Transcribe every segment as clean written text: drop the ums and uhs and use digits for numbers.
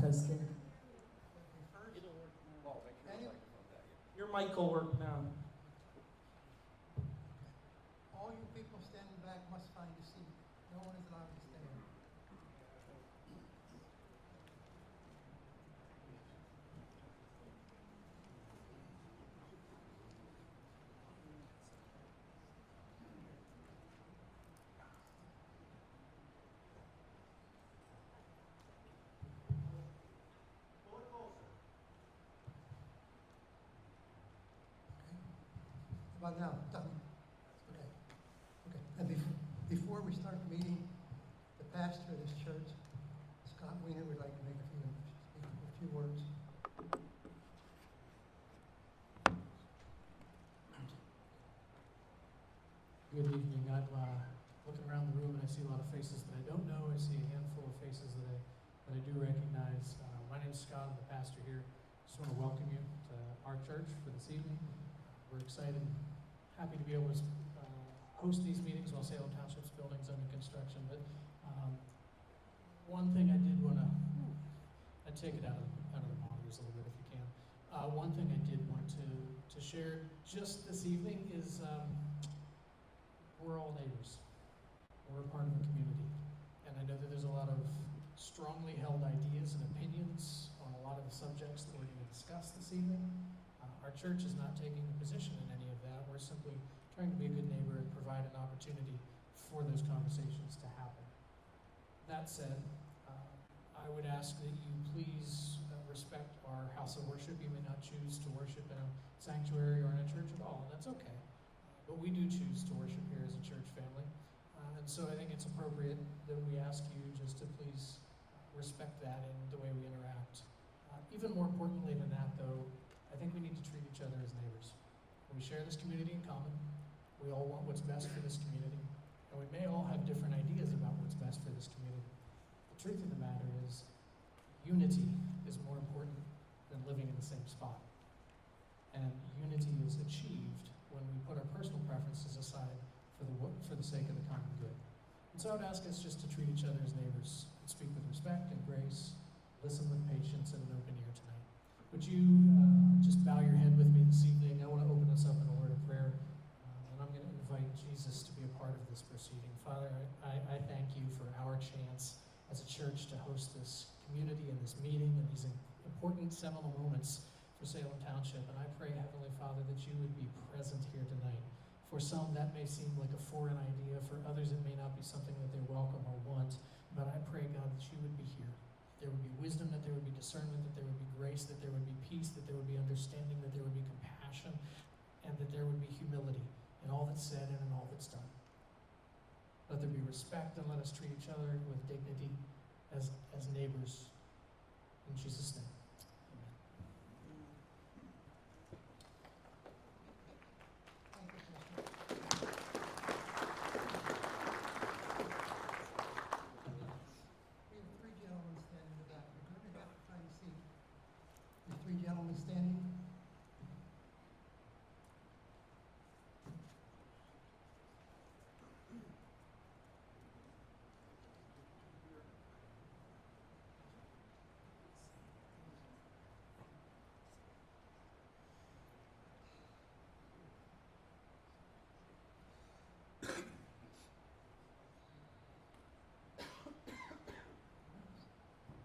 testing. It'll work now. Oh, make sure the microphone's out here. Your mic will work now. All you people standing back must find a seat. No one is allowed to stand. How about now? Done. Okay. Okay. And before we start the meeting, the pastor of this church, Scott Wiener, would like to make a few words. Good evening. I'm looking around the room and I see a lot of faces that I don't know. I see a handful of faces that I do recognize. My name is Scott. I'm the pastor here. Just want to welcome you to our church for this evening. We're excited, happy to be able to host these meetings while Salem Township's building's under construction. But one thing I did want to, I'd take it out of the monitors a little bit if you can. One thing I did want to share just this evening is we're all neighbors. We're a part of a community. And I know that there's a lot of strongly held ideas and opinions on a lot of the subjects that we're going to discuss this evening. Our church is not taking a position in any of that. We're simply trying to be a good neighbor and provide an opportunity for those conversations to happen. That said, I would ask that you please respect our house of worship. You may not choose to worship in a sanctuary or in a church at all, and that's okay. But we do choose to worship here as a church family. And so I think it's appropriate that we ask you just to please respect that in the way we interact. Even more importantly than that, though, I think we need to treat each other as neighbors. We share this community in common. We all want what's best for this community. And we may all have different ideas about what's best for this community. The truth of the matter is, unity is more important than living in the same spot. And unity is achieved when we put our personal preferences aside for the sake of the common good. And so I would ask us just to treat each other as neighbors, and speak with respect and grace, listen with patience and an open ear tonight. Would you just bow your head with me this evening? I want to open us up in a word of prayer, and I'm going to invite Jesus to be a part of this proceeding. Father, I thank you for our chance as a church to host this community and this meeting and these important seminal moments for Salem Township. And I pray, Heavenly Father, that you would be present here tonight. For some, that may seem like a foreign idea. For others, it may not be something that they welcome or want. But I pray, God, that you would be here. There would be wisdom, that there would be discernment, that there would be grace, that there would be peace, that there would be understanding, that there would be compassion, and that there would be humility in all that's said and in all that's done. Let there be respect, and let us treat each other with dignity as neighbors. In Jesus' name. Three gentlemen standing.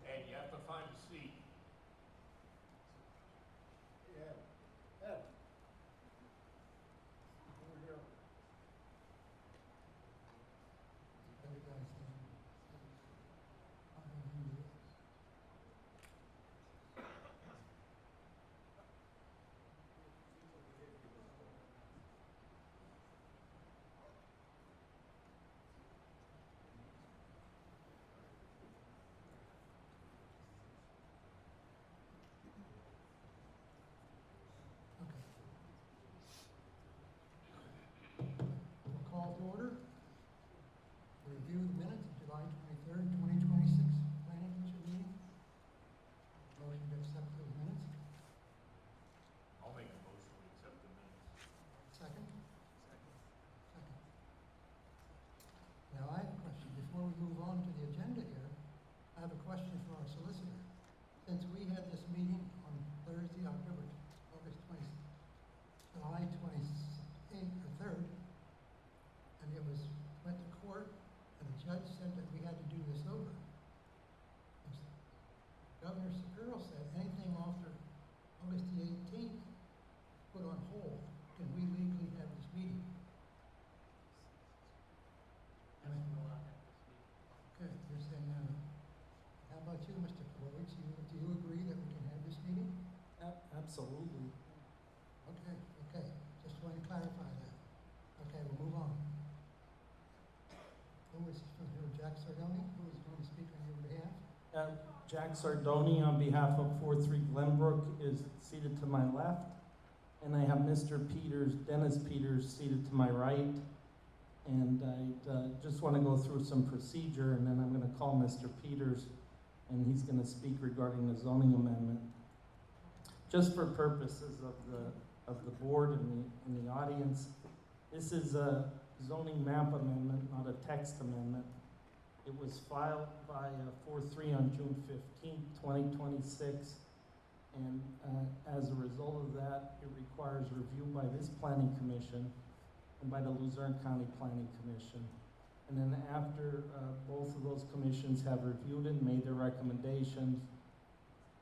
And you have to find a seat. Absolutely. Okay, okay, just wanted to clarify that. Okay, we'll move on. Who is, Jack Sardoni, who is going to speak on your behalf? Jack Sardoni, on behalf of 43 Glenbrook, is seated to my left. And I have Mr. Peters, Dennis Peters, seated to my right. And I just want to go through some procedure, and then I'm going to call Mr. Peters, and he's going to speak regarding the zoning amendment. Just for purposes of the board and the audience, this is a zoning map amendment, not a text amendment. It was filed by 4-3 on June 15, 2026, and as a result of that, it requires review by this planning commission and by the Luzerne County Planning Commission. And then after both of those commissions have reviewed it and made their recommendations,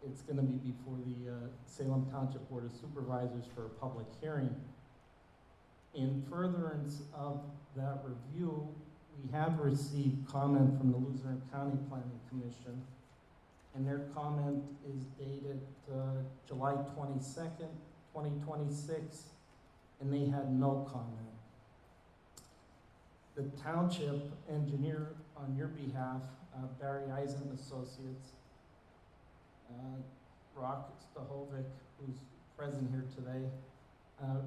it's going to be before the Salem Township Board of Supervisors for a public hearing. In furtherance of that review, we have received comment from the Luzerne County Planning Commission, and their comment is dated July 22nd, 2026, and they had no comment. The township engineer on your behalf, Barry Eisen Associates, Brock Stahovic, who's present here today,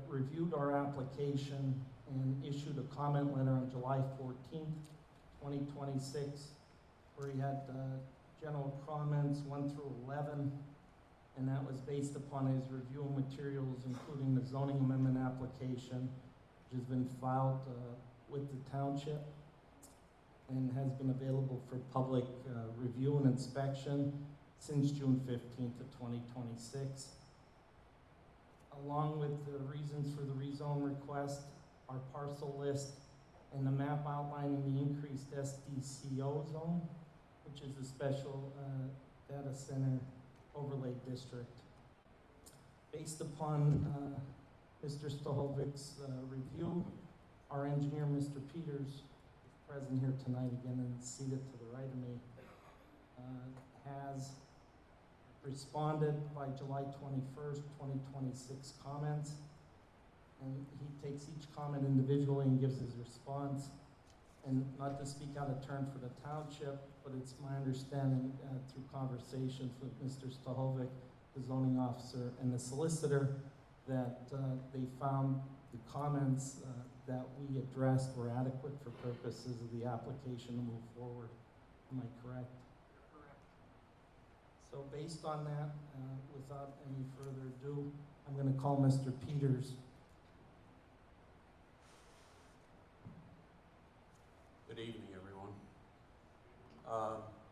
reviewed our application and issued a comment letter on July 14th, 2026, where he had general comments 1 through 11, and that was based upon his review of materials, including the zoning amendment application, which has been filed with the township and has been available for public review and inspection since June 15th of 2026. Along with the reasons for the rezone request, our parcel list, and the map outlining the increased SDCO zone, which is the Special Data Center Overlay District. Based upon Mr. Stahovic's review, our engineer, Mr. Peters, present here tonight again and seated to the right of me, has responded by July 21st, 2026 comments, and he takes each comment individually and gives his response. And not to speak out of turn for the township, but it's my understanding through conversations with Mr. Stahovic, the zoning officer, and the solicitor, that they found the comments that we addressed were adequate for purposes of the application to move forward. Am I correct? Correct. So based on that, without any further ado, I'm going to call Mr. Peters. Good evening, everyone.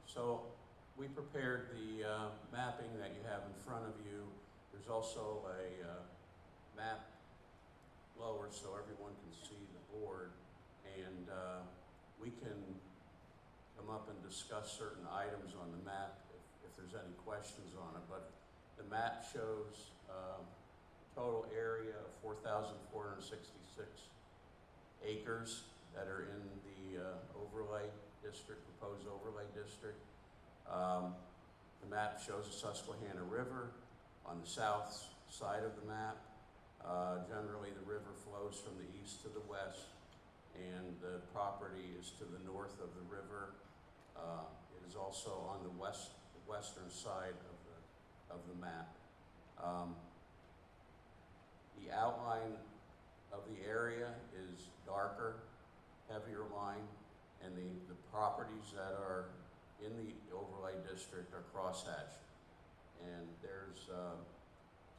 So we prepared the mapping that you have in front of you. There's also a map lower so everyone can see the board, and we can come up and discuss certain items on the map if there's any questions on it. But the map shows total area of 4,466 acres that are in the overlay district, proposed overlay district. The map shows the Susquehanna River on the south side of the map. Generally, the river flows from the east to the west, and the property is to the north of the river. It is also on the western side of the map. The outline of the area is darker, heavier line, and the properties that are in the overlay district are crosshatched. And there's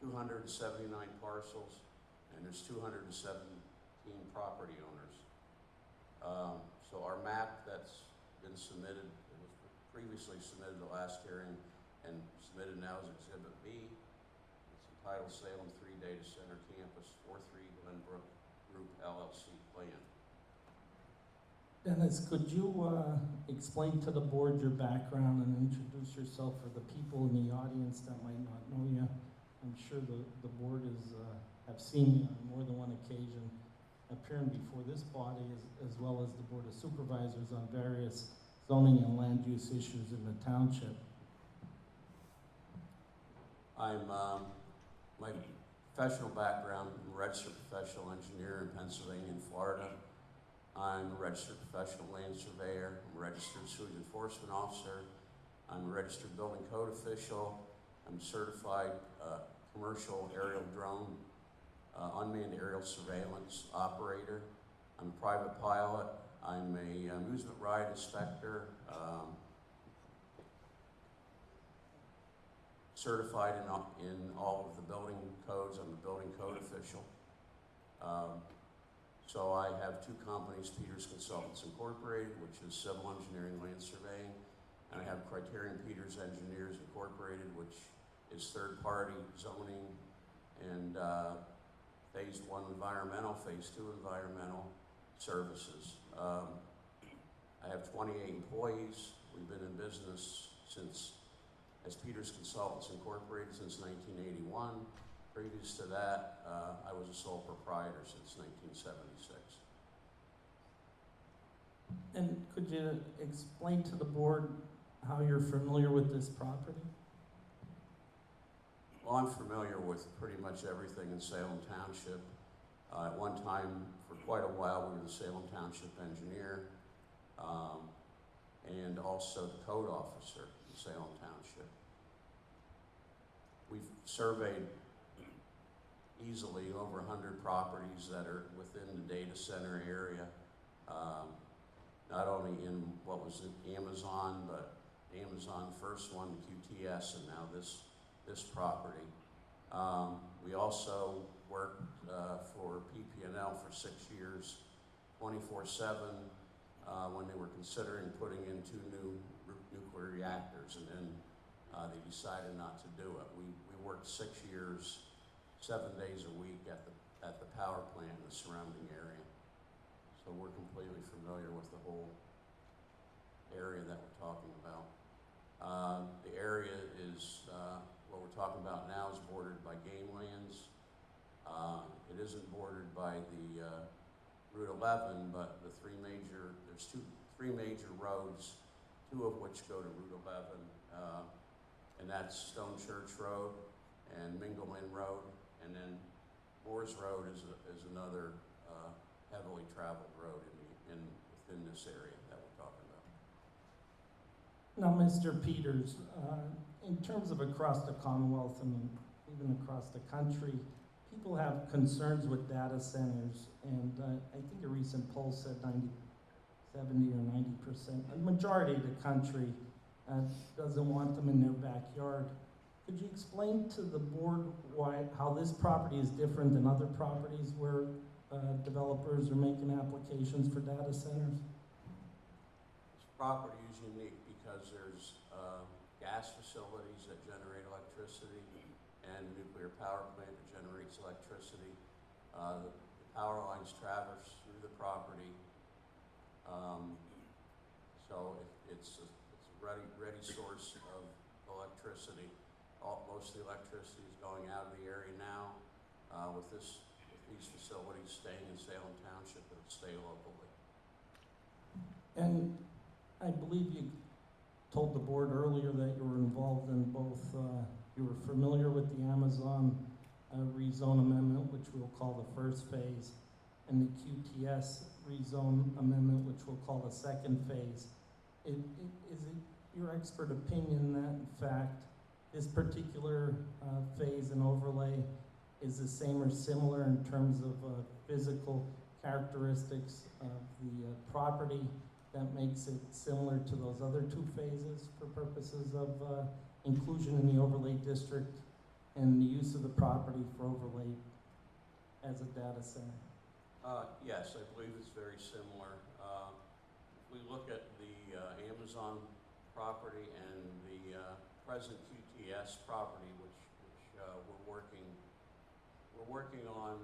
279 parcels, and there's 217 property owners. So our map that's been submitted, it was previously submitted the last hearing and submitted now as Exhibit B. It's entitled Salem 3 Data Center Campus 43 Glenbrook Group LLC Plan. Dennis, could you explain to the board your background and introduce yourself for the people in the audience that might not know you? I'm sure the board have seen you on more than one occasion appearing before this body as well as the Board of Supervisors on various zoning and land use issues in the township. I'm My professional background, I'm a registered professional engineer in Pennsylvania and Florida. I'm a registered professional land surveyor. I'm a registered sewage enforcement officer. I'm a registered building code official. I'm a certified commercial aerial drone, unmanned aerial surveillance operator. I'm a private pilot. I'm a amusement ride inspector. Certified in all of the building codes. I'm a building code official. So I have two companies, Peters Consultants Incorporated, which is civil engineering land surveying, and I have Criterion Peters Engineers Incorporated, which is third-party zoning and phase 1 environmental, phase 2 environmental services. I have 28 employees. We've been in business as Peters Consultants Incorporated since 1981. Previous to that, I was a sole proprietor since 1976. And could you explain to the board how you're familiar with this property? Well, I'm familiar with pretty much everything in Salem Township. At one time, for quite a while, we were the Salem Township engineer and also the code officer in Salem Township. We've surveyed easily over 100 properties that are within the data center area, not only in what was in Amazon, but Amazon first one, QTS, and now this property. We also worked for PP&L for 6 years, 24/7, when they were considering putting in 2 new nuclear reactors, and then they decided not to do it. We worked 6 years, 7 days a week at the power plant in the surrounding area. So we're completely familiar with the whole area that we're talking about. The area is, what we're talking about now is bordered by game lands. It isn't bordered by the Route 11, but there's three major roads, 2 of which go to Route 11, and that's Stone Church Road and Mingle Inn Road, and then Moores Road is another heavily traveled road within this area that we're talking about. Now, Mr. Peters, in terms of across the Commonwealth and even across the country, people have concerns with data centers, and I think a recent poll said 70 or 90%. A majority of the country doesn't want them in their backyard. Could you explain to the board how this property is different than other properties where developers are making applications for data centers? This property is unique because there's gas facilities that generate electricity and a nuclear power plant that generates electricity. The power lines traverse through the property, so it's a ready source of electricity. Most of the electricity is going out of the area now. With these facilities staying in Salem Township, it'll stay locally. And I believe you told the board earlier that you were involved in both, you were familiar with the Amazon rezone amendment, which we'll call the first phase, and the QTS rezone amendment, which we'll call the second phase. Is it your expert opinion that, in fact, this particular phase and overlay is the same or similar in terms of physical characteristics of the property that makes it similar to those other 2 phases for purposes of inclusion in the overlay district and the use of the property for overlay as a data center? Yes, I believe it's very similar. If we look at the Amazon property and the present QTS property, which we're working on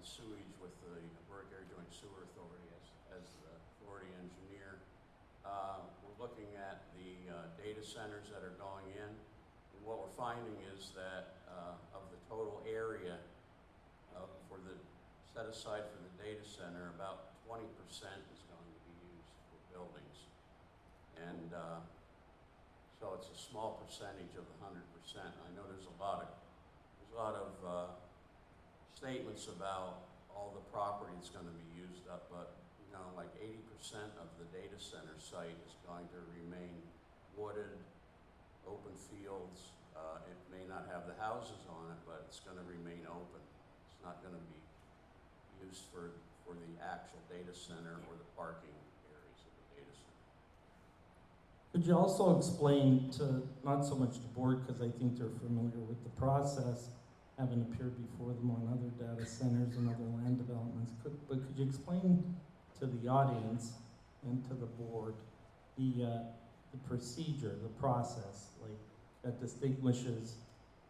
sewage with the Berwick Area Joint Sewer Authority as the authority engineer. We're looking at the data centers that are going in. And what we're finding is that of the total area set aside for the data center, about 20% is going to be used for buildings. And so it's a small percentage of the 100%. I know there's a lot of statements about all the property that's gonna be used up, but, you know, like 80% of the data center site is going to remain wooded, open fields. It may not have the houses on it, but it's gonna remain open. It's not gonna be used for the actual data center or the parking areas of the data center. Could you also explain to, not so much the board, because I think they're familiar with the process, having appeared before them on other data centers and other land developments, but could you explain to the audience and to the board the procedure, the process, like, that distinguishes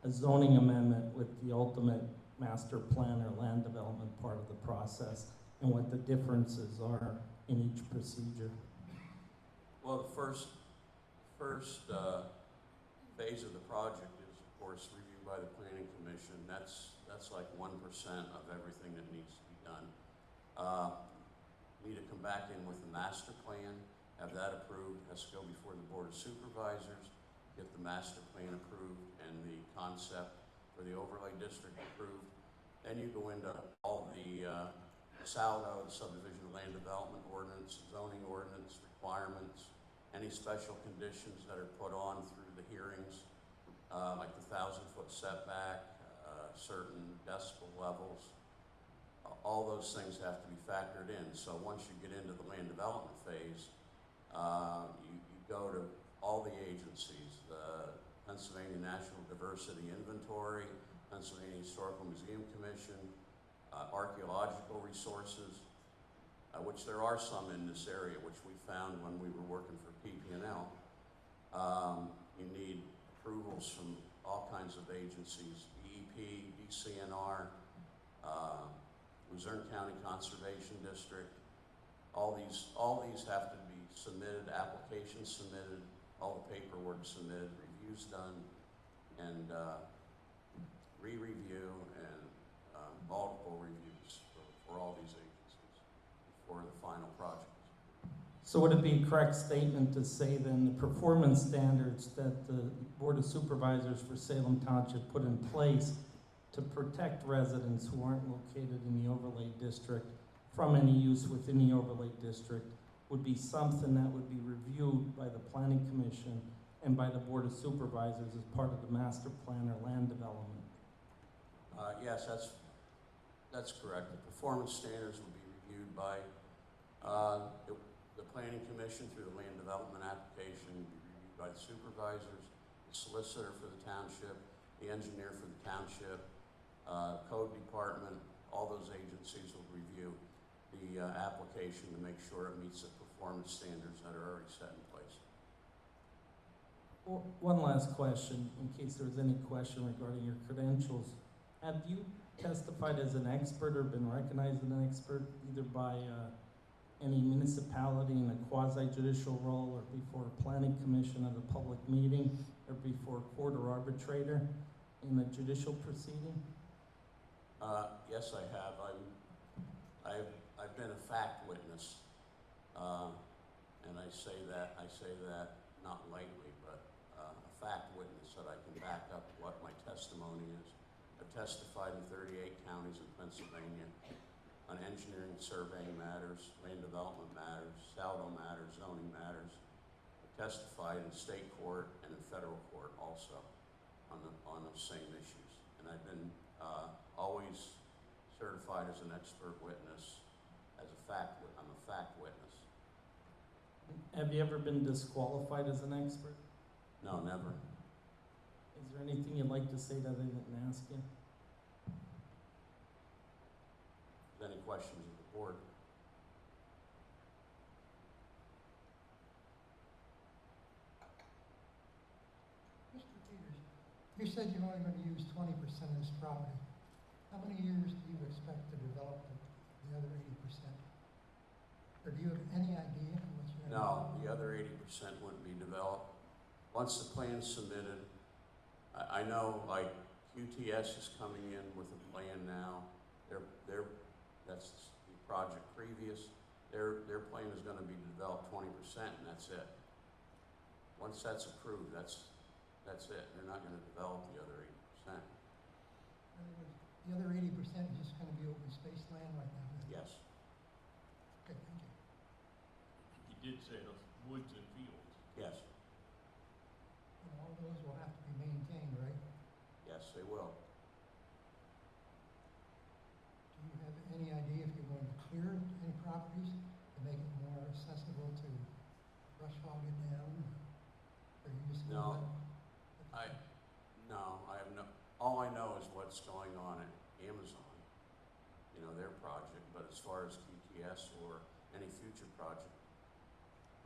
a zoning amendment with the ultimate master plan or land development part of the process, and what the differences are in each procedure? Well, the first phase of the project is, of course, reviewed by the planning commission. That's like 1% of everything that needs to be done. Need to come back in with a master plan, have that approved, has to go before the board of supervisors, get the master plan approved and the concept for the overlay district approved. Then you go into all the SALDO, the subdivision land development ordinance, zoning ordinance requirements, any special conditions that are put on through the hearings, like the 1,000-foot setback, certain decibel levels. All those things have to be factored in. So once you get into the land development phase, you go to all the agencies, the Pennsylvania National Diversity Inventory, Pennsylvania Historical Museum Commission, archaeological resources, which there are some in this area, which we found when we were working for PP&L. You need approvals from all kinds of agencies, DEP, DCNR, Luzerne County Conservation District. All these have to be submitted, applications submitted, all the paperwork submitted, reviews done, and re-review and multiple reviews for all these agencies before the final project. So would it be a correct statement to say then the performance standards that the Board of Supervisors for Salem Township put in place to protect residents who aren't located in the overlay district from any use within the overlay district would be something that would be reviewed by the Planning Commission and by the Board of Supervisors as part of the master plan or land development? Yes, that's correct. The performance standards will be reviewed by the Planning Commission through the land development application, will be reviewed by the supervisors, the solicitor for the township, the engineer for the township, code department. All those agencies will review the application to make sure it meets the performance standards that are already set in place. One last question, in case there was any question regarding your credentials. Have you testified as an expert or been recognized as an expert either by any municipality in a quasi-judicial role or before a planning commission at a public meeting or before a court or arbitrator in a judicial proceeding? Yes, I have. I've been a fact witness, and I say that not lightly, but a fact witness that I can back up what my testimony is. I've testified in 38 counties in Pennsylvania on engineering, surveying matters, land development matters, SALDO matters, zoning matters. I've testified in state court and in federal court also on those same issues, and I've been always certified as an expert witness. I'm a fact witness. Have you ever been disqualified as an expert? No, never. Is there anything you'd like to say that I didn't ask you? Any questions of the board? Mr. Peters, you said you're only going to use 20% of this property. How many years do you expect to develop the other 80%? Or do you have any idea how much you're going to No, develop? the other 80% wouldn't be developed. Once the plan's submitted, I know like QTS is coming in with a plan now. That's the project previous. Their plan is going to be to develop 20%, and that's it. Once that's approved, that's it. They're not going to develop the other 80%. In other words, The other 80% is just gonna be open space land right now? then? Yes, Okay, thank you. You did say those woods and fields. yes, And all those will have to be maintained, right? yes, they will. Do you have any idea if you're going to clear any properties to make it more accessible to brush hog it down? Or you just No. gonna No, I have no, all I know is what's going on at Amazon, you know, their project, but as far as TTS or any future project,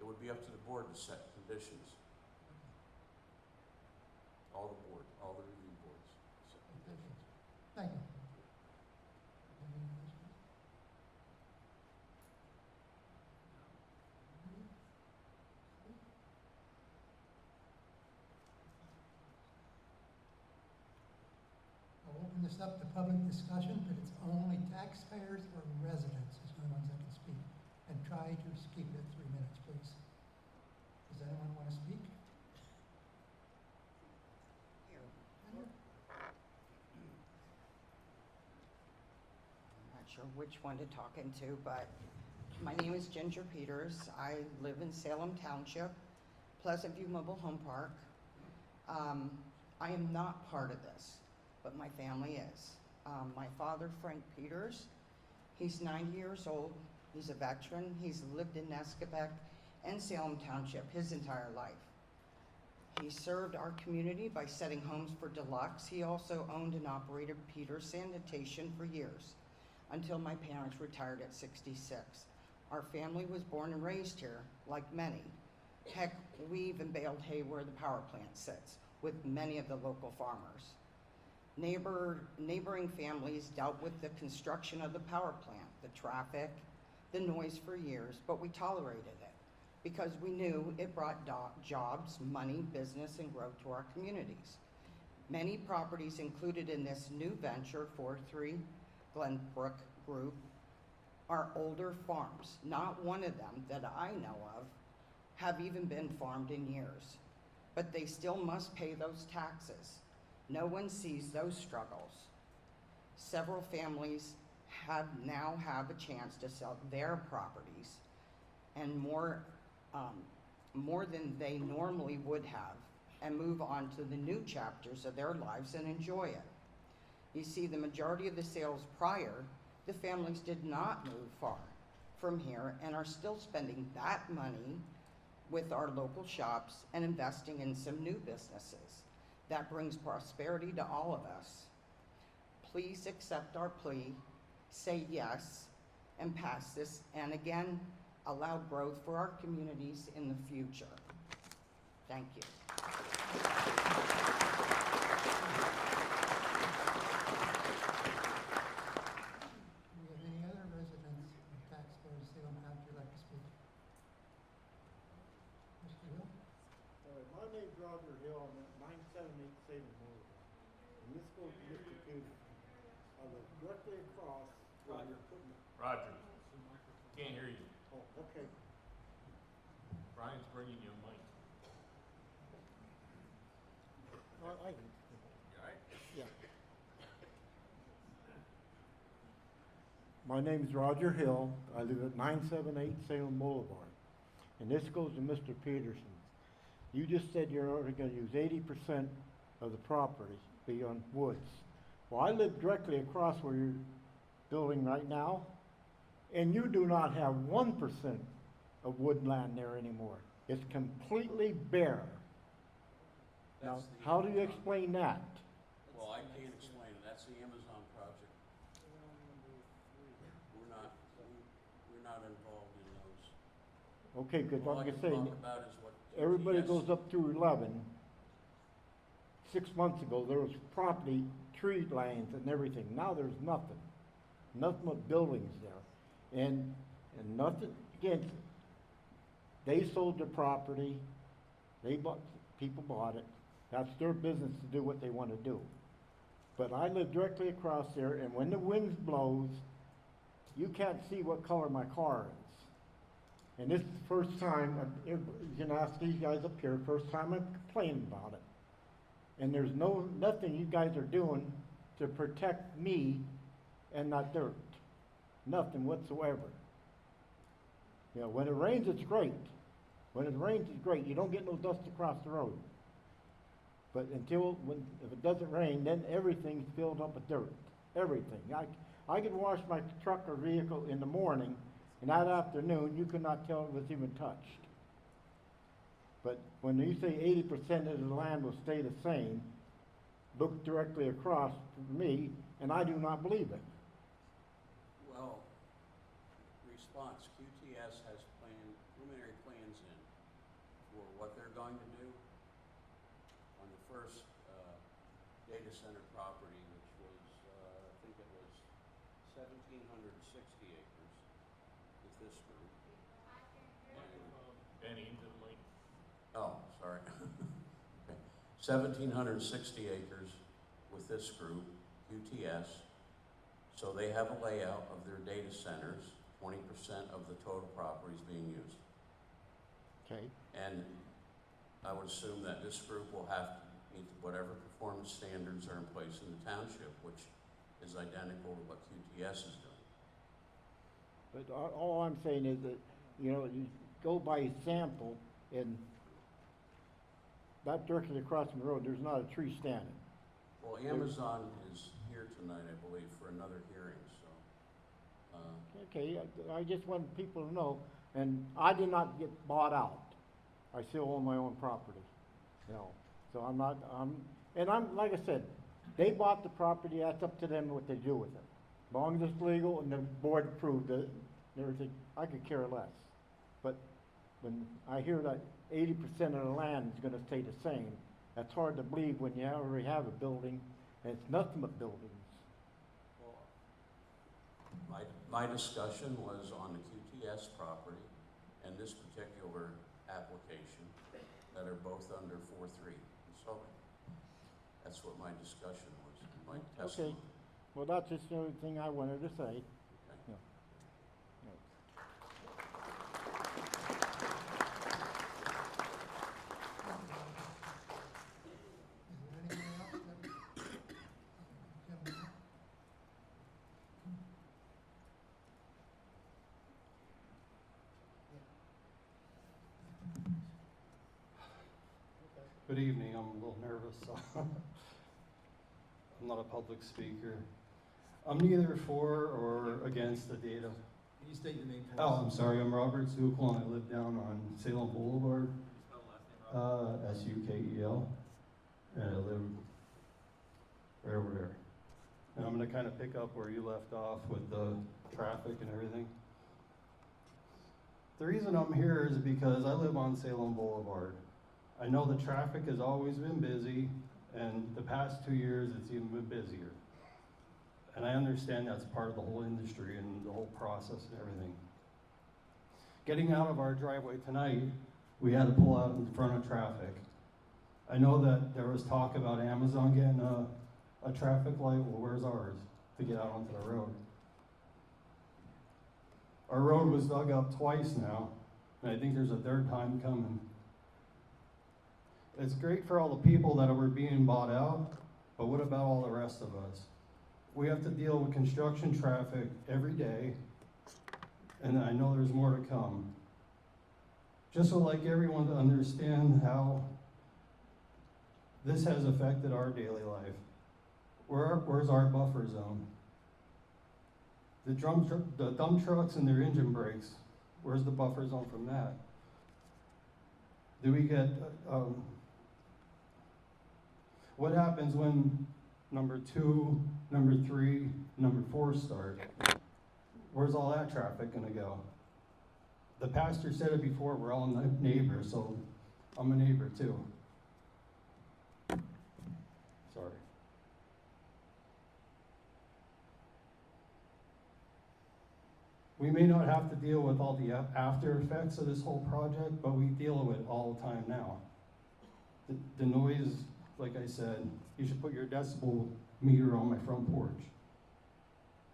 it would be up to the board to set conditions. All the board, all the review boards set conditions. Thank you. Any questions? I'll open this up to public discussion, but it's only taxpayers or residents is the ones that can speak. And try to keep it 3 minutes, please. Does anyone want to speak? I'm not sure which one to talk into, but my name is Ginger Peters. I live in Salem Township, Pleasant View Mobile Home Park. I am not part of this, but my family is. My father, Frank Peters, he's 90 years old. He's a veteran. He's lived in Nescabeck and Salem Township his entire life. He served our community by setting homes for deluxe. He also owned and operated Peters Sanitation for years, until my parents retired at 66. Our family was born and raised here, like many. Heck, we even baled hay where the power plant sits, with many of the local farmers. Neighboring families dealt with the construction of the power plant, the traffic, the noise for years, but we tolerated it because we knew it brought jobs, money, business, and growth to our communities. Many properties included in this new venture, 4-3 Glenbrook Group, are older farms. Not one of them that I know of have even been farmed in years, but they still must pay those taxes. No one sees those struggles. Several families now have a chance to sell their properties and more than they normally would have, and move on to the new chapters of their lives and enjoy it. You see, the majority of the sales prior, the families did not move far from here and are still spending that money with our local shops and investing in some new businesses. That brings prosperity to all of us. Please accept our plea, say yes, and pass this, and again, allow growth for our communities in the future. Thank you. Do we have any other residents or taxpayers of Salem Township who'd like to speak? Mr. Hill? My name's Roger Hill, I'm at 978 Salem Boulevard. And this goes to Mr. Peters. I live directly across where you're putting it. Roger, can't hear you. Oh, okay. Brian's bringing you a mic. I can. You all right? Yeah. My name's Roger Hill. I live at 978 Salem Boulevard. And this goes to Mr. Peterson. You just said you're only gonna use 80% of the property be on woods. Well, I live directly across where you're building right now, and you do not have 1% of woodland there anymore. It's completely bare. Now, That's the how do you Amazon- explain that? Well, I can't explain it, that's the Amazon project. We're not involved in those. Okay, because All I like I can say, talk about is what everybody TTS goes up through 11. 6 months ago, there was property, tree lines and everything. Now there's nothing. Nothing but buildings there. And nothing against it. They sold their property. People bought it. That's their business to do what they want to do. But I live directly across there, and when the wind blows, you can't see what color my car is. And this is the first time, you can ask these guys up here, first time I'm complaining about it. And there's nothing you guys are doing to protect me and not dirt. Nothing whatsoever. You know, when it rains, it's great. When it rains, it's great. You don't get no dust across the road. But if it doesn't rain, then everything's filled up with dirt. Everything. I could wash my truck or vehicle in the morning, and that afternoon, you could not tell it was even touched. But when you say 80% of the land will stay the same, look directly across from me, and I do not believe it. Well, response, QTS has preliminary plans in for what they're going to do on the first data center property, which was, I think it was 1,760 acres with this group. Benny, the link. Oh, sorry. Okay. 1,760 acres with this group, QTS. So they have a layout of their data centers, 20% of the total property is being used. Okay? And I would assume that this group will have to meet whatever performance standards are in place in the township, which is identical to what QTS is doing. But all I'm saying is that, you know, you go by sample, and that directly across from the road, there's not a tree standing. Well, Amazon is here tonight, I believe, for another hearing, so. Okay, I just want people to know, and I did not get bought out. I still own my own property, you know. So like I said, they bought the property, that's up to them what they do with it. As long as it's legal and the board approved it and everything, I could care less. But when I hear that 80% of the land is gonna stay the same, that's hard to believe when you already have a building, and it's nothing but buildings. Well, my discussion was on the QTS property and this particular application that are both under 4.3 consulting. That's what my discussion was, my testimony. Okay, well, that's just the only thing I wanted to say. Okay. Yeah. Is there anyone else that, gentlemen? Good evening, I'm a little nervous, so I'm not a public speaker. I'm neither for or against the data. Can you state your name, please? Oh, I'm sorry, I'm Robert Sukel, and I live down on Salem Boulevard, Spell the last name, Rob. S-U-K-E-L, and I live right over there. And I'm gonna kind of pick up where you left off with the traffic and everything. The reason I'm here is because I live on Salem Boulevard. I know the traffic has always been busy, and the past 2 years it's even been busier. And I understand that's part of the whole industry and the whole process and everything. Getting out of our driveway tonight, we had to pull out in front of traffic. I know that there was talk about Amazon getting a traffic light. Well, where's ours to get out onto the road? Our road was dug up twice now, and I think there's a third time coming. It's great for all the people that were being bought out, but what about all the rest of us? We have to deal with construction traffic every day, and I know there's more to come. Just would like everyone to understand how this has affected our daily life. Where's our buffer zone? The dump trucks and their engine brakes, where's the buffer zone from that? Do we get, what happens when number 2, number 3, number 4 start? Where's all that traffic gonna go? The pastor said it before, we're all neighbors, so I'm a neighbor too. Sorry. We may not have to deal with all the after effects of this whole project, but we deal with it all the time now. The noise, like I said, you should put your decibel meter on my front porch.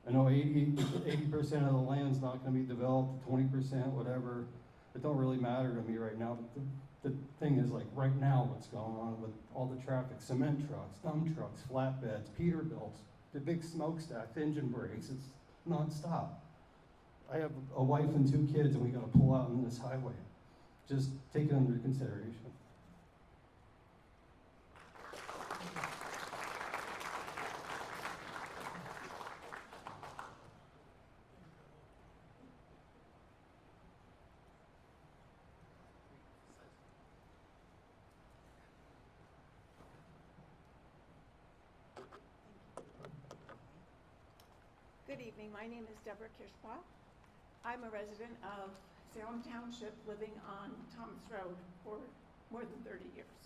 I know 80% of the land's not gonna be developed, 20%, whatever. It don't really matter to me right now. But the thing is, like, right now, what's going on with all the traffic, cement trucks, dump trucks, flatbeds, Peterbilts. the big smokestack, the engine brakes, it's nonstop. I have a wife and 2 kids and we gotta pull out on this highway. Just take it under consideration. Good evening, my name is Deborah Kishwa. I'm a resident of Salem Township, living on Thomas Road for more than 30 years.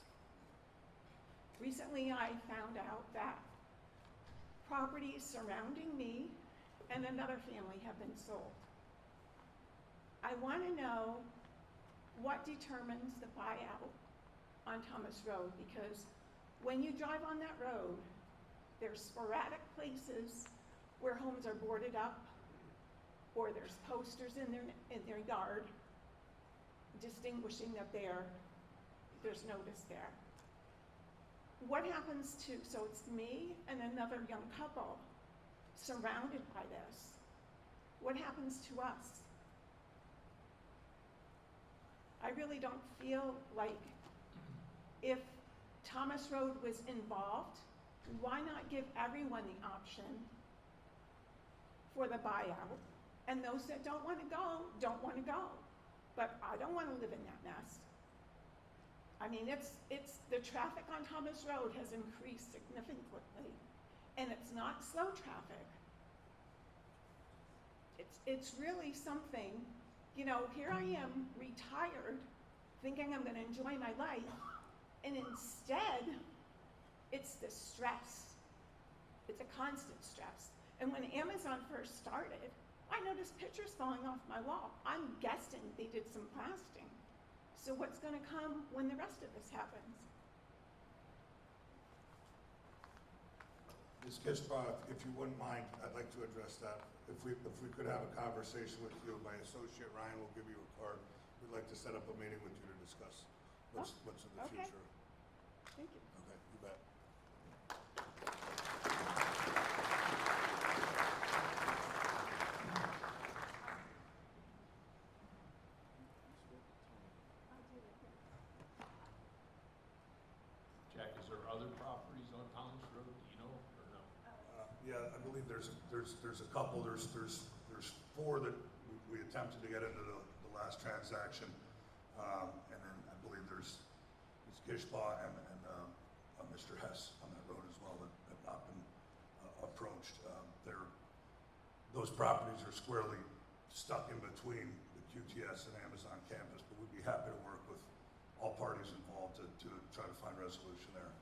Recently, I found out that properties surrounding me and another family have been sold. I want to know what determines the buyout on Thomas Road, because when you drive on that road, there's sporadic places where homes are boarded up, or there's posters in their yard distinguishing that there's notice there. What happens to, so it's me and another young couple surrounded by this. What happens to us? I really don't feel like, if Thomas Road was involved, why not give everyone the option for the buyout? And those that don't want to go, don't want to go. But I don't want to live in that mess. I mean, the traffic on Thomas Road has increased significantly, and it's not slow traffic. It's really something, you know, here I am retired, thinking I'm gonna enjoy my life, and instead, it's the stress. It's a constant stress. And when Amazon first started, I noticed pictures falling off my wall. I'm guessing they did some blasting. So what's gonna come when the rest of this happens? Ms. Kishba, if you wouldn't mind, I'd like to address that. If we could have a conversation with you, my associate Ryan will give you a card. We'd like to set up a meeting with you to discuss what's in the okay. future. Thank you. Okay, you bet. Jack, is there other properties on Thomas Road, do you know, or no? Yeah, I believe there's a couple. There's 4 that we attempted to get into the last transaction, and then I believe there's Ms. Kishba and Mr. Hess on that road as well that have not been approached. Those properties are squarely stuck in between the QTS and Amazon campus, but we'd be happy to work with all parties involved to try to find resolution there.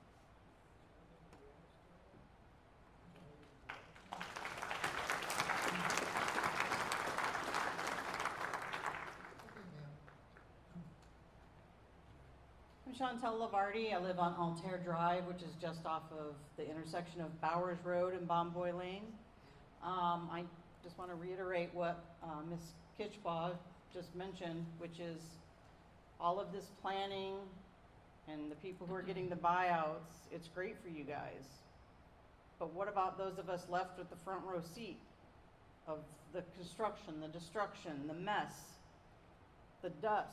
I'm Chantel Lavardi. I live on Altair Drive, which is just off of the intersection of Bowers Road and Bomboy Lane. I just want to reiterate what Ms. Kitchbaugh just mentioned, which is all of this planning and the people who are getting the buyouts, it's great for you guys. But what about those of us left with the front row seat of the construction, the destruction, the mess, the dust?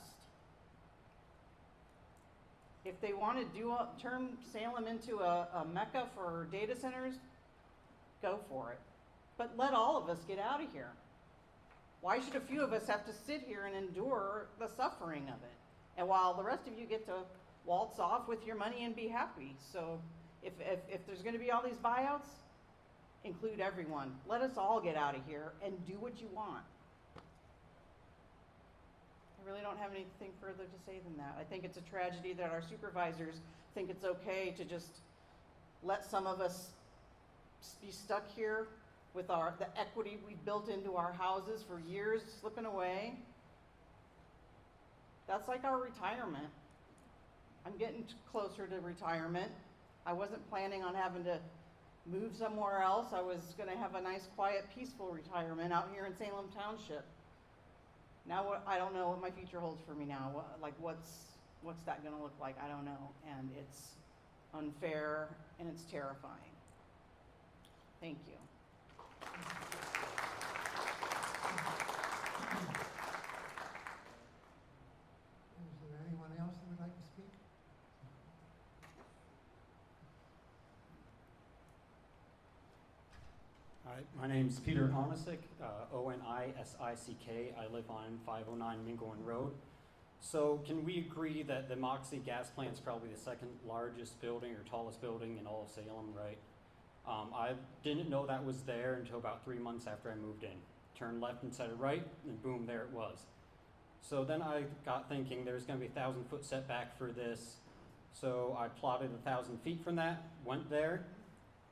If they want to turn Salem into a mecca for data centers, go for it. But let all of us get out of here. Why should a few of us have to sit here and endure the suffering of it? And while the rest of you get to waltz off with your money and be happy. So if there's going to be all these buyouts, include everyone. Let us all get out of here and do what you want. I really don't have anything further to say than that. I think it's a tragedy that our supervisors think it's okay to just let some of us be stuck here with the equity we've built into our houses for years slipping away. That's like our retirement. I'm getting closer to retirement. I wasn't planning on having to move somewhere else. I was gonna have a nice, quiet, peaceful retirement out here in Salem Township. Now I don't know what my future holds for me now. What's that gonna look like? I don't know. And it's unfair and it's terrifying. Thank you. Is there anyone else that would like to speak? Hi, my name's Peter Onisick, O-N-I-S-I-C-K. I live on 509 Mingoin Road. So can we agree that the Moxie gas plant's probably the second largest building or tallest building in all of Salem, right? I didn't know that was there until about 3 months after I moved in. Turned left and started right, and boom, there it was. So then I got thinking there's gonna be a 1,000-foot setback for this. So I plotted 1,000 feet from that, went there.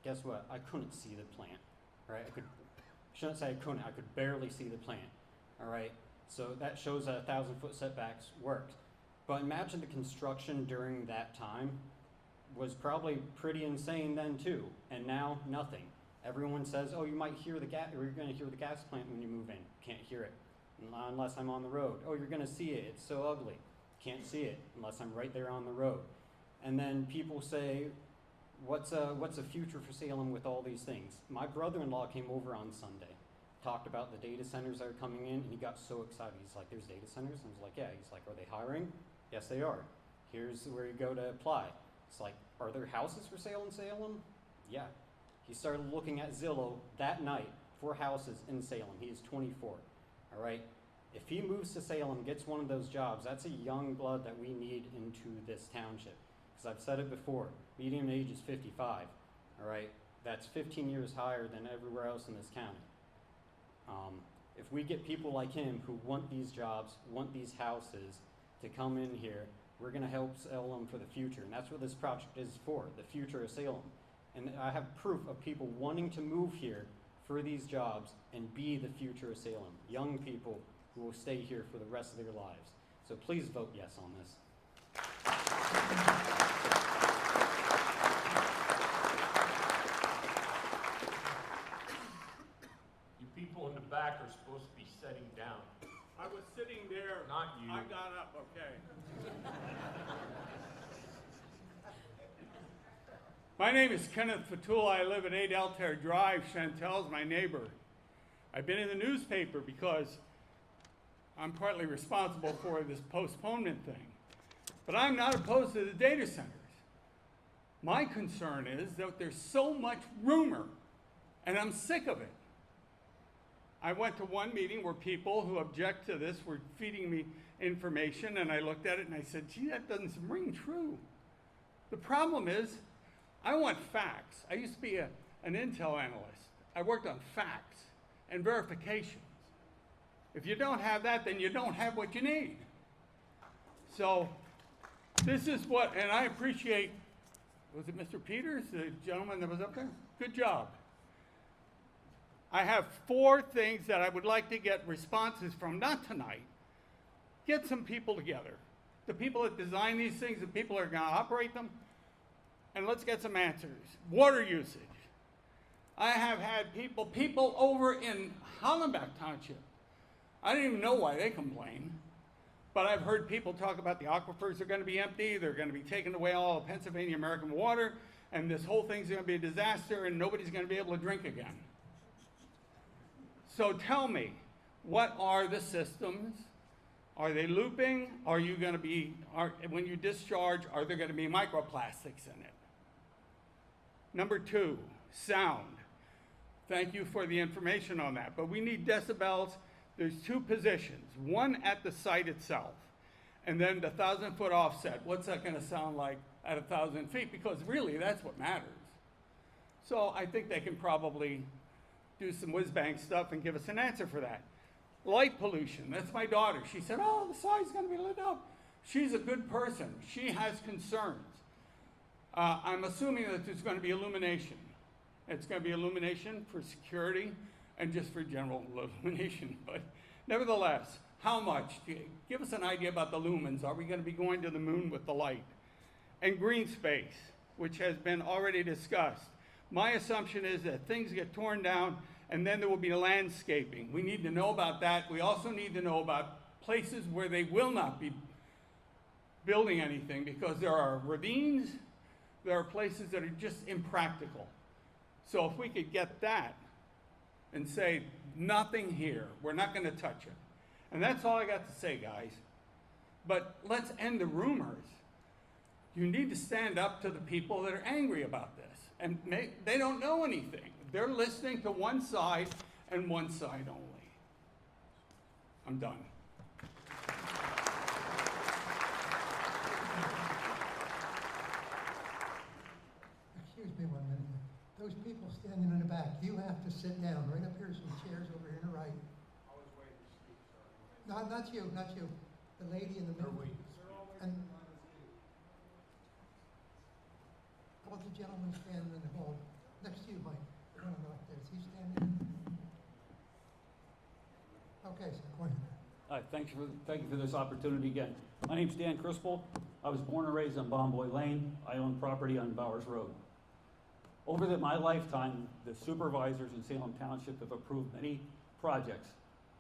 Guess what? I couldn't see the plant. Right, shouldn't say I couldn't, I could barely see the plant, all right? So that shows that 1,000-foot setbacks worked. But imagine the construction during that time was probably pretty insane then too, and now nothing. Everyone says, oh, you might hear the gas, or you're gonna hear the gas plant when you move in. Can't hear it, unless I'm on the road. Oh, you're gonna see it, it's so ugly. Can't see it, unless I'm right there on the road. And then people say, what's a future for Salem with all these things? My brother-in-law came over on Sunday, talked about the data centers that are coming in, and he got so excited. He's like, there's data centers? And I was like, yeah. He's like, are they hiring? Yes, they are. Here's where you go to apply. It's like, are there houses for sale in Salem? Yeah. He started looking at Zillow that night for houses in Salem. He is 24, all right? If he moves to Salem, gets one of those jobs, that's a young blood that we need into this township. Because I've said it before, median age is 55, all right? That's 15 years higher than everywhere else in this county. If we get people like him who want these jobs, want these houses to come in here, we're gonna help Salem for the future. And that's what this project is for, the future of Salem. And I have proof of people wanting to move here for these jobs and be the future of Salem. Young people who will stay here for the rest of their lives. So please vote yes on this. You people in the back are supposed to be sitting down. I was sitting there. Not you. I got up, okay. My name is Kenneth Fatul. I live at 8 Altair Drive. Chantel's my neighbor. I've been in the newspaper because I'm partly responsible for this postponement thing. But I'm not opposed to the data centers. My concern is that there's so much rumor, and I'm sick of it. I went to one meeting where people who object to this were feeding me information, and I looked at it and I said, gee, that doesn't ring true. The problem is, I want facts. I used to be an Intel analyst. I worked on facts and verifications. If you don't have that, then you don't have what you need. So this is what, and I appreciate, was it Mr. Peters, the gentleman that was up there? Good job. I have 4 things that I would like to get responses from, not tonight. Get some people together. The people that design these things, the people that are gonna operate them, and let's get some answers. Water usage. I have had people over in Hollenbeck Township. I don't even know why they complain, but I've heard people talk about the aquifers are gonna be empty, they're gonna be taking away all of Pennsylvania American water, and this whole thing's gonna be a disaster and nobody's gonna be able to drink again. So tell me, what are the systems? Are they looping? Are you gonna be, when you discharge, are there gonna be microplastics in it? Number 2, sound. Thank you for the information on that, but we need decibels. There's 2 positions, one at the site itself, and then the 1,000-foot offset. What's that gonna sound like at 1,000 feet? Because really, that's what matters. So I think they can probably do some whiz-bang stuff and give us an answer for that. Light pollution, that's my daughter. She said, oh, the site's gonna be lit up. She's a good person, she has concerns. I'm assuming that there's gonna be illumination. It's gonna be illumination for security and just for general illumination, but nevertheless, how much? Give us an idea about the lumens. Are we gonna be going to the moon with the light? And green space, which has been already discussed. My assumption is that things get torn down and then there will be landscaping. We need to know about that. We also need to know about places where they will not be building anything because there are ravines, there are places that are just impractical. So if we could get that and say, nothing here, we're not gonna touch it. And that's all I got to say, guys. But let's end the rumors. You need to stand up to the people that are angry about this. And they don't know anything. They're listening to one side and one side only. I'm done. Excuse me 1 minute. Those people standing in the back, you have to sit down. Right up here, some chairs over here on the right. I was waiting to speak, sorry. No, not you, not you. The lady in the middle. And how about the gentleman standing in the hall next to you, Mike? No, not there. Is he standing? Okay, sir, go ahead. Hi, thank you for this opportunity again. My name's Dan Crispel. I was born and raised on Bomboy Lane. I own property on Bowers Road. Over my lifetime, the supervisors in Salem Township have approved many projects,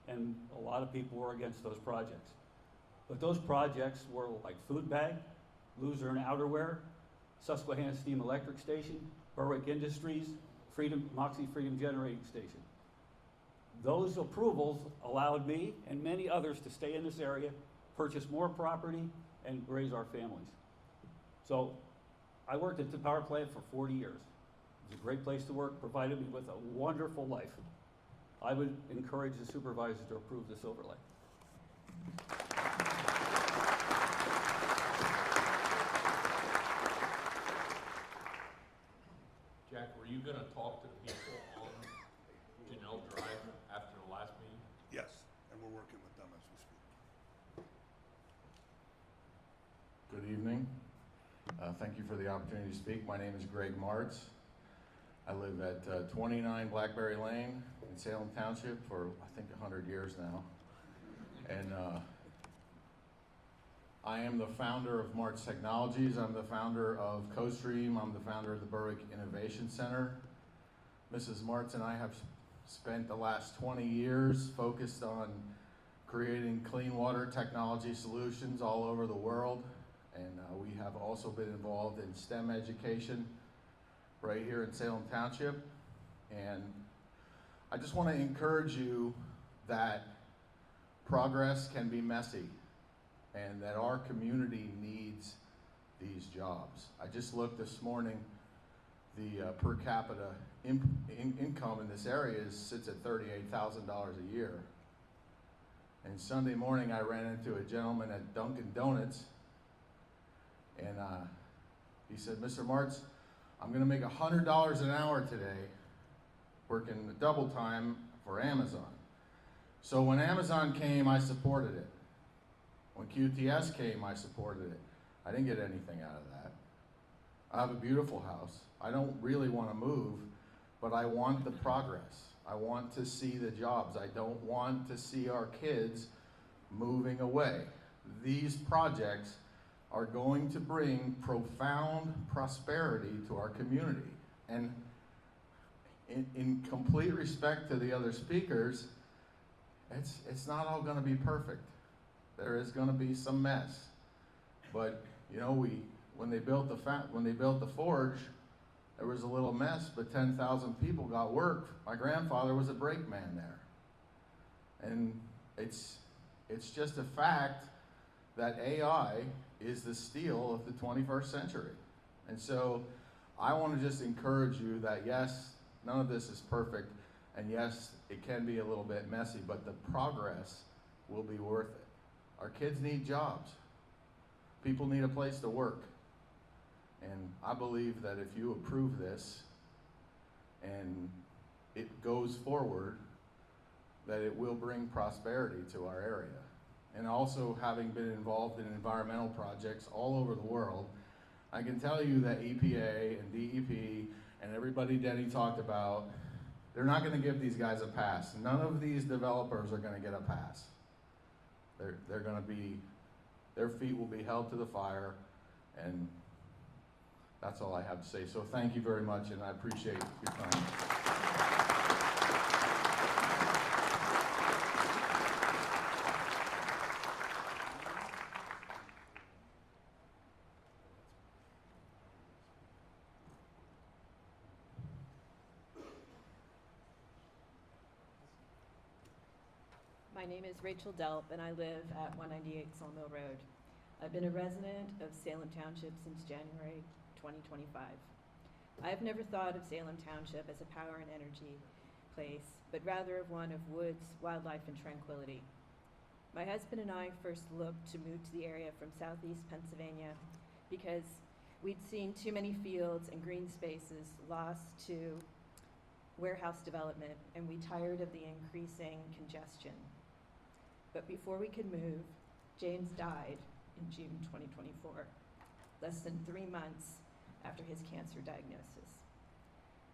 and a lot of people were against those projects. But those projects were like Food Bag, Luzerne Outerwear, Susquehanna Steam Electric Station, Berwick Industries, Moxie Freedom Generating Station. Those approvals allowed me and many others to stay in this area, purchase more property, and raise our families. So I worked at the power plant for 40 years. It was a great place to work, provided me with a wonderful life. I would encourage the supervisors to approve this overlay. Jack, were you gonna talk to the people on Janelle Drive after the last meeting? Yes, and we're working with them as we speak. Good evening. Thank you for the opportunity to speak. My name is Greg Martz. I live at 29 Blackberry Lane in Salem Township for, I think, 100 years now. And I am the founder of Martz Technologies. I'm the founder of CoStream. I'm the founder of the Berwick Innovation Center. Mrs. Martz and I have spent the last 20 years focused on creating clean water technology solutions all over the world. And we have also been involved in STEM education right here in Salem Township. And I just want to encourage you that progress can be messy and that our community needs these jobs. I just looked this morning, the per capita income in this area sits at $38,000 a year. And Sunday morning I ran into a gentleman at Dunkin' Donuts, and he said, Mr. Martz, I'm gonna make $100 an hour today working double time for Amazon. So when Amazon came, I supported it. When QTS came, I supported it. I didn't get anything out of that. I have a beautiful house. I don't really want to move, but I want the progress. I want to see the jobs. I don't want to see our kids moving away. These projects are going to bring profound prosperity to our community. And in complete respect to the other speakers, it's not all going to be perfect. There is going to be some mess. But you know, when they built the forge, there was a little mess, but 10,000 people got work. My grandfather was a brakeman there. And it's just a fact that AI is the steel of the 21st century. And so I want to just encourage you that yes, none of this is perfect, and yes, it can be a little bit messy, but the progress will be worth it. Our kids need jobs. People need a place to work. And I believe that if you approve this and it goes forward, that it will bring prosperity to our area. And also, having been involved in environmental projects all over the world, I can tell you that EPA and DEP and everybody Denny talked about, they're not going to give these guys a pass. None of these developers are going to get a pass. They're going to be, their feet will be held to the fire, and that's all I have to say. So thank you very much, and I appreciate your time. My name is Rachel Delp, and I live at 198 Sawmill Road. I've been a resident of Salem Township since January 2025. I've never thought of Salem Township as a power and energy place, but rather of one of woods, wildlife, and tranquility. My husband and I first looked to move to the area from southeast Pennsylvania because we'd seen too many fields and green spaces lost to warehouse development, and we tired of the increasing congestion. But before we could move, James died in June 2024, less than 3 months after his cancer diagnosis.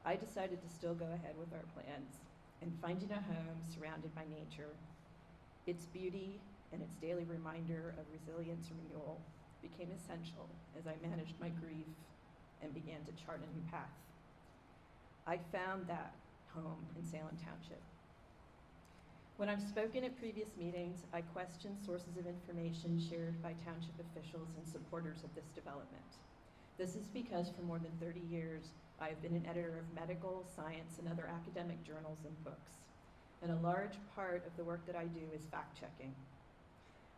I decided to still go ahead with our plans, and finding a home surrounded by nature, its beauty and its daily reminder of resilience and renewal became essential as I managed my grief and began to chart a new path. I found that home in Salem Township. When I've spoken at previous meetings, I questioned sources of information shared by township officials and supporters of this development. This is because for more than 30 years, I have been an editor of medical, science, and other academic journals and books. And a large part of the work that I do is fact-checking.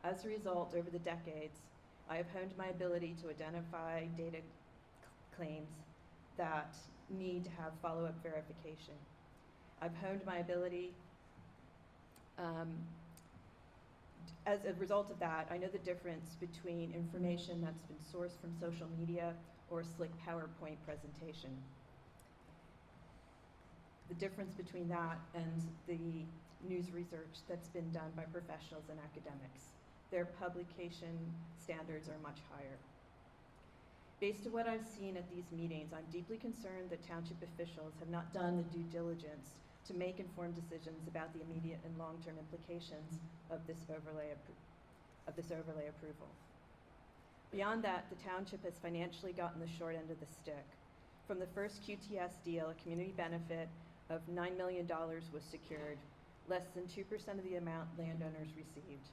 As a result, over the decades, I have honed my ability to identify data claims that need to have follow-up verification. I've honed my ability. As a result of that, I know the difference between information that's been sourced from social media or a slick PowerPoint presentation. The difference between that and the news research that's been done by professionals and academics. Their publication standards are much higher. Based on what I've seen at these meetings, I'm deeply concerned that township officials have not done the due diligence to make informed decisions about the immediate and long-term implications of this overlay approval. Beyond that, the township has financially gotten the short end of the stick. From the first QTS deal, a community benefit of $9 million was secured, less than 2% of the amount landowners received.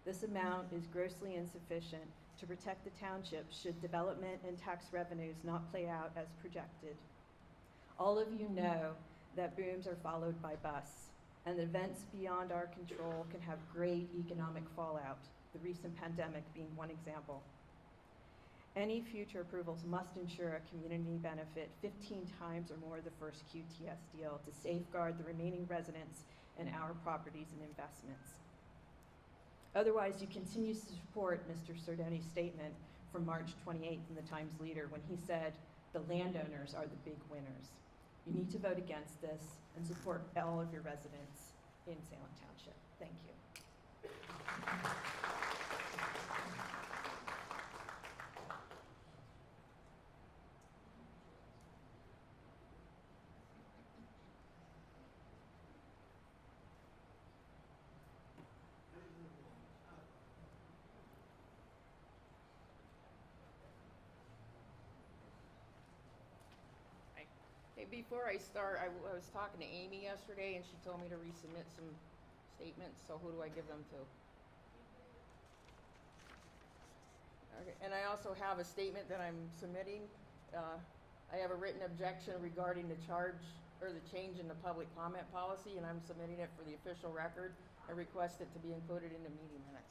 This amount is grossly insufficient to protect the township should development and tax revenues not play out as projected. All of you know that booms are followed by busts, and events beyond our control can have great economic fallout, the recent pandemic being one example. Any future approvals must ensure a community benefit 15 times or more the first QTS deal to safeguard the remaining residents and our properties and investments. Otherwise, you continue to support Mr. Sardoni's statement from March 28th in the Times Leader when he said, "The landowners are the big winners." You need to vote against this and support all of your residents in Salem Township. Thank you. Before I start, I was talking to Amy yesterday, and she told me to resubmit some statements, so who do I give them to? Okay, and I also have a statement that I'm submitting. I have a written objection regarding the charge, or the change in the public comment policy, and I'm submitting it for the official record. I request it to be included in the meeting minutes.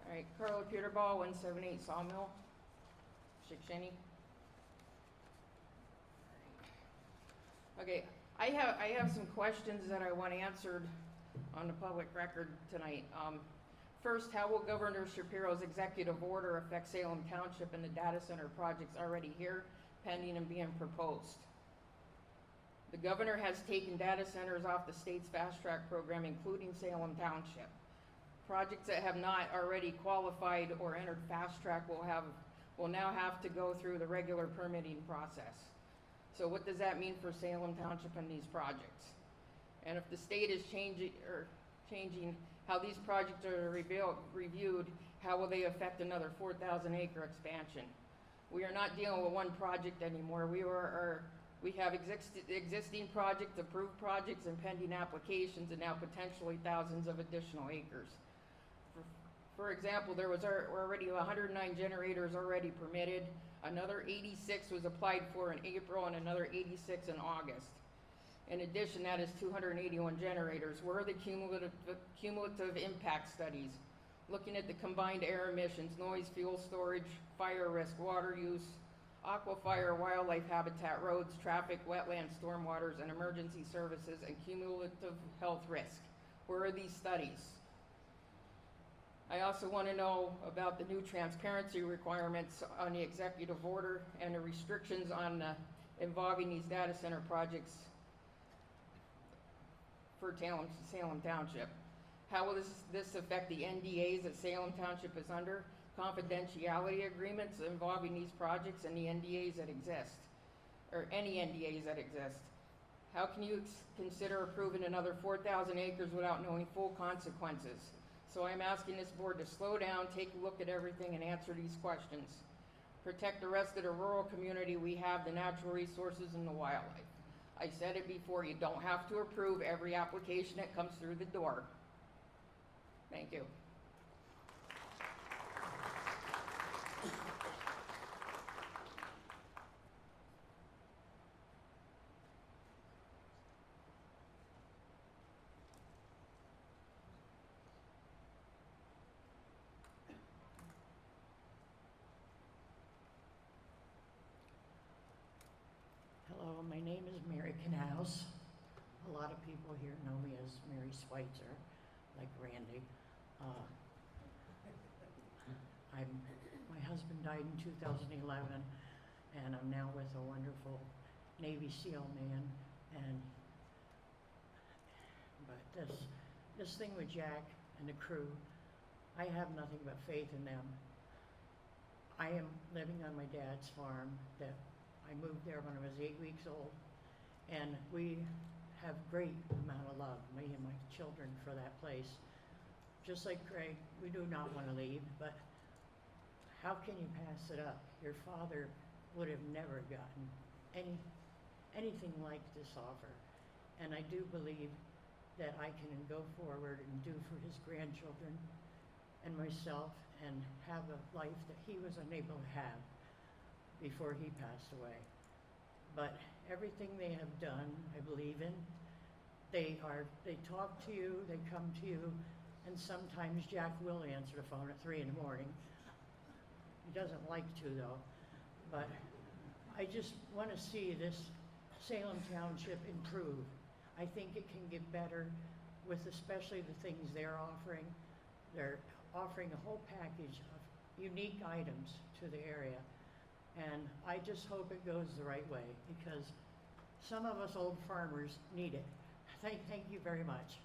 All right, Carla Peterball, 178 Sawmill, Shikshinny. Okay, I have some questions that I want answered on the public record tonight. First, how will Governor Shapiro's executive order affect Salem Township and the data center projects already here, pending and being proposed? The governor has taken data centers off the state's fast track program, including Salem Township. Projects that have not already qualified or entered fast track will now have to go through the regular permitting process. So what does that mean for Salem Township and these projects? And if the state is changing how these projects are reviewed, how will they affect another 4,000 acre expansion? We are not dealing with one project anymore. We have existing projects, approved projects, and pending applications, and now potentially thousands of additional acres. For example, there was already 109 generators already permitted. Another 86 was applied for in April and another 86 in August. In addition, that is 281 generators. Where are the cumulative impact studies? Looking at the combined air emissions, noise, fuel storage, fire risk, water use, aquifer, wildlife habitat, roads, traffic, wetlands, stormwaters, and emergency services, and cumulative health risk. Where are these studies? I also want to know about the new transparency requirements on the executive order and the restrictions on involving these data center projects for Salem Township. How will this affect the NDAs that Salem Township is under, confidentiality agreements involving these projects, and the NDAs that exist, or any NDAs that exist? How can you consider approving another 4,000 acres without knowing full consequences? So I'm asking this board to slow down, take a look at everything, and answer these questions. Protect the rest of the rural community we have, the natural resources, and the wildlife. I said it before, you don't have to approve every application that comes through the door. Thank you. Hello, my name is Mary Canals. A lot of people here know me as Mary Schweitzer, like Randy. My husband died in 2011, and I'm now with a wonderful Navy SEAL man. But this thing with Jack and the crew, I have nothing but faith in them. I am living on my dad's farm that I moved there when I was 8 weeks old, and we have great amount of love, me and my children, for that place. Just like Craig, we do not want to leave, but how can you pass it up? Your father would have never gotten anything like this offer, and I do believe that I can go forward and do for his grandchildren and myself and have a life that he was unable to have before he passed away. But everything they have done, I believe in. They talk to you, they come to you, and sometimes Jack will answer the phone at 3 in the morning. He doesn't like to, though. But I just want to see this Salem Township improve. I think it can get better with especially the things they're offering. They're offering a whole package of unique items to the area. And I just hope it goes the right way, because some of us old farmers need it. Thank you very much.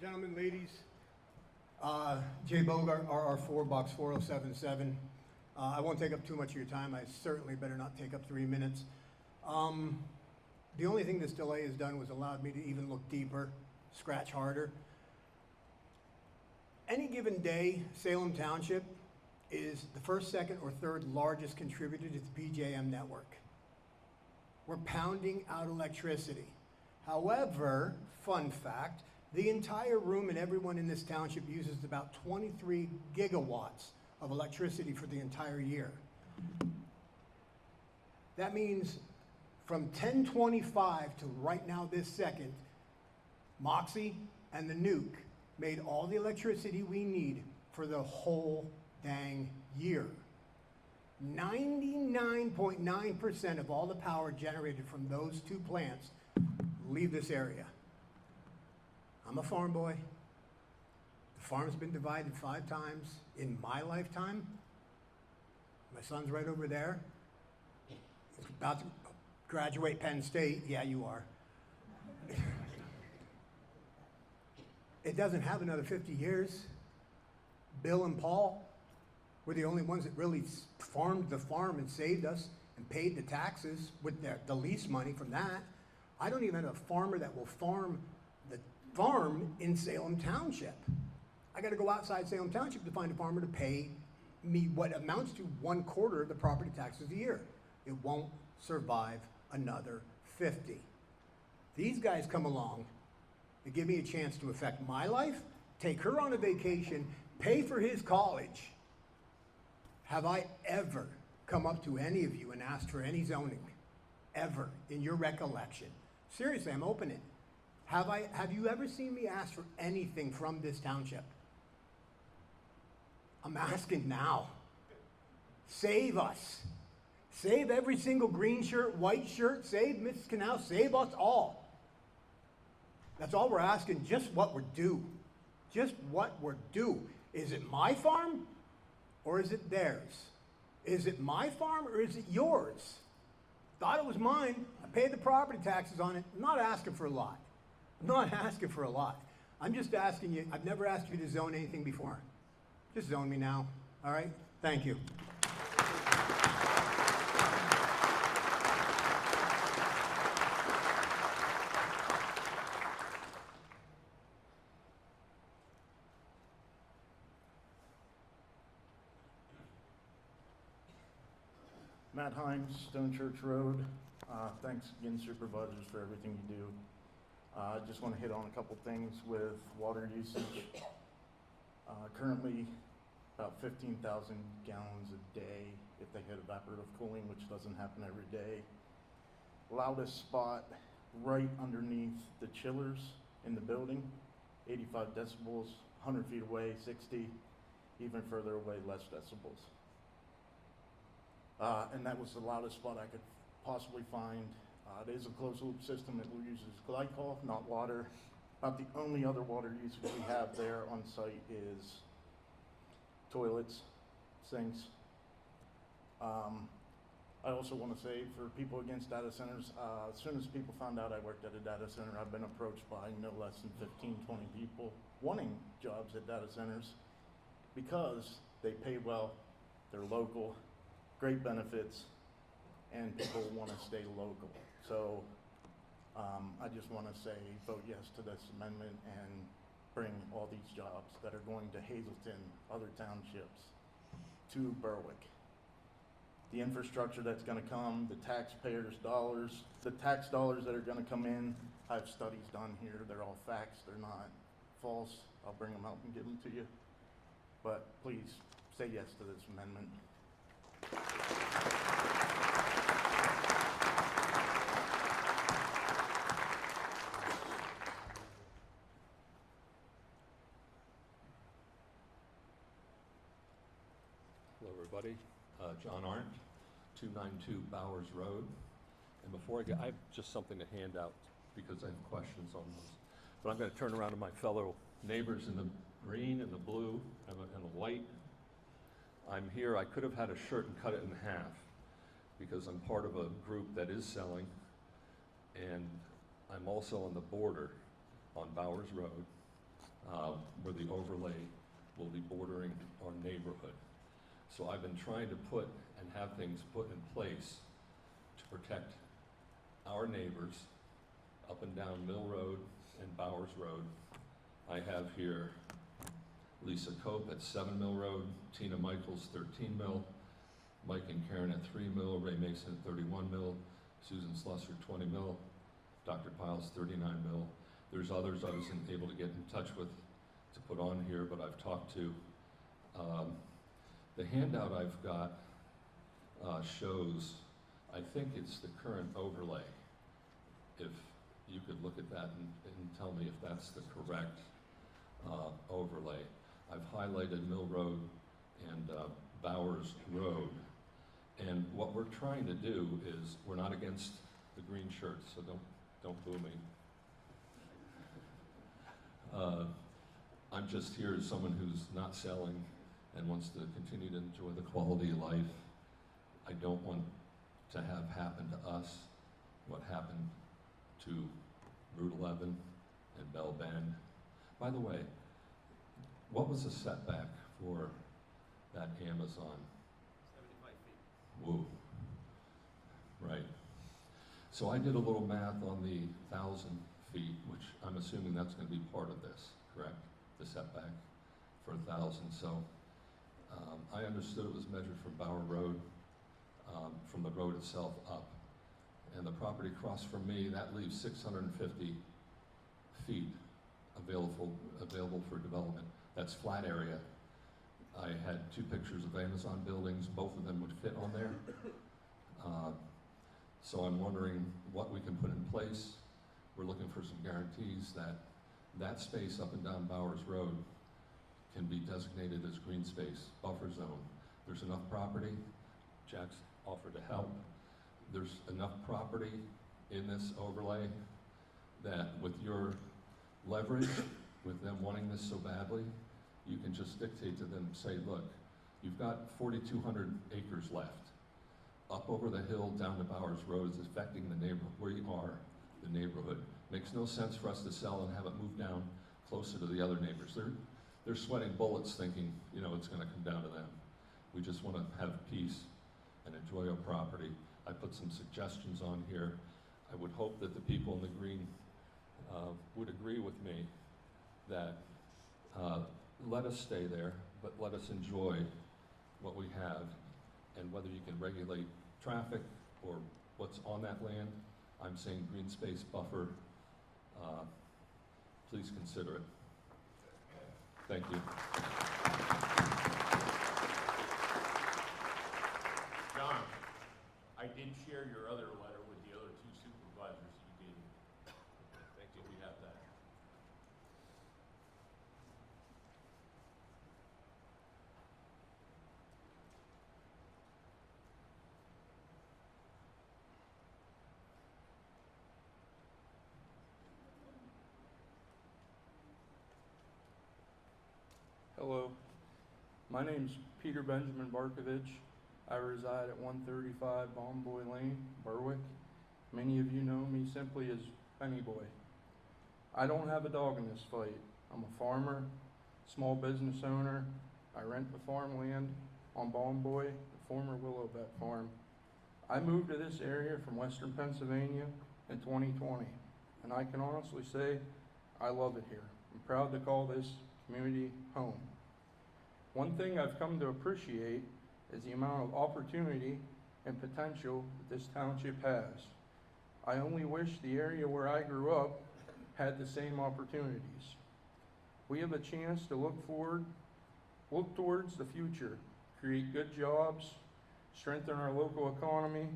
Gentlemen, ladies, Jay Bogart, RR4, box 4077. I won't take up too much of your time. I certainly better not take up 3 minutes. The only thing this delay has done was allowed me to even look deeper, scratch harder. Any given day, Salem Township is the first, second, or third largest contributor to the PJM network. We're pounding out electricity. However, fun fact, the entire room and everyone in this township uses about 23 gigawatts of electricity for the entire year. That means from 1025 to right now this second, Moxie and the nuke made all the electricity we need for the whole dang year. 99.9% of all the power generated from those two plants leave this area. I'm a farm boy. The farm's been divided 5 times in my lifetime. My son's right over there. about to graduate Penn State. Yeah, you are. It doesn't have another 50 years. Bill and Paul were the only ones that really farmed the farm and saved us and paid the taxes with the lease money from that. I don't even have a farmer that will farm the farm in Salem Township. I got to go outside Salem Township to find a farmer to pay me what amounts to 1/4 of the property taxes a year. It won't survive another 50. These guys come along and give me a chance to affect my life, take her on a vacation, pay for his college. Have I ever come up to any of you and asked for any zoning? Ever, in your recollection? Seriously, I'm opening. Have you ever seen me ask for anything from this township? I'm asking now. Save us. Save every single green shirt, white shirt, save Mrs. Canal, save us all. That's all we're asking, just what we're due. Just what we're due. Is it my farm or is it theirs? Is it my farm or is it yours? Thought it was mine. I paid the property taxes on it. I'm not asking for a lot. I'm not asking for a lot. I'm just asking you, I've never asked you to zone anything before. Just zone me now, all right? Thank you. Matt Himes, Stone Church Road. Thanks again, supervisors, for everything you do. I just want to hit on a couple things with water usage. Currently, about 15,000 gallons a day if they hit evaporative cooling, which doesn't happen every day. Loudest spot right underneath the chillers in the building, 85 decibels, 100 feet away, 60, even further away, less decibels. And that was the loudest spot I could possibly find. It is a closed loop system. It uses glycol, not water. About the only other water usage we have there on site is toilets, sinks. I also want to say for people against data centers, as soon as people found out I worked at a data center, I've been approached by no less than 15, 20 people wanting jobs at data centers because they pay well, they're local, great benefits, and people want to stay local. So I just want to say vote yes to this amendment and bring all these jobs that are going to Hazelton, other townships, to Berwick. The infrastructure that's going to come, the taxpayers' dollars, the tax dollars that are going to come in, I have studies done here. They're all facts. They're not false. I'll bring them out and give them to you. But please say yes to this amendment. Hello, everybody. John Arndt, 292 Bowers Road. And before I get, I have just something to hand out because I have questions on this. But I'm going to turn around to my fellow neighbors in the green and the blue and the white. I'm here. I could have had a shirt and cut it in half because I'm part of a group that is selling, and I'm also on the border on Bowers Road where the overlay will be bordering our neighborhood. So I've been trying to put and have things put in place to protect our neighbors up and down Mill Road and Bowers Road. I have here Lisa Cope at 7 Mill Road, Tina Michaels, 13 Mill, Mike and Karen at 3 Mill, Ray Mason at 31 Mill, Susan Slusser, 20 Mill, Dr. Piles, 39 Mill. There's others I wasn't able to get in touch with to put on here, but I've talked to. The handout I've got shows, I think it's the current overlay. If you could look at that and tell me if that's the correct overlay. I've highlighted Mill Road and Bowers Road. And what we're trying to do is, we're not against the green shirts, so don't boo me. I'm just here as someone who's not selling and wants to continue to enjoy the quality of life. I don't want to have happen to us what happened to Route 11 and Bell Bend. By the way, what was the setback for that Amazon? 75 feet. Woo. Right. So I did a little math on the 1,000 feet, which I'm assuming that's going to be part of this, correct? The setback for 1,000. So I understood it was measured from Bower Road, from the road itself up. And the property across from me, that leaves 650 feet available for development. That's flat area. I had 2 pictures of Amazon buildings. Both of them would fit on there. So I'm wondering what we can put in place. We're looking for some guarantees that that space up and down Bowers Road can be designated as green space, buffer zone. There's enough property. Jack's offered to help. There's enough property in this overlay that with your leverage, with them wanting this so badly, you can just dictate to them, say, look, you've got 4,200 acres left. Up over the hill, down to Bowers Road is affecting the neighborhood, where you are, the neighborhood. Makes no sense for us to sell and have it move down closer to the other neighbors. They're sweating bullets thinking, you know, it's gonna come down to them. We just wanna have peace and enjoy our property. I put some suggestions on here. I would hope that the people in the green would agree with me that let us stay there, but let us enjoy what we have, and whether you can regulate traffic or what's on that land, I'm saying green space buffer, please consider it. Thank you. John, I did share your other letter with the other 2 supervisors that you gave me. Thank you. We have that. Hello, my name's Peter Benjamin Barkovich. I reside at 135 Bomboy Lane, Berwick. Many of you know me simply as Penny Boy. I don't have a dog in this fight. I'm a farmer, small business owner. I rent the farmland on Bomboy, the former Willow Vet Farm. I moved to this area from Western Pennsylvania in 2020, and I can honestly say I love it here. I'm proud to call this community home. One thing I've come to appreciate is the amount of opportunity and potential that this township has. I only wish the area where I grew up had the same opportunities. We have a chance to look towards the future, create good jobs, strengthen our local economy,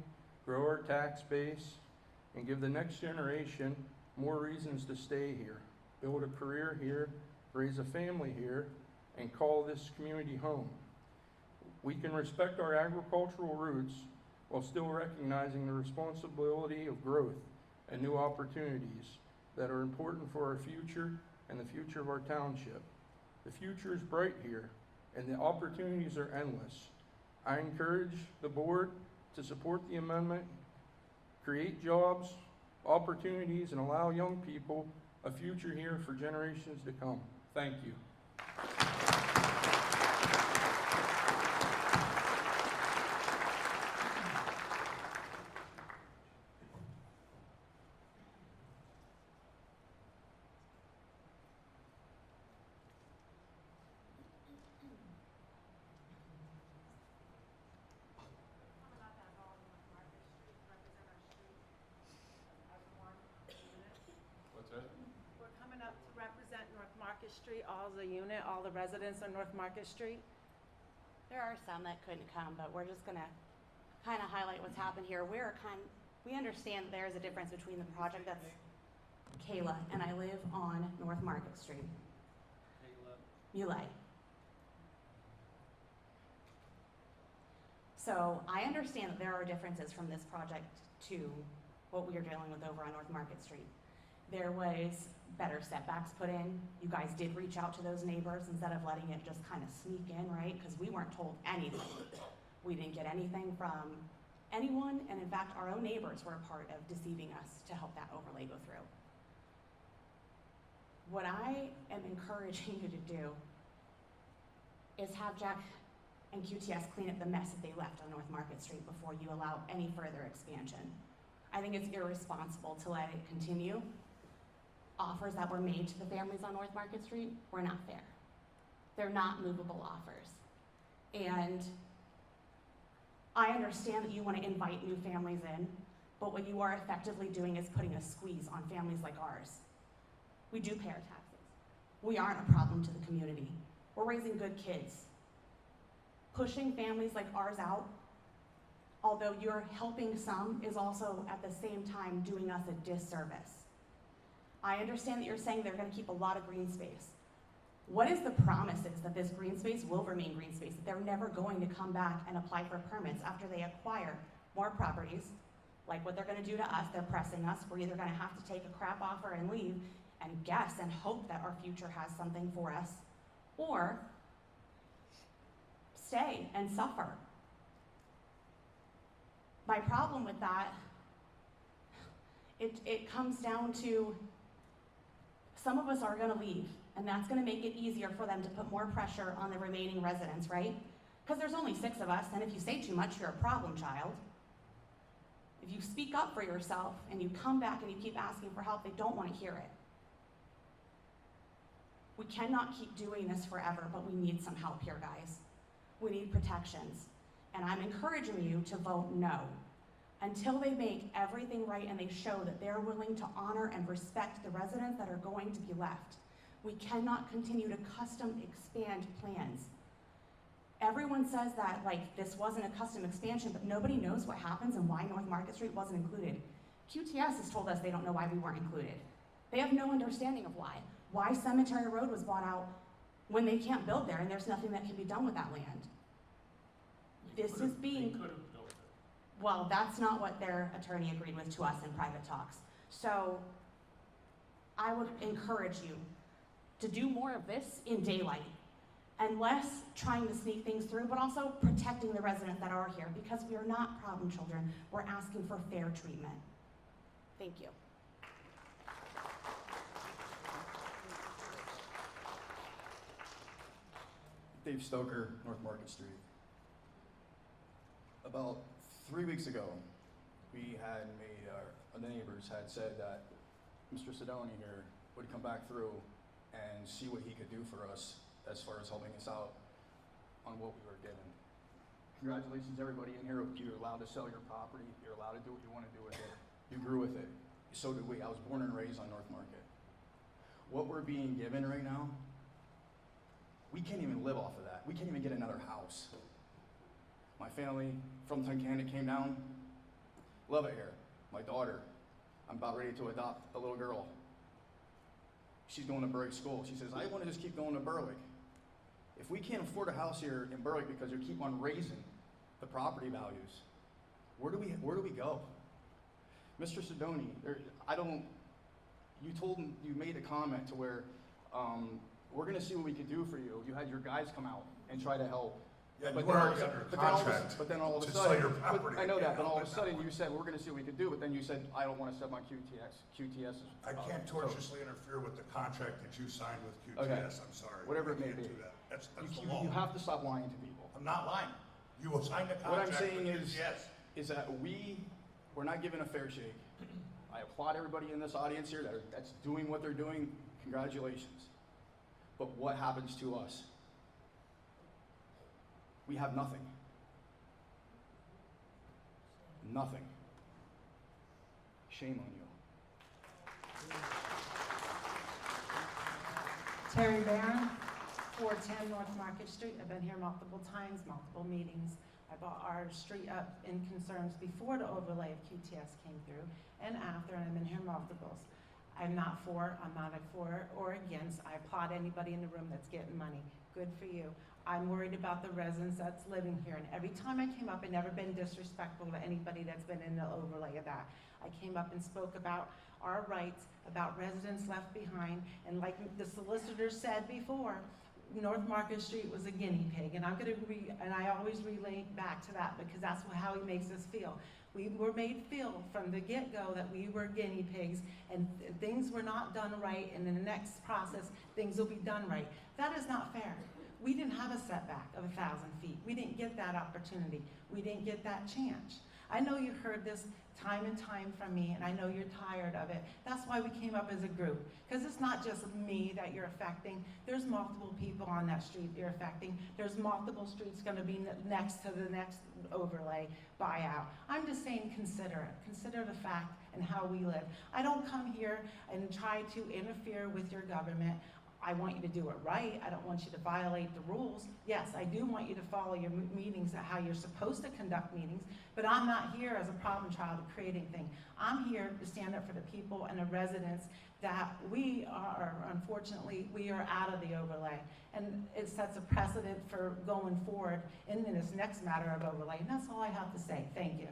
grow our tax base, and give the next generation more reasons to stay here, build a career here, raise a family here, and call this community home. We can respect our agricultural roots while still recognizing the responsibility of growth and new opportunities that are important for our future and the future of our township. The future is bright here, and the opportunities are endless. I encourage the board to support the amendment, create jobs, opportunities, and allow young people a future here for generations to come. Thank you. What's that? We're coming up to represent North Market Street, all the residents on North Market Street. There are some that couldn't come, but we're just gonna kind of highlight what's happened here. We understand that there is a difference between the project that's Kayla, and I live on North Market Street. Muley. So I understand that there are differences from this project to what we are dealing with over on North Market Street. There was better setbacks put in. You guys did reach out to those neighbors instead of letting it just kind of sneak in, right? Because we weren't told anything. We didn't get anything from Anyone, and in fact, our own neighbors were a part of deceiving us to help that overlay go through. What I am encouraging you to do is have Jack and QTS clean up the mess that they left on North Market Street before you allow any further expansion. I think it's irresponsible to let it continue. Offers that were made to the families on North Market Street were not fair. They're not movable offers. And I understand that you want to invite new families in, but what you are effectively doing is putting a squeeze on families like ours. We do pay our taxes. We aren't a problem to the community. We're raising good kids. Pushing families like ours out, although you're helping some, is also at the same time doing us a disservice. I understand that you're saying they're going to keep a lot of green space. What is the promises that this green space will remain green space, that they're never going to come back and apply for permits after they acquire more properties, like what they're going to do to us? They're pressing us. We're either going to have to take a crap offer and leave and guess and hope that our future has something for us, or stay and suffer. My problem with that, it comes down to some of us are going to leave, and that's going to make it easier for them to put more pressure on the remaining residents, right? Because there's only 6 of us, and if you say too much, you're a problem child. If you speak up for yourself and you come back and you keep asking for help, they don't want to hear it. We cannot keep doing this forever, but we need some help here, guys. We need protections. And I'm encouraging you to vote no until they make everything right and they show that they're willing to honor and respect the residents that are going to be left. We cannot continue to custom expand plans. Everyone says that like this wasn't a custom expansion, but nobody knows what happens and why North Market Street wasn't included. QTS has told us they don't know why we weren't included. They have no understanding of why. Why Cemetery Road was bought out when they can't build there and there's nothing that can be done with that land. This is being, well, that's not what their attorney agreed with to us in private talks. So I would encourage you to do more of this in daylight and less trying to sneak things through, but also protecting the residents that are here, because we are not problem children. We're asking for fair treatment. Thank you. Dave Stoker, North Market Street. About 3 weeks ago, we had made, the neighbors had said that Mr. Sidoni here would come back through and see what he could do for us as far as helping us out on what we were given. Congratulations, everybody in here. You're allowed to sell your property. You're allowed to do what you want to do with it. You grew with it. So did we. I was born and raised on North Market. What we're being given right now, we can't even live off of that. We can't even get another house. My family from Tunkhannock came down. Love it here. My daughter, I'm about ready to adopt a little girl. She's going to Berwick school. She says, I want to just keep going to Berwick. If we can't afford a house here in Berwick because you keep on raising the property values, where do we go? Mr. Sidoni, you made a comment to where we're going to see what we could do for you. You had your guys come out and try to help. Yeah, but you were already under contract but then all of a to sudden, sell your property. I know that, but all of a sudden you said, we're going to see what we could do, but then you said, I don't want to step on QTS's. I can't tortiously interfere with the contract that you signed with QTS, Okay. I'm sorry. Whatever it I may can't be. do that. That's the You law. have to stop lying to people. I'm not lying. You will sign the What I'm contract saying with is, QTS. is that we're not given a fair shake. I applaud everybody in this audience here that's doing what they're doing. Congratulations. But what happens to us? We have nothing. Nothing. Shame on you. Terry Barron, 410 North Market Street. I've been here multiple times, multiple meetings. I brought our street up in concerns before the overlay of QTS came through and after, and I've been here multiples. I'm not for or against. I applaud anybody in the room that's getting money. Good for you. I'm worried about the residents that's living here, and every time I came up, I've never been disrespectful to anybody that's been in the overlay of that. I came up and spoke about our rights, about residents left behind, and like the solicitor said before, North Market Street was a guinea pig, and and I always relate back to that because that's how he makes us feel. We were made feel from the get-go that we were guinea pigs and things were not done right, and in the next process, things will be done right. That is not fair. We didn't have a setback of 1,000 feet. We didn't get that opportunity. We didn't get that chance. I know you heard this time and time from me, and I know you're tired of it. That's why we came up as a group, because it's not just me that you're affecting. There's multiple people on that street you're affecting. There's multiple streets going to be next to the next overlay buyout. I'm just saying consider it. Consider the fact and how we live. I don't come here and try to interfere with your government. I want you to do it right. I don't want you to violate the rules. Yes, I do want you to follow your meetings and how you're supposed to conduct meetings, but I'm not here as a problem child to create anything. I'm here to stand up for the people and the residents that we are, unfortunately, we are out of the overlay. And it sets a precedent for going forward in this next matter of overlay. And that's all I have to say. Thank you.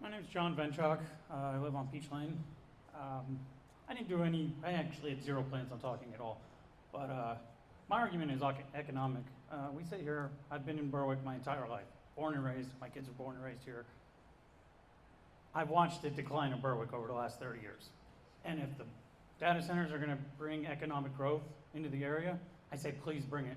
My name's John Venchok. I live on Peach Lane. I actually had zero plans on talking at all. But my argument is economic. We sit here, I've been in Berwick my entire life, born and raised, my kids were born and raised here. I've watched the decline of Berwick over the last 30 years. And if the data centers are gonna bring economic growth into the area, I say please bring it.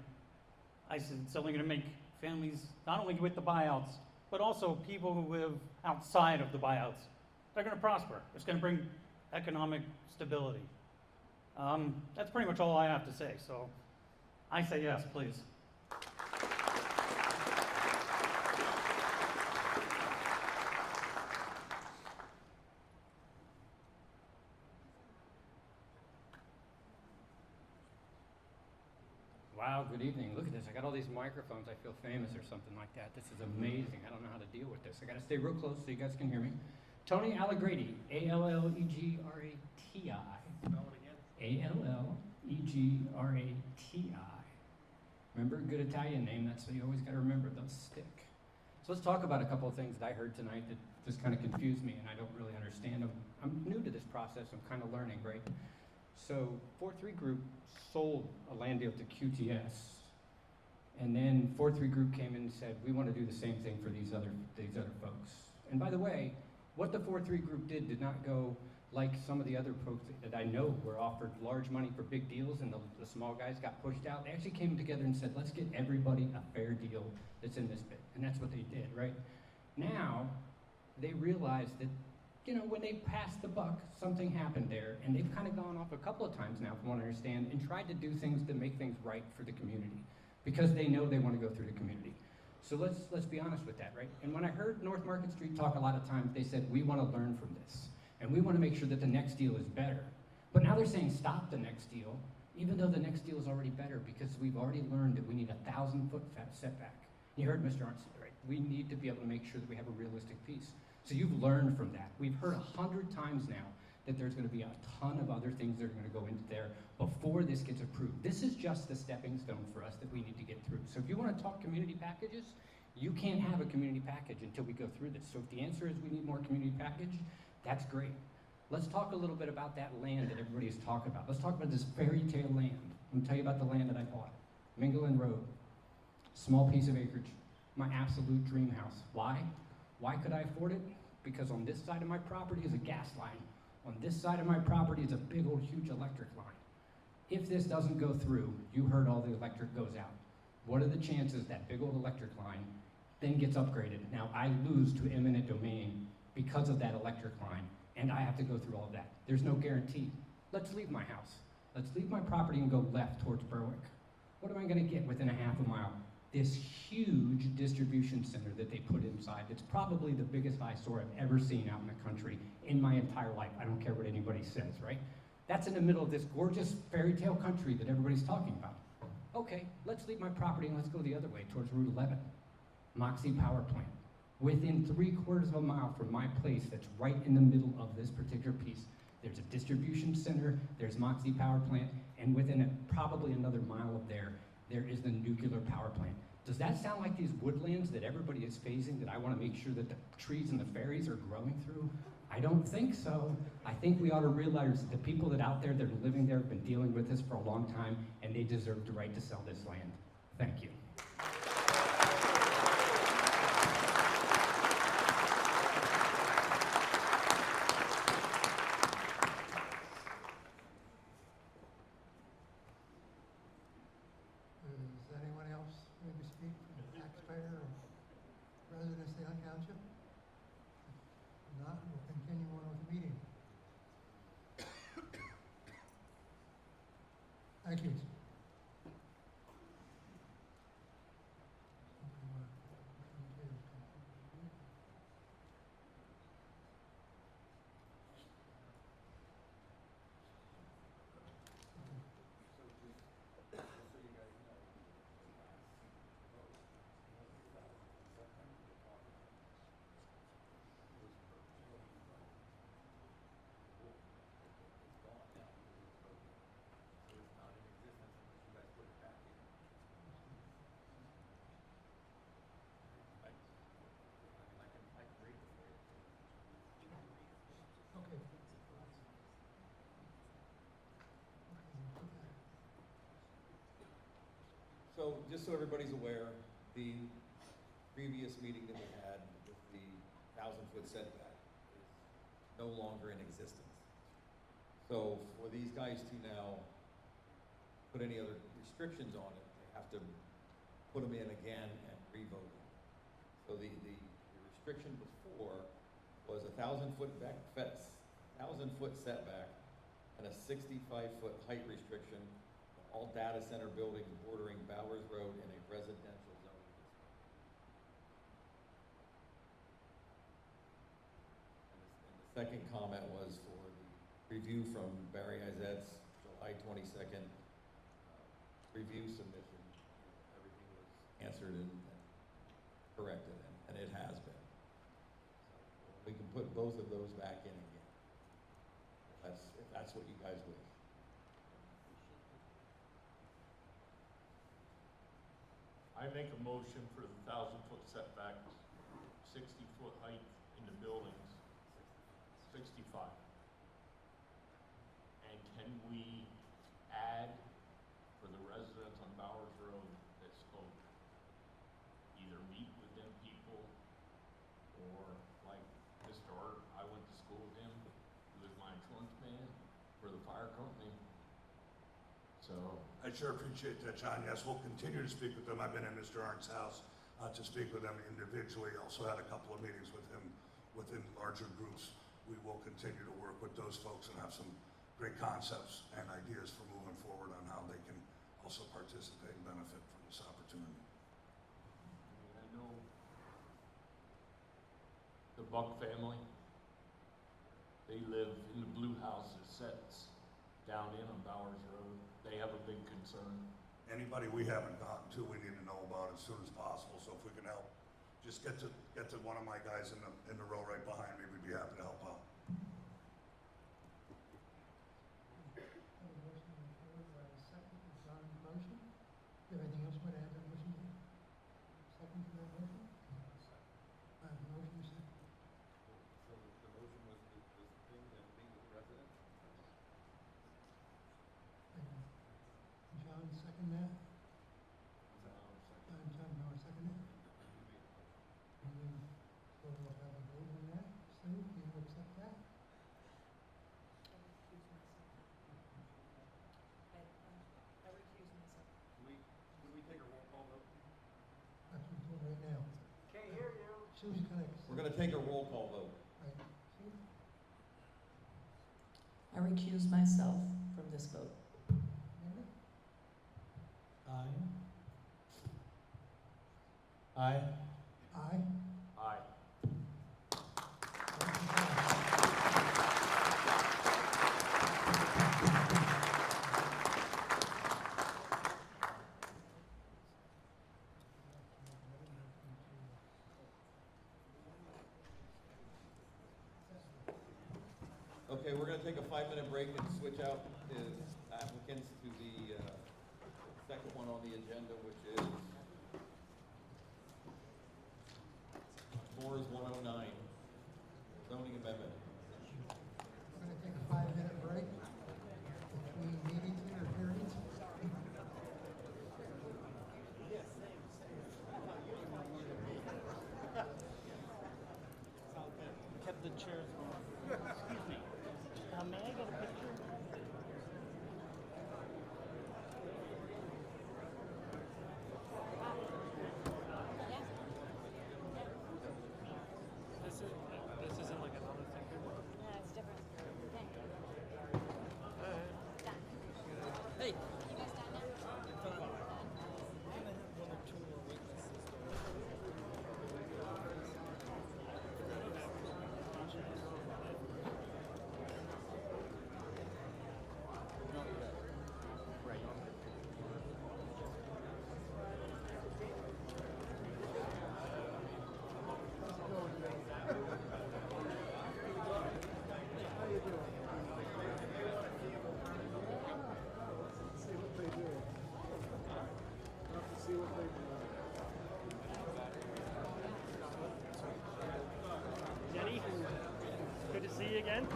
I said it's only gonna make families, not only with the buyouts, but also people who live outside of the buyouts. They're gonna prosper. It's gonna bring economic stability. That's pretty much all I have to say, so I say yes, please. Wow, good evening. Look at this. I got all these microphones. I feel famous or something like that. This is amazing. I don't know how to deal with this. I got to stay real close so you guys can hear me. Tony Allegrati, Allegrati. Spell it again. Allegrati. Remember, good Italian name. That's what you always got to remember. Those stick. So let's talk about a couple of things that I heard tonight that just kind of confused me and I don't really understand. I'm new to this process. I'm kind of learning, right? So 4-3 Group sold a land deal to QTS, and then 4-3 Group came in and said, we want to do the same thing for these other folks. And by the way, what the 4-3 Group did not go like some of the other folks that I know were offered large money for big deals and the small guys got pushed out. They actually came together and said, let's get everybody a fair deal that's in this bit. And that's what they did, right? Now, they realized that, you know, when they passed the buck, something happened there, and they've kind of gone off a couple of times now, from what I understand, and tried to do things to make things right for the community, because they know they want to go through the community. So let's be honest with that, right? And when I heard North Market Street talk a lot of times, they said, we want to learn from this, and we want to make sure that the next deal is better. But now they're saying stop the next deal, even though the next deal is already better, because we've already learned that we need a 1,000-foot setback. You heard Mr. Arndt say, right? We need to be able to make sure that we have a realistic piece. So you've learned from that. We've heard 100 times now that there's going to be a ton of other things that are going to go into there before this gets approved. This is just the stepping stone for us that we need to get through. So if you want to talk community packages, you can't have a community package until we go through this. So if the answer is we need more community package, that's great. Let's talk a little bit about that land that everybody's talking about. Let's talk about this fairy tale land. I'm going to tell you about the land that I bought. Mingaland Road, small piece of acreage, my absolute dream house. Why? Why could I afford it? Because on this side of my property is a gas line. On this side of my property is a big old huge electric line. If this doesn't go through, you heard all the electric goes out. What are the chances that big old electric line then gets upgraded? Now I lose to eminent domain because of that electric line, and I have to go through all of that. There's no guarantee. Let's leave my house. Let's leave my property and go left towards Berwick. What am I gonna get within a half a mile? This huge distribution center that they put inside. It's probably the biggest eyesore I've ever seen out in the country in my entire life. I don't care what anybody says, right? That's in the middle of this gorgeous fairy tale country that everybody's talking about. Okay, let's leave my property and let's go the other way towards Route 11. Moxie Power Plant. Within 3/4 of a mile from my place, that's right in the middle of this particular piece, there's a distribution center, there's Moxie Power Plant, and within probably another mile of there there is the nuclear power plant. Does that sound like these woodlands that everybody is phasing, that I want to make sure that the trees and the fairies are growing through? I don't think so. I think we ought to realize that the people that out there that are living there have been dealing with this for a long time, and they deserve the right to sell this land. Thank you. Does anyone else maybe speak from the taxpayer or resident of Salem Township? If not, we'll continue on with the meeting. Thank you. Okay. So, just so everybody's aware, the previous meeting that we had with the 1,000-foot setback is no longer in existence. So, for these guys to now put any other restrictions on it, they have to put them in again and revote them. So, the restriction before was a 1,000-foot setback and a 65-foot height restriction for all data center buildings bordering Bowers Road in a residential zone. And the second comment was for the review from Barry Izette's July 22nd review submission. Everything was answered and corrected, and it has been. We can put both of those back in again. If that's what you guys wish. I make a motion for the 1,000-foot setback, 60-foot height in the buildings, 65. And can we add for the residents on Bowers Road that spoke, either meet with them people or like Mr. Art, I went to school with him, he was my insurance man for the fire company. So I sure appreciate that, John. Yes, we'll continue to speak with them. I've been in Mr. Arndt's house to speak with them individually. Also had a couple of meetings with him within larger groups. We will continue to work with those folks and have some great concepts and ideas for moving forward on how they can also participate and benefit from this opportunity. I know the Buck family, they live in the blue house that sets down in on Bowers Road. They have a big concern. Anybody we haven't gotten to, we need to know about as soon as possible. So if we can help, just get to one of my guys in the row right behind me. We'd be happy to help out. Have a motion on the floor by a second for John's motion. Do you have anything else you want to add to the motion? Second to that motion? I have a motion, second. So the motion was the thing that meet with residents? John, second that? John Miller, second that? And then, so we'll have a vote on that. Sue, do you accept that? I recuse myself. Would we take a roll call vote? That's what we're doing right now. Can't hear you. Sue's gonna accept. We're gonna take a roll call vote. Right. Sue? I recuse myself from this vote. Amanda? Aye. Aye. Aye. Aye. Okay, we're gonna take a 5-minute break and switch out the applicants to the second one on the agenda, which is Floor is 109, zoning amendment. We're gonna take a 5-minute break between meetings here, hearings. Kept the chairs on. Excuse me. May I get a picture? This isn't like another thing. Yeah, it's different. Hey. Jenny, good to see you again.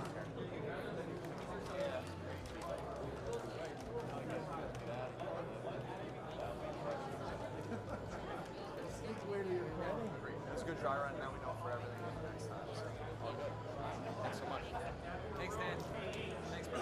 It's a good dry run. Now we know for everything next time. So, all good. Thanks so much. Thanks, Dan. Thanks, bro.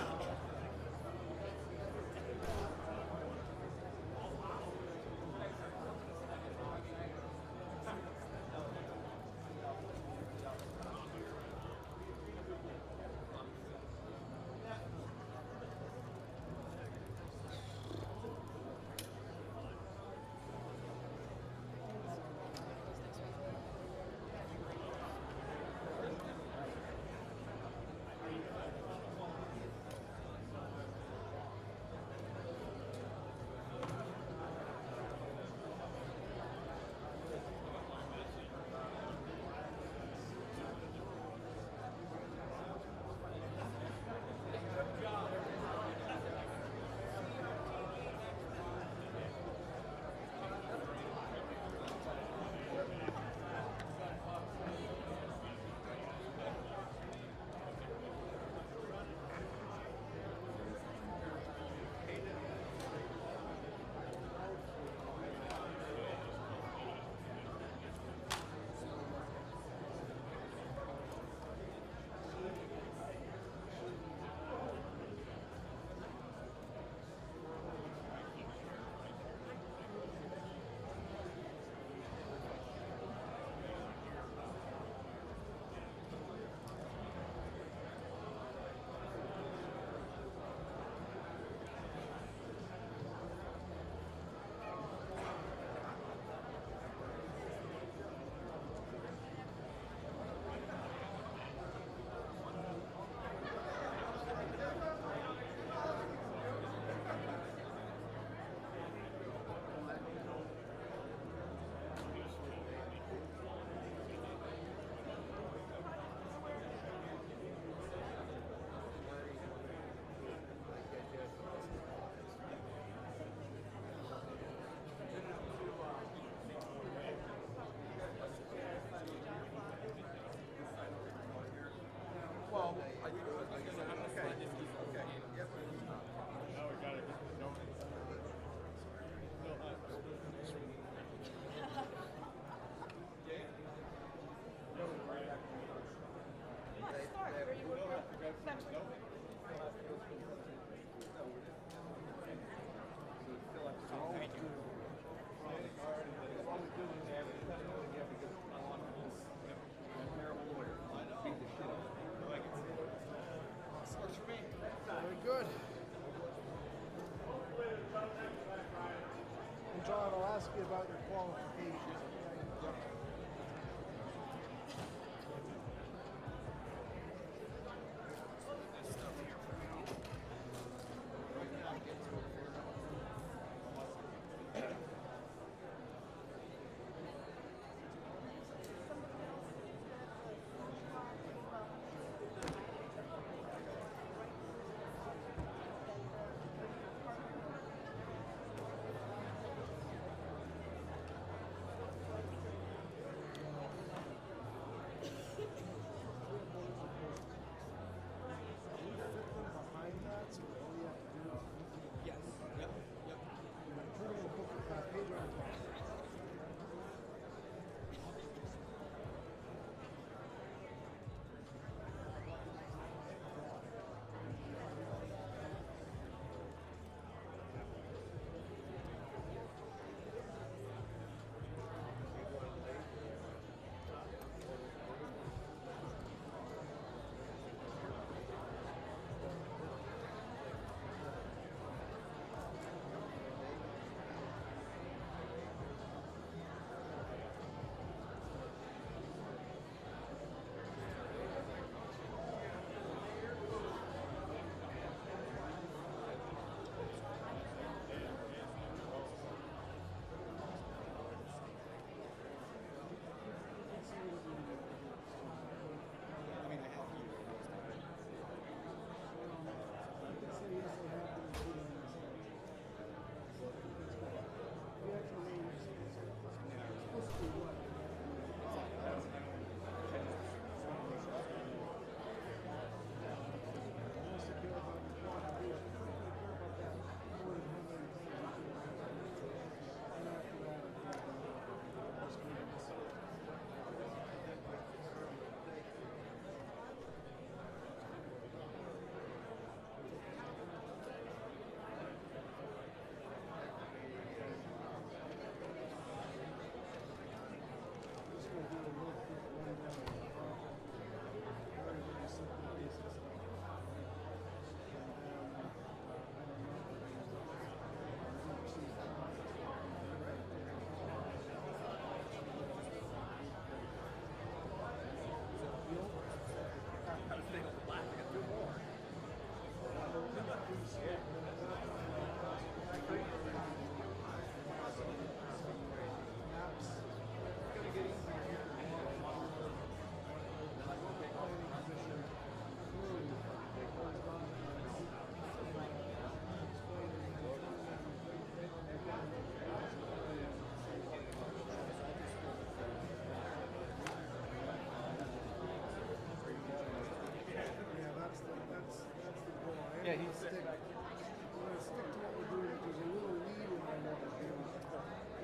Yeah, he's stick. We're gonna stick to what we're doing. There's a little lead in there that we're doing.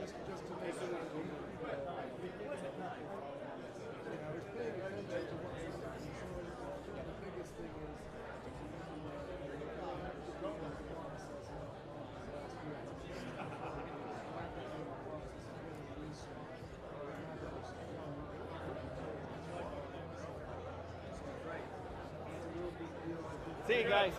Just to make sure that we there's paying attention to what's happening. So the biggest thing is see you guys.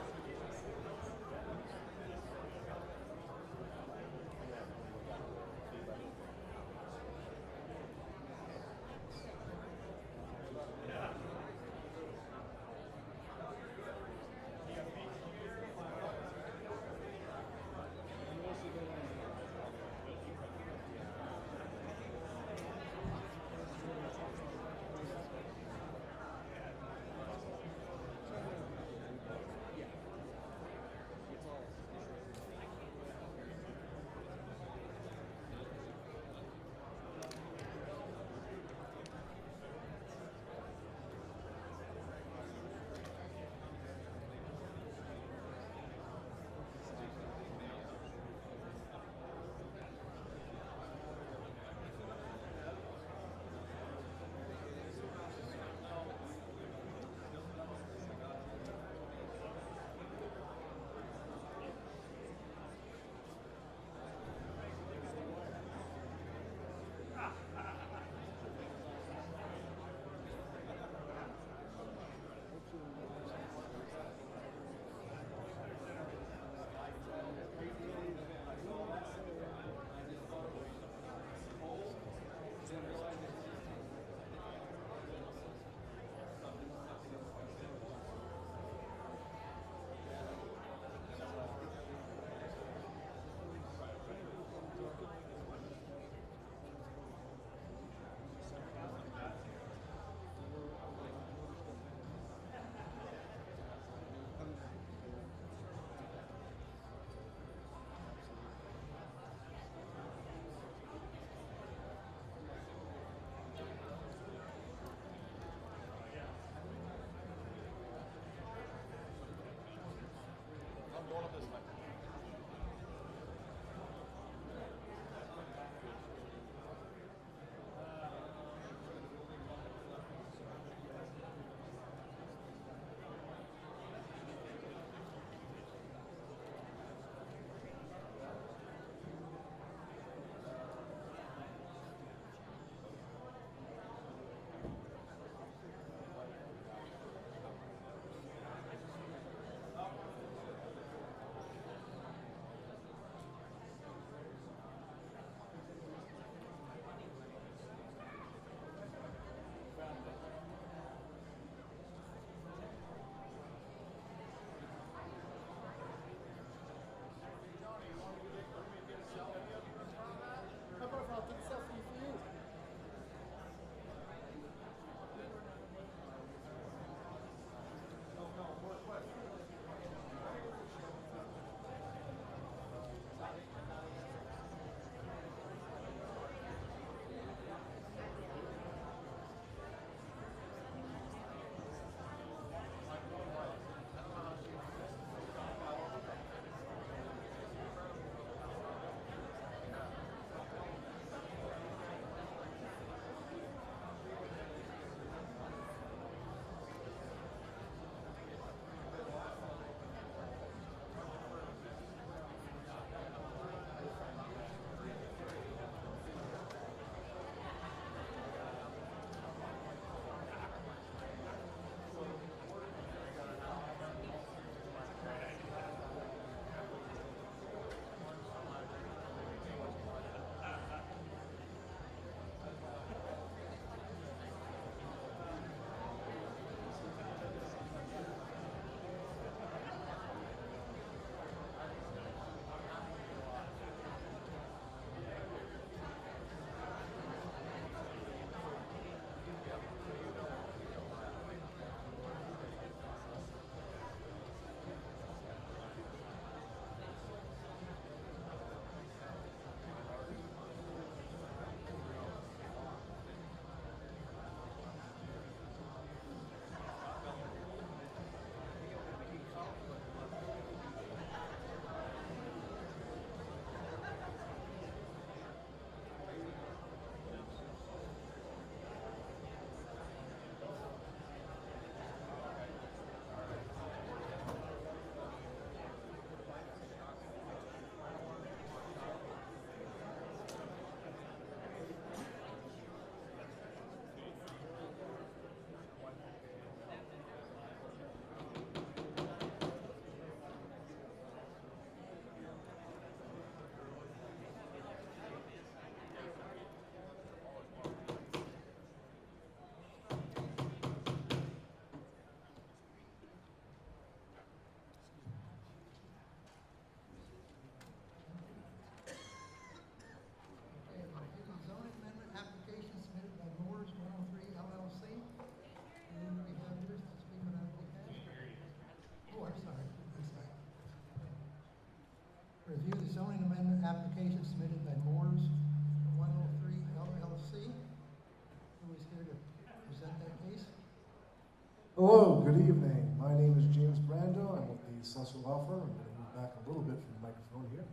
Hello, good evening. My name is James Brando. I'm with the Susser Law Firm. I'm going to move back a little bit from the microphone here.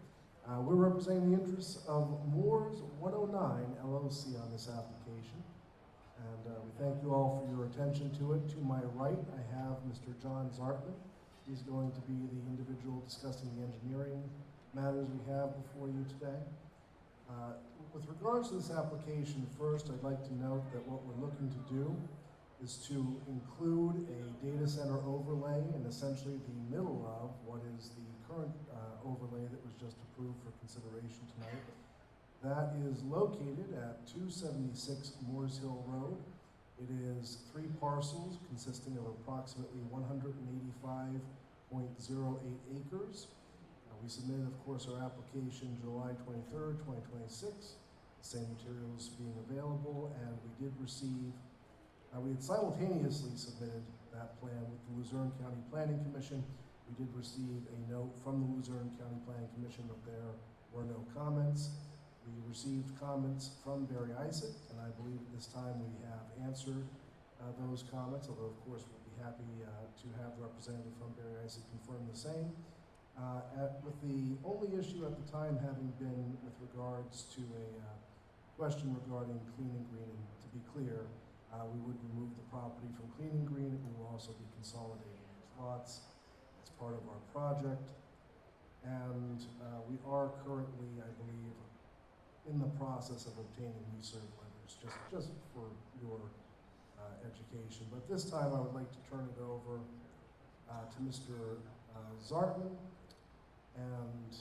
We're representing the interests of Moore's 109 LLC on this application. And we thank you all for your attention to it. To my right, I have Mr. John Zartman. He's going to be the individual discussing the engineering matters we have before you today. With regards to this application, first I'd like to note that what we're looking to do is to include a data center overlay in essentially the middle of what is the current overlay that was just approved for consideration tonight. That is located at 276 Moores Hill Road. It is 3 parcels consisting of approximately 185.08 acres. We submitted, of course, our application July 23rd, 2026. The same materials being available, and we did receive we had simultaneously submitted that plan with the Luzerne County Planning Commission. We did receive a note from the Luzerne County Planning Commission that there were no comments. We received comments from Barry Isaac, and I believe at this time we have answered those comments, although of course we'll be happy to have the representative from Barry Isaac confirm the same. With the only issue at the time having been with regards to a question regarding Clean and Green, and to be clear, we would remove the property from Clean and Green, and we will also be consolidating those lots as part of our project. And we are currently, I believe, in the process of obtaining reserve letters, just for your education. But this time I would like to turn it over to Mr. Zartman. And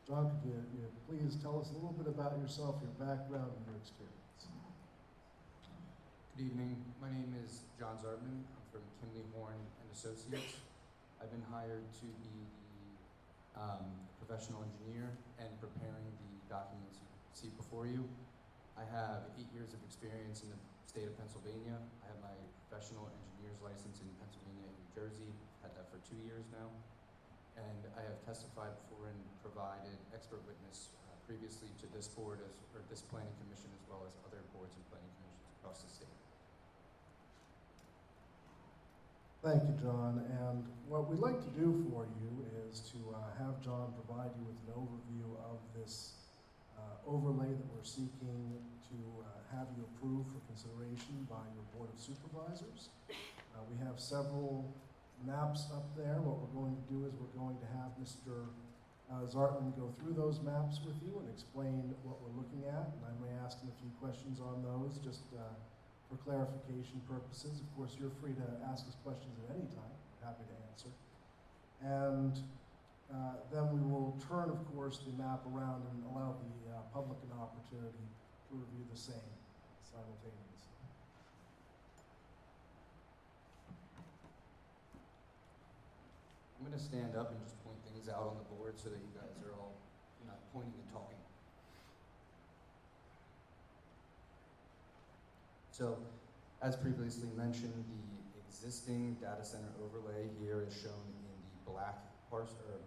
John, could you please tell us a little bit about yourself, your background, and your experience? Good evening. My name is John Zartman. I'm from Kimley Horn and Associates. I've been hired to be the professional engineer and preparing the documents you see before you. I have 8 years of experience in the state of Pennsylvania. I have my professional engineer's license in Pennsylvania and New Jersey. Had that for 2 years now. And I have testified before and provided expert witness previously to this board or this planning commission, as well as other boards and planning commissions across the state. Thank you, John. And what we'd like to do for you is to have John provide you with an overview of this overlay that we're seeking to have you approved for consideration by your Board of Supervisors. We have several maps up there. What we're going to do is we're going to have Mr. Zartman go through those maps with you and explain what we're looking at. And I may ask him a few questions on those, just for clarification purposes. Of course, you're free to ask us questions at any time. Happy to answer. And then we will turn, of course, the map around and allow the public an opportunity to review the same simultaneously. I'm going to stand up and just point things out on the board so that you guys are all not pointing and talking. So, as previously mentioned, the existing data center overlay here is shown in the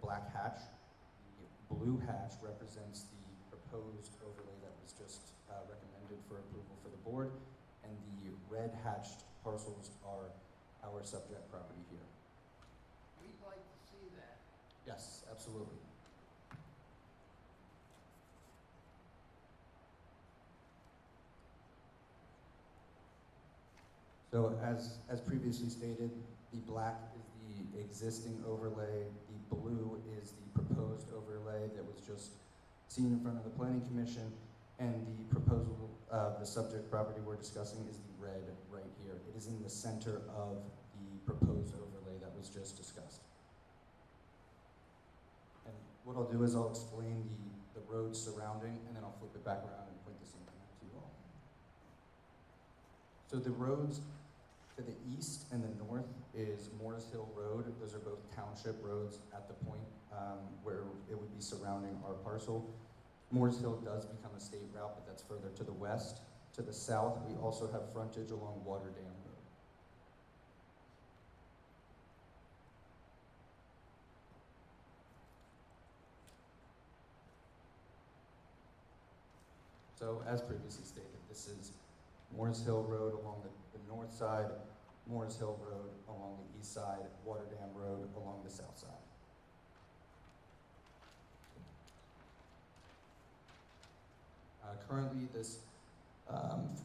black hatch. The blue hatch represents the proposed overlay that was just recommended for approval for the board, and the red hatched parcels are our subject property here. We'd like to see that. Yes, absolutely. So as previously stated, the black is the existing overlay, the blue is the proposed overlay that was just seen in front of the Planning Commission, and the proposal of the subject property we're discussing is the red right here. It is in the center of the proposed overlay that was just discussed. And what I'll do is I'll explain the roads surrounding, and then I'll flip it back around and point the same thing out to you all. So the roads to the east and the north is Moores Hill Road. Those are both township roads at the point where it would be surrounding our parcel. Moores Hill does become a state route, but that's further to the west. To the south, we also have frontage along Waterdam Road. So as previously stated, this is Moores Hill Road along the north side. Morris Hill Road along the east side, Water Dam Road along the south side. Currently,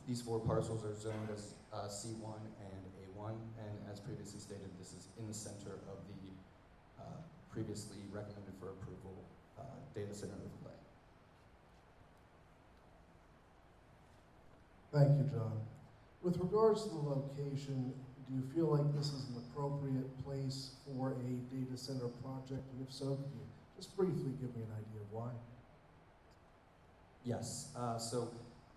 these 4 parcels are zoned as C1 and A1, and as previously stated, this is in the center of the previously recommended for approval data center overlay. Thank you, John. With regards to the location, do you feel like this is an appropriate place for a data center project? And if so, could you just briefly give me an idea of why? Yes, so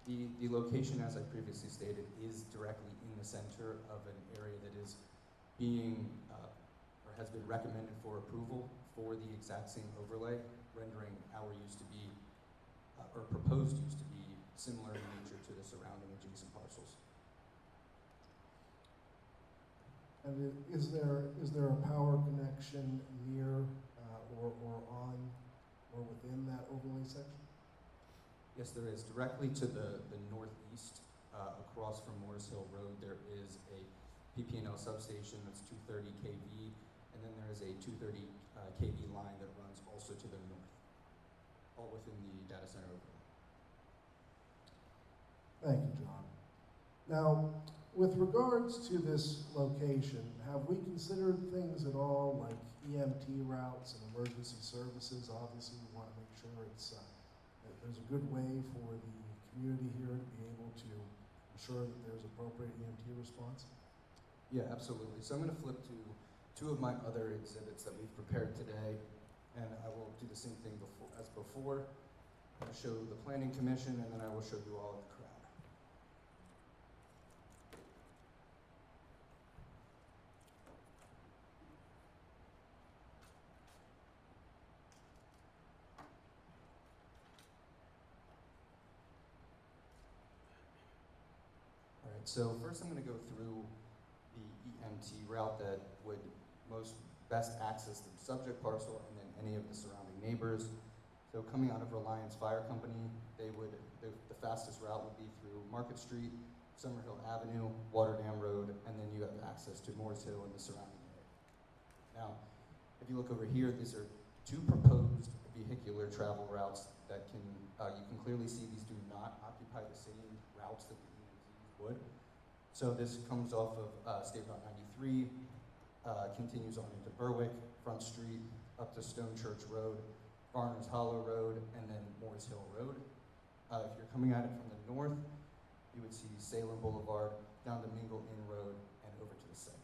the location, as I previously stated, is directly in the center of an area that is being, or has been recommended for approval for the exact same overlay, rendering our use to be, or proposed use to be, similar in nature to the surrounding adjacent parcels. And is there a power connection near or on or within that overlay section? Yes, there is. Directly to the northeast, across from Morris Hill Road, there is a PP&L substation that's 230 kV, and then there is a 230 kV line that runs also to the north, all within the data center overlay. Thank you, John. Now, with regards to this location, have we considered things at all like EMT routes and emergency services? Obviously, we want to make sure that there's a good way for the community here to be able to ensure that there's appropriate EMT response. Yeah, absolutely. So I'm going to flip to 2 of my other exhibits that we've prepared today, and I will do the same thing as before. I'll show the Planning Commission, and then I will show you all of the crowd. All right, so first I'm going to go through the EMT route that would best access the subject parcel and then any of the surrounding neighbors. So coming out of Reliance Fire Company, the fastest route would be through Market Street, Summerhill Avenue, Water Dam Road, and then you have access to Morris Hill and the surrounding area. Now, if you look over here, these are 2 proposed vehicular travel routes that you can clearly see these do not occupy the same routes that the EMTs would. So this comes off of State Route 93, continues on into Berwick, Front Street, up to Stone Church Road, Varner's Hollow Road, and then Morris Hill Road. If you're coming at it from the north, you would see Salem Boulevard, down to Mingle Inn Road, and over to the site.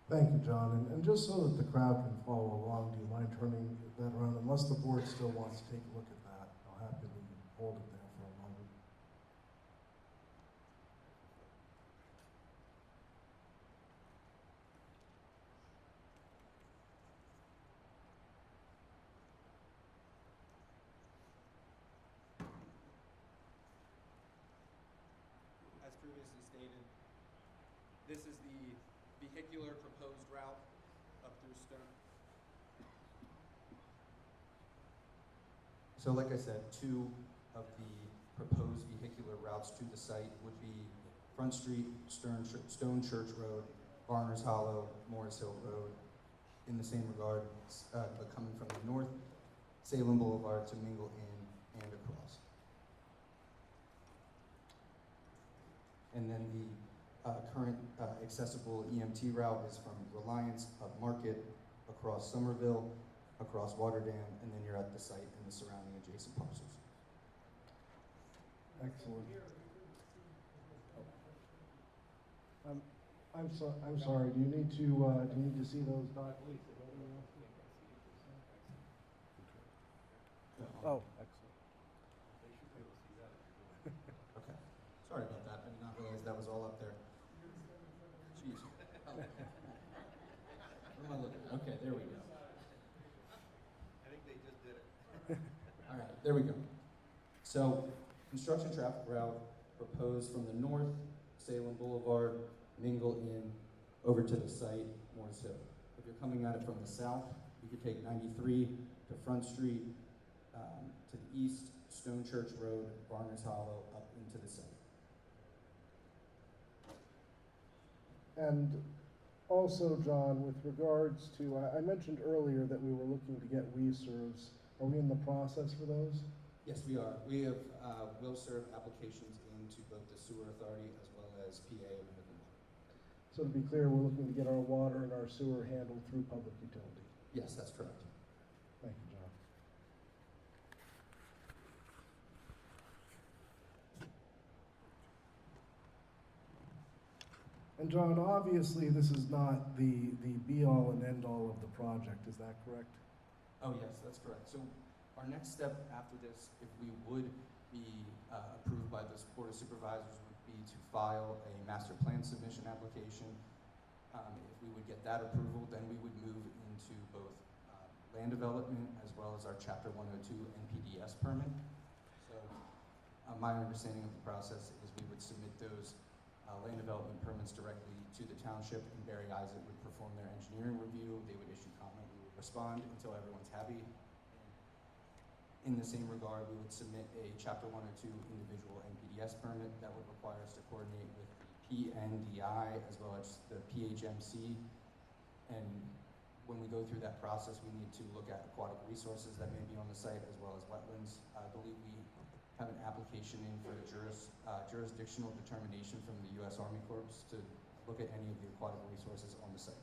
Thank you, John. And just so that the crowd can follow along, do you mind turning that around? Unless the board still wants to take a look at that, I'll happily hold it there for a moment. As previously stated, this is the vehicular proposed route up through Stone. So like I said, 2 of the proposed vehicular routes to the site would be Front Street, Stone Church Road, Varner's Hollow, Morris Hill Road. In the same regard, but coming from the north, Salem Boulevard to Mingle Inn and across. And then the current accessible EMT route is from Reliance up Market, across Somerville, across Water Dam, and then you're at the site and the surrounding adjacent parcels. Excellent. I'm sorry. Do you need to see those documents? Oh, excellent. Okay. Sorry about that. I did not realize that was all up there. Jeez. Oh. Where am I looking? Okay, there we go. I think they just did it. All right, there we go. So, construction traffic route proposed from the north, Salem Boulevard, Mingle Inn, over to the site, Morris Hill. If you're coming at it from the south, you could take 93 to Front Street, to the east, Stone Church Road, Varner's Hollow, up into to the site. And also, John, with regards to, I mentioned earlier that we were looking to get WeServes. Are we in the process for those? Yes, we are. We have will serve applications into both the sewer authority as well as PA American Water. So to be clear, we're looking to get our water and our sewer handled through public utility. Yes, that's correct. Thank you, John. And John, obviously this is not the be-all and end-all of the project, is that correct? Oh, yes, that's correct. So our next step after this, if we would be approved by the Board of Supervisors, would be to file a master plan submission application. If we would get that approval, then we would move into both land development as well as our Chapter 102 NPDS permit. So my understanding of the process is we would submit those land development permits directly to the township, and Barry Isaac would perform their engineering review. They would issue comment. We would respond until everyone's happy. In the same regard, we would submit a Chapter 102 individual NPDS permit that would require us to coordinate with the PNDI as well as the PHMC. And when we go through that process, we need to look at aquatic resources that may be on the site as well as wetlands. I believe we have an application in for a jurisdictional determination from the U.S. Army Corps to look at any of the aquatic resources on the site.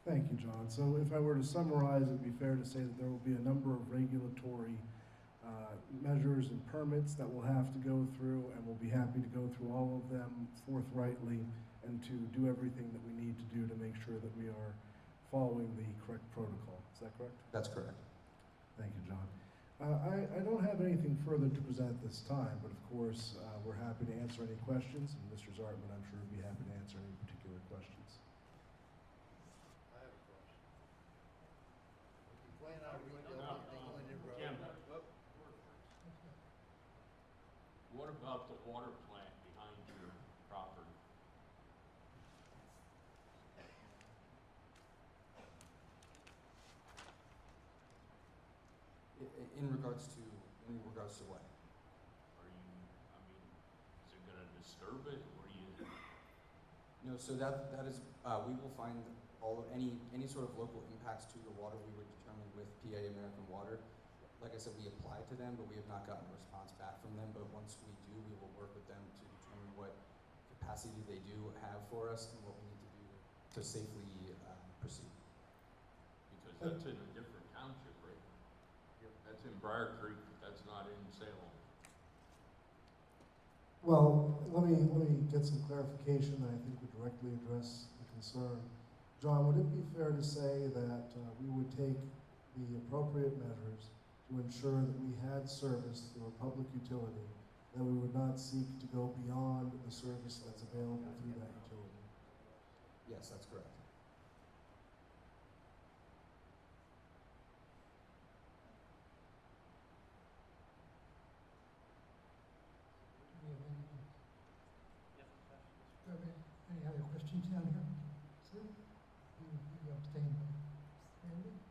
Thank you, John. So if I were to summarize, it would be fair to say that there will be a number of regulatory measures and permits that we'll have to go through, and we'll be happy to go through all of them forthrightly and to do everything that we need to do to make sure that we are following the correct protocol. Is that correct? That's correct. Thank you, John. I don't have anything further to present this time, but of course, we're happy to answer any questions, and Mr. Zartman, I'm sure, would be happy to answer any particular questions. I have a question. You plan on rebuilding England Road? Jim, what about the water plant behind your property? In regards to what? Are you, I mean, is it gonna disturb it, or do you? No, so that is, we will find all of any sort of local impacts to the water we would determine with PA American Water. Like I said, we applied to them, but we have not gotten a response back from them. But once we do, we will work with them to determine what capacity they do have for us and what we need to do to safely proceed. Because that's in a different township, right? That's in Briar Creek, that's not in Salem. Well, let me get some clarification that I think would directly address the concern. John, would it be fair to say that we would take the appropriate measures to ensure that we had service through a public utility, that we would not seek to go beyond the service that's available through that utility? Yes, that's correct. Do you have any other questions down here? Sir? You abstained. Randy? Is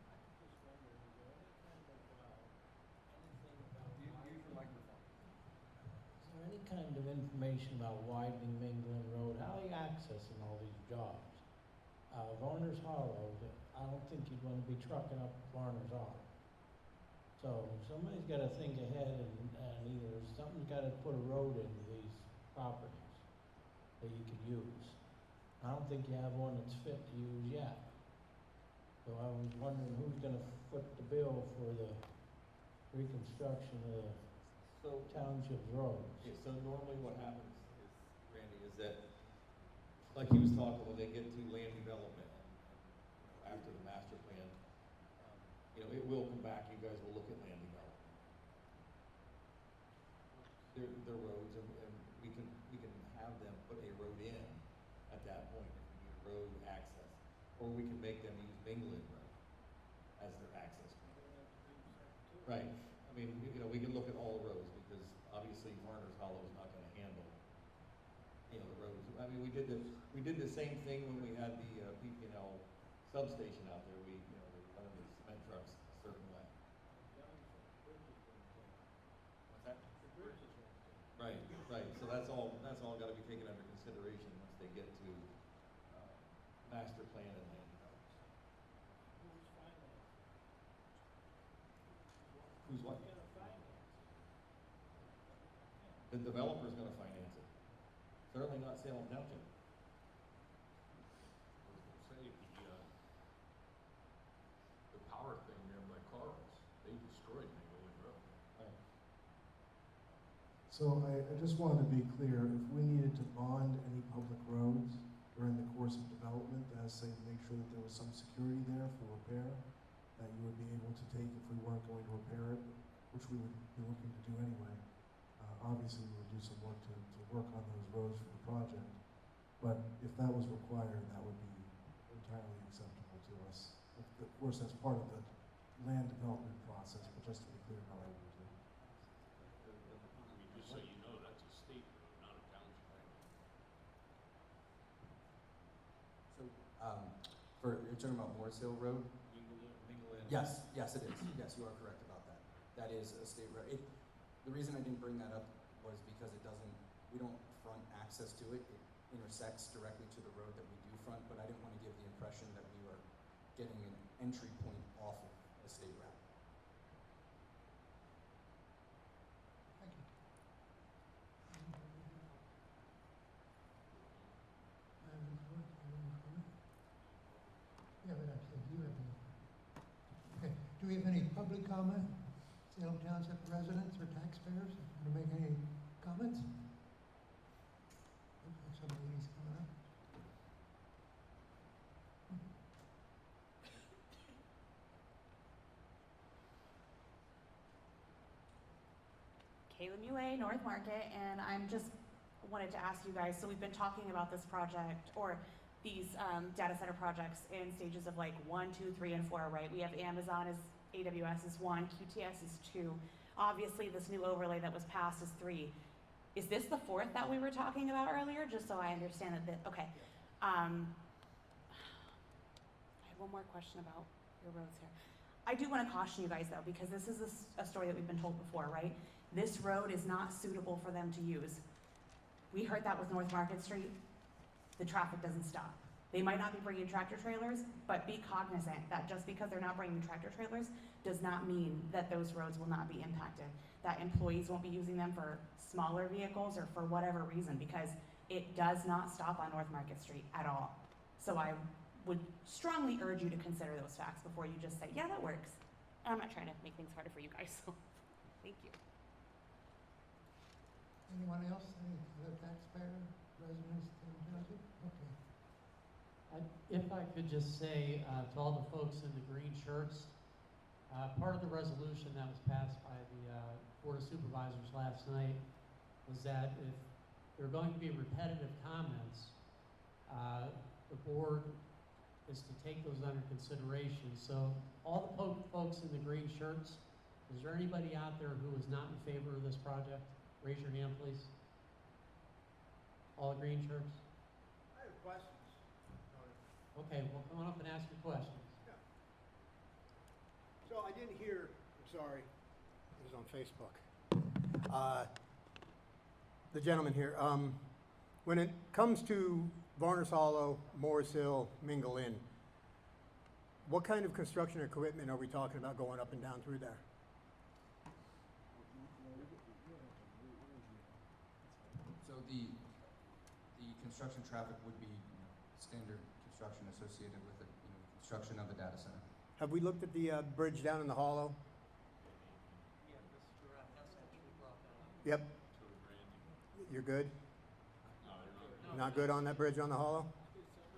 there any kind of information about widening England Road? How are you accessing all these jobs? Varner's Hollow, I don't think you'd want to be trucking up Varner's Hollow. So somebody's got to think ahead and either something's got to put a road into these properties that you can use. I don't think you have one that's fit to use yet. So I was wondering who's going to foot the bill for the reconstruction of the township's roads. Okay, so normally what happens is, Randy, is that, like he was talking, when they get to land development, and after the master plan, it will come back, you guys will look at land development. They're roads, and we can have them put a road in at that point, if we need road access. Or we can make them use England Road as their access point. Right, I mean, we can look at all roads, because obviously Varner's Hollow is not gonna handle, the roads. I mean, we did the same thing when we had the, PP&L substation out there. They were running the cement trucks a certain way. What's that? Right. that's all gotta be taken under consideration once they get to, master plan and land development. Who's what? The developer's gonna finance it. Certainly not Salem Township. I was gonna say, the power thing there by Carl's, they destroyed Minglewood Road. So I just wanted to be clear, if we needed to bond any public roads during the course of development, as say to make sure that there was some security there for repair, that you would be able to take if we weren't going to repair it, which we would be looking to do anyway. Obviously, we would do some work to work on those roads for the project, but if that was required, that would be entirely acceptable to us. Of course, that's part of the land development process, but just to be clear how I would do it. I mean, just so you know, that's a state road, not a township road. So, you're talking about Morris Hill Road? Minglewood. Yes, yes, it is. Yes, you are correct about that. That is a state road. The reason I didn't bring that up was because we don't front access to it. It intersects directly to the road that we do front, but I didn't want to give the impression that we were getting an entry point off of a state route. Thank you. Yeah, but I said, do you have any? Okay, do we have any public comment? Salem Township residents or taxpayers want to make any comments? Looks like some ladies coming up. Kayla Mue, North Market, and I'm just wanted to ask you guys, so we've been talking about this project, or these data center projects in stages of like 1, 2, 3, and 4, right? We have Amazon as AWS is 1, QTS is 2. Obviously, this new overlay that was passed is 3. Is this the 4th that we were talking about earlier? Just so I understand that, okay. I had one more question about your roads here. I do want to caution you guys though, because this is a story that we've been told before, right? This road is not suitable for them to use. We heard that with North Market Street. The traffic doesn't stop. They might not be bringing tractor trailers, but be cognizant that just because they're not bringing tractor trailers does not mean that those roads will not be impacted, that employees won't be using them for smaller vehicles or for whatever reason, because it does not stop on North Market Street at all. So I would strongly urge you to consider those facts before you just say, yeah, that works. I'm not trying to make things harder for you guys, so thank you. Anyone else? Any other taxpayer, residents, Township? Okay. If I could just say to all the folks in the green shirts, part of the resolution that was passed by the Board of Supervisors last night was that if there are going to be repetitive comments, the board is to take those under consideration. So all the folks in the green shirts, is there anybody out there who is not in favor of this project? Raise your hand, please. All the green shirts? I have questions. Okay, well, come on up and ask your questions. Yeah. So I didn't hear, I'm sorry, it was on Facebook. The gentleman here, when it comes to Varner's Hollow, Morris Hill, Mingle Inn, what kind of construction equipment are we talking about going up and down through there? So the construction traffic would be standard construction associated with the construction of a data center. Have we looked at the bridge down in the hollow? Yep. You're good? Not good on that bridge on the hollow?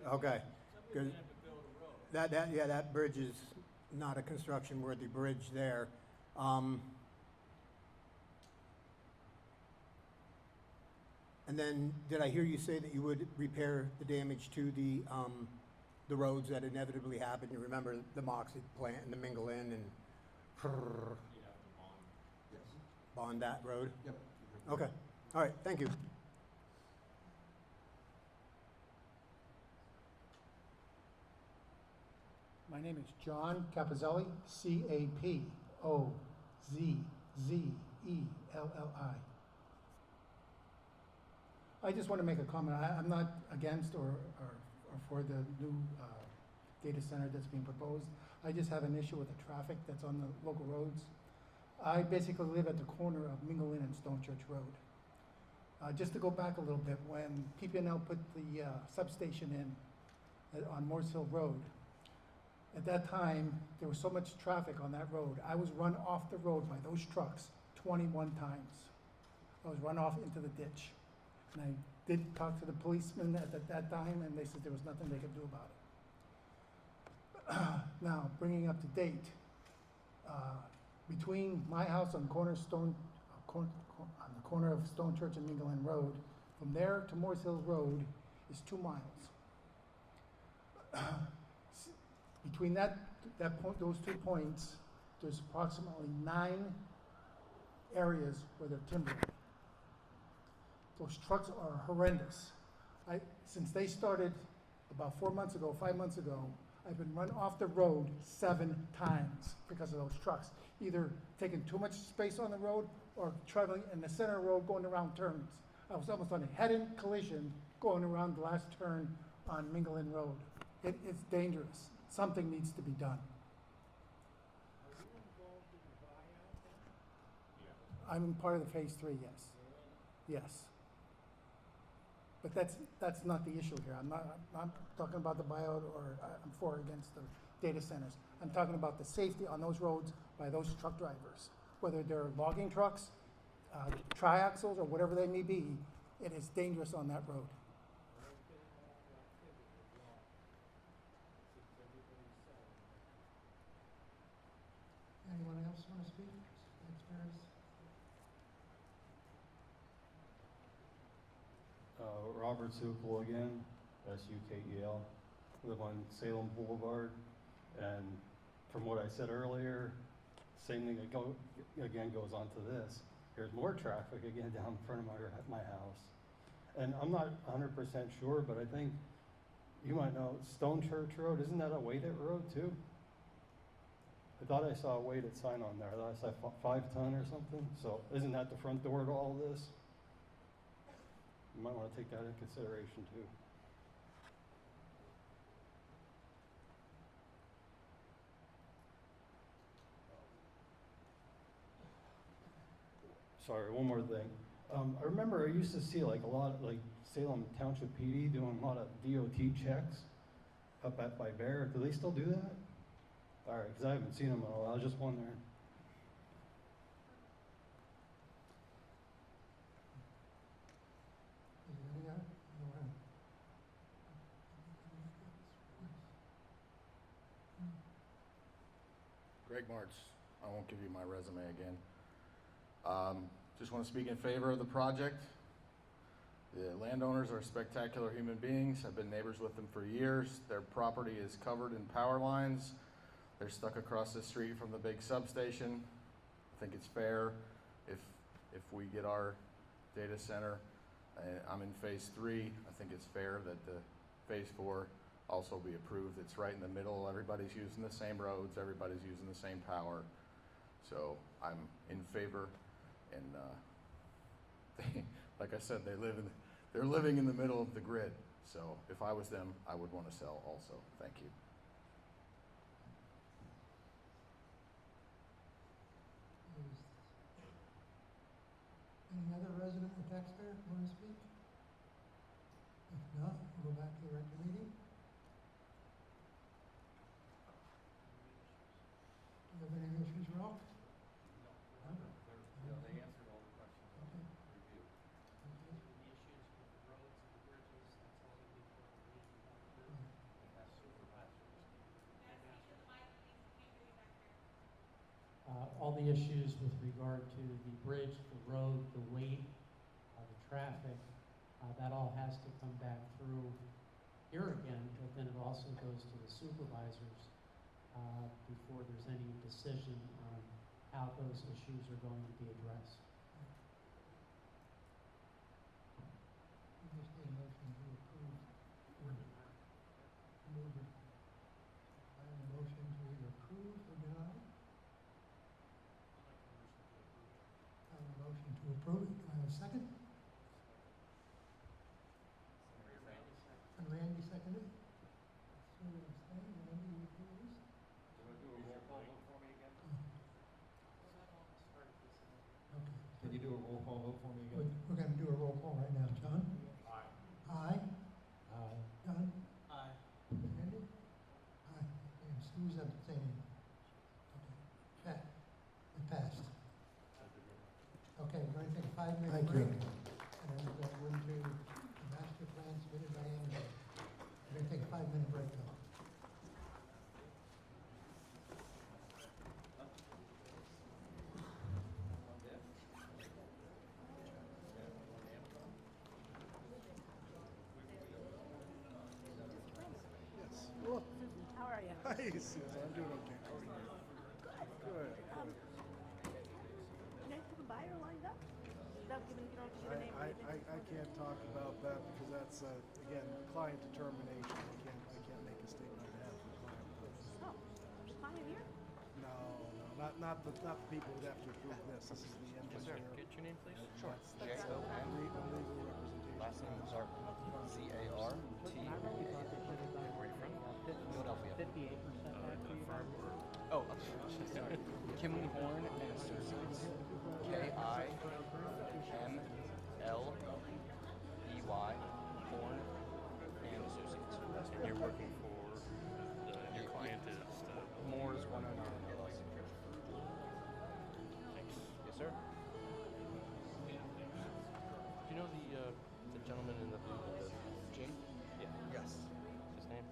Okay. Good. That bridge is not a construction-worthy bridge there. And then, did I hear you say that you would repair the damage to the roads that inevitably happened? You remember the Moxie plant and the Mingle Inn and Yes. bond that road? Yep. Okay. All right. Thank you. My name is John Capozzelli, C-A-P-O-Z-Z-E-L-L-I. I just want to make a comment. I'm not against or for the new data center that's being proposed. I just have an issue with the traffic that's on the local roads. I basically live at the corner of Mingle Inn and Stone Church Road. Just to go back a little bit, when PP&L put the substation in on Morse Hill Road, at that time, there was so much traffic on that road. I was run off the road by those trucks 21 times. I was run off into the ditch. And I did talk to the policemen at that time, and they said there was nothing they could do about it. Now, bringing up to date, between my house on the corner of Stone Church and Mingle Inn Road, from there to Morse Hill Road is 2 miles. Between those 2 points, there's approximately 9 areas where they're timbered. Those trucks are horrendous. Since they started about 4 months ago, 5 months ago, I've been run off the road 7 times because of those trucks. Either taking too much space on the road or traveling in the center of the road going around turns. I was almost on a head-on collision going around the last turn on Mingle Inn Road. It's dangerous. Something needs to be done. I'm part of the phase 3, yes. Yes. But that's not the issue here. I'm not talking about the buyout or I'm for or against the data centers. I'm talking about the safety on those roads by those truck drivers. Whether they're logging trucks, triaxles, or whatever they may be, it is dangerous on that road. Anyone else want to speak? Taxpayers? Robert Sukel again, S-U-K-E-L. Live on Salem Boulevard, and from what I said earlier, same thing again goes on to this. There's more traffic again down in front of my house. And I'm not 100% sure, but I think you might know Stone Church Road, isn't that a weighted road too? I thought I saw a weighted sign on there. I thought I saw 5 ton or something. So isn't that the front door to all this? You might want to take that into consideration too. Sorry, one more thing. I remember I used to see like a lot of Salem Township PD doing a lot of DOT checks up by Bear. Do they still do that? All right, because I haven't seen them in a while. I was just wondering. Is there any other? Greg Martz, I won't give you my resume again. Just want to speak in favor of the project. The landowners are spectacular human beings. I've been neighbors with them for years. Their property is covered in power lines. They're stuck across the street from the big substation. I think it's fair if we get our data center. I'm in phase 3. I think it's fair that the phase 4 also be approved. It's right in the middle. Everybody's using the same roads. Everybody's using the same power. So I'm in favor. And like I said, they're living in the middle of the grid. So if I was them, I would want to sell also. Thank you. Any other resident or taxpayer want to speak? If not, we'll go back to the regular meeting. Do you have any issues, Ralph? No. They answered all the questions on the review. All the issues with regard to the bridge, the road, the weight, the traffic, that all has to come back through here again, but then it also goes to the supervisors before there's any decision on how those issues are going to be addressed. We just need a motion to approve. Move it. I have a motion to either approve or deny. I have a motion to approve it. Do I have a second? Randy seconded. Sue abstained. Randy, you please? Okay. Can you do a roll call vote for me We're, again? we're gonna do a roll call right now. John? Aye. Aye. Aye. John? Aye. Randy? Aye. And Sue's abstaining. Okay. Pat? It passed. Okay, we're gonna take a 5-minute Thank break. you. And then we'll go into the master plan submitted by Angela. We're gonna take a 5-minute break though. How are you? Hi, Susan. I'm doing okay. How are you? Good. You guys have a buyer lined up? Without giving, you don't have to give a name or anything? I can't talk about that because that's, again, client determination. I can't make a statement on behalf of the client. Oh, the client here? No, not the people who'd have to approve this. This is the engineer. Get your name, please? Sure. J-O-N. Legal representation. Last name is Zartman. Z-A-R-T. Where are you from? Philadelphia. 58% Firm. Oh, sorry. Kimley Horn and Associates. K-I-M-L-E-Y. Horn and Associates. And you're working for, your client is, Moore's 109 LLC. thanks. Yes, sir. Do you know the gentleman in the blue, Jim? Yeah. Yes. His name?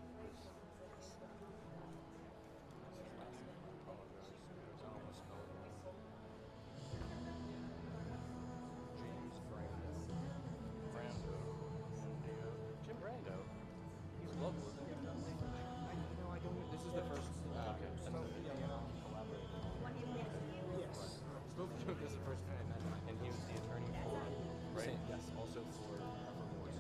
James Brando. Jim Brando? He's local, isn't he? I don't, this is the first, okay. Yes. This is the first time I met him, and he was the attorney for, right? Yes, also for Moore's.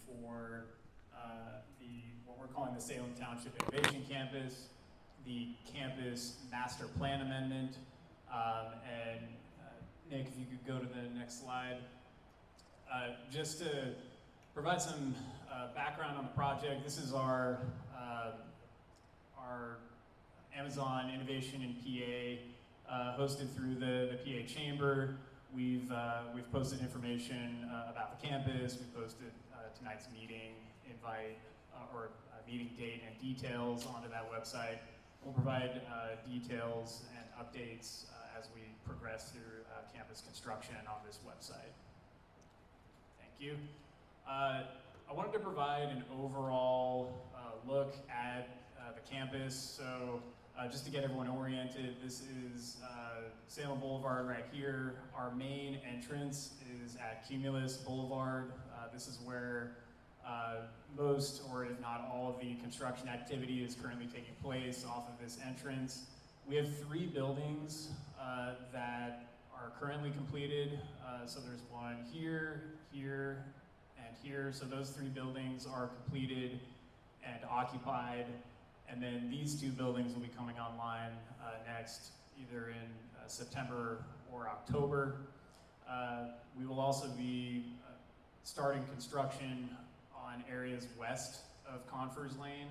for what we're calling the Salem Township Innovation Campus, the campus master plan amendment, and Nick, if you could go to the next slide. Just to provide some background on the project, this is our Amazon Innovation in PA, hosted through the PA Chamber. We've posted information about the campus. We've posted tonight's meeting invite or meeting date and details onto that website. We'll provide details and updates as we progress through campus construction on this website. Thank you. I wanted to provide an overall look at the campus. So just to get everyone oriented, this is Salem Boulevard right here. Our main entrance is at Cumulus Boulevard. This is where most, or if not all, of the construction activity is currently taking place off of this entrance. We have 3 buildings that are currently completed. So there's one here, here, and here. So those 3 buildings are completed and occupied. And then these 2 buildings will be coming online next, either in September or October. We will also be starting construction on areas west of Confers Lane.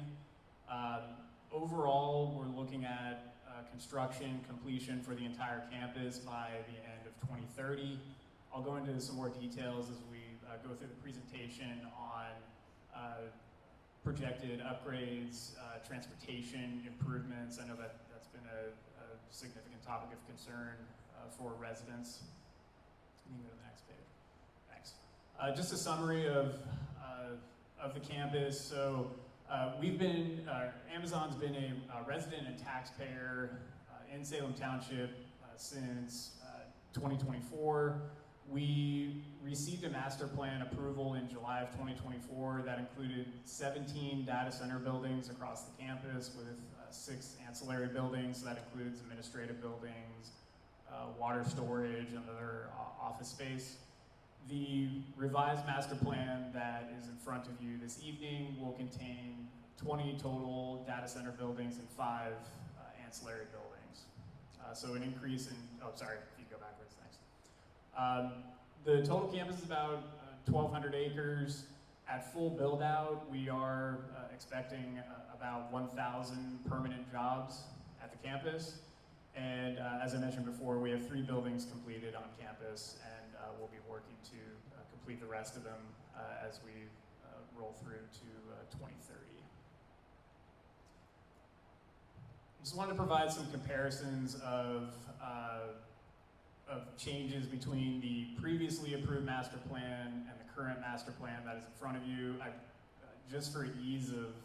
Overall, we're looking at construction completion for the entire campus by the end of 2030. I'll go into some more details as we go through the presentation on projected upgrades, transportation improvements. I know that's been a significant topic of concern for residents. You can go to the next page. Thanks. Just a summary of the campus. So Amazon's been a resident and taxpayer in Salem Township since 2024. We received a master plan approval in July of 2024 that included 17 data center buildings across the campus with 6 ancillary buildings. So that includes administrative buildings, water storage, and other office space. The revised master plan that is in front of you this evening will contain 20 total data center buildings and 5 ancillary buildings. So an increase in, oh, sorry, if you go backwards, thanks. The total campus is about 1,200 acres. At full build out, we are expecting about 1,000 permanent jobs at the campus. And as I mentioned before, we have 3 buildings completed on campus, and we'll be working to complete the rest of them as we roll through to 2030. Just wanted to provide some comparisons of changes between the previously approved master plan and the current master plan that is in front of you. Just for ease of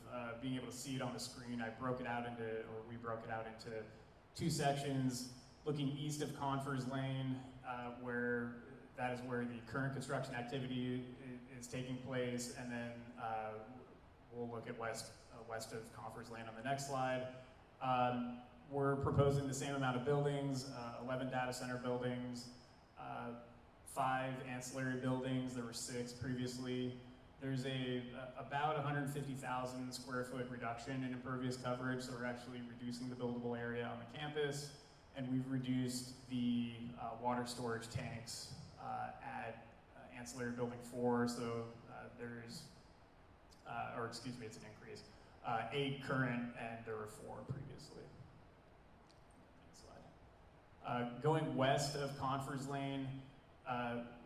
being able to see it on the screen, we broke it out into 2 sections. Looking east of Confers Lane, where that is where the current construction activity is taking place, and then we'll look at west of Confers Lane on the next slide. We're proposing the same amount of buildings, 11 data center buildings, 5 ancillary buildings. There were 6 previously. There's about 150,000 square foot reduction in impervious coverage, so we're actually reducing the buildable area on the campus, and we've reduced the water storage tanks at ancillary building 4, so it's an increase. 8 current, and there were 4 previously. Next slide. Going west of Confers Lane,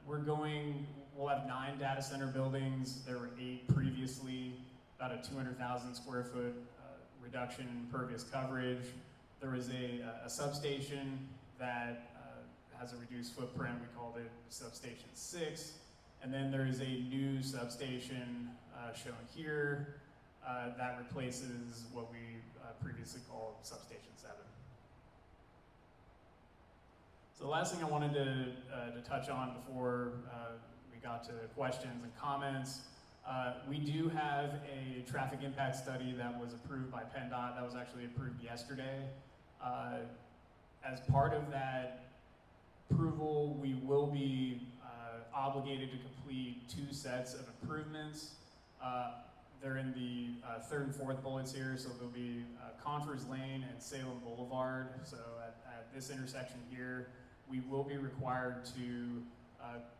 we'll have 9 data center buildings. There were 8 previously, about a 200,000 square foot reduction in impervious coverage. There was a substation that has a reduced footprint. We called it Substation 6. And then there is a new substation shown here that replaces what we previously called Substation 7. So the last thing I wanted to touch on before we got to questions and comments, we do have a traffic impact study that was approved by PennDOT. That was actually approved yesterday. As part of that approval, we will be obligated to complete 2 sets of improvements. They're in the 3rd and 4th bullets here, so there'll be Conference Lane and Salem Boulevard. So at this intersection here, we will be required to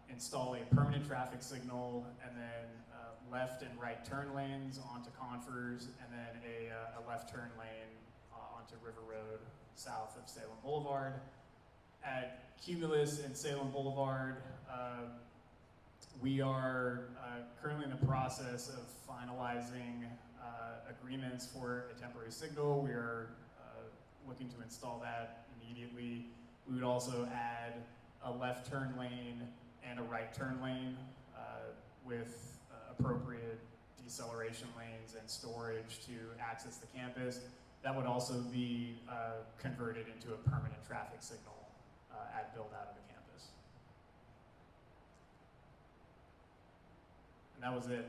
install a permanent traffic signal, and then left and right turn lanes onto Confers, and then a left turn lane onto River Road south of Salem Boulevard. At Cumulus and Salem Boulevard, we are currently in the process of finalizing agreements for a temporary signal. We are looking to install that immediately. We would also add a left turn lane and a right turn lane with appropriate deceleration lanes and storage to access the campus. That would also be converted into a permanent traffic signal at build out of the campus. And that was it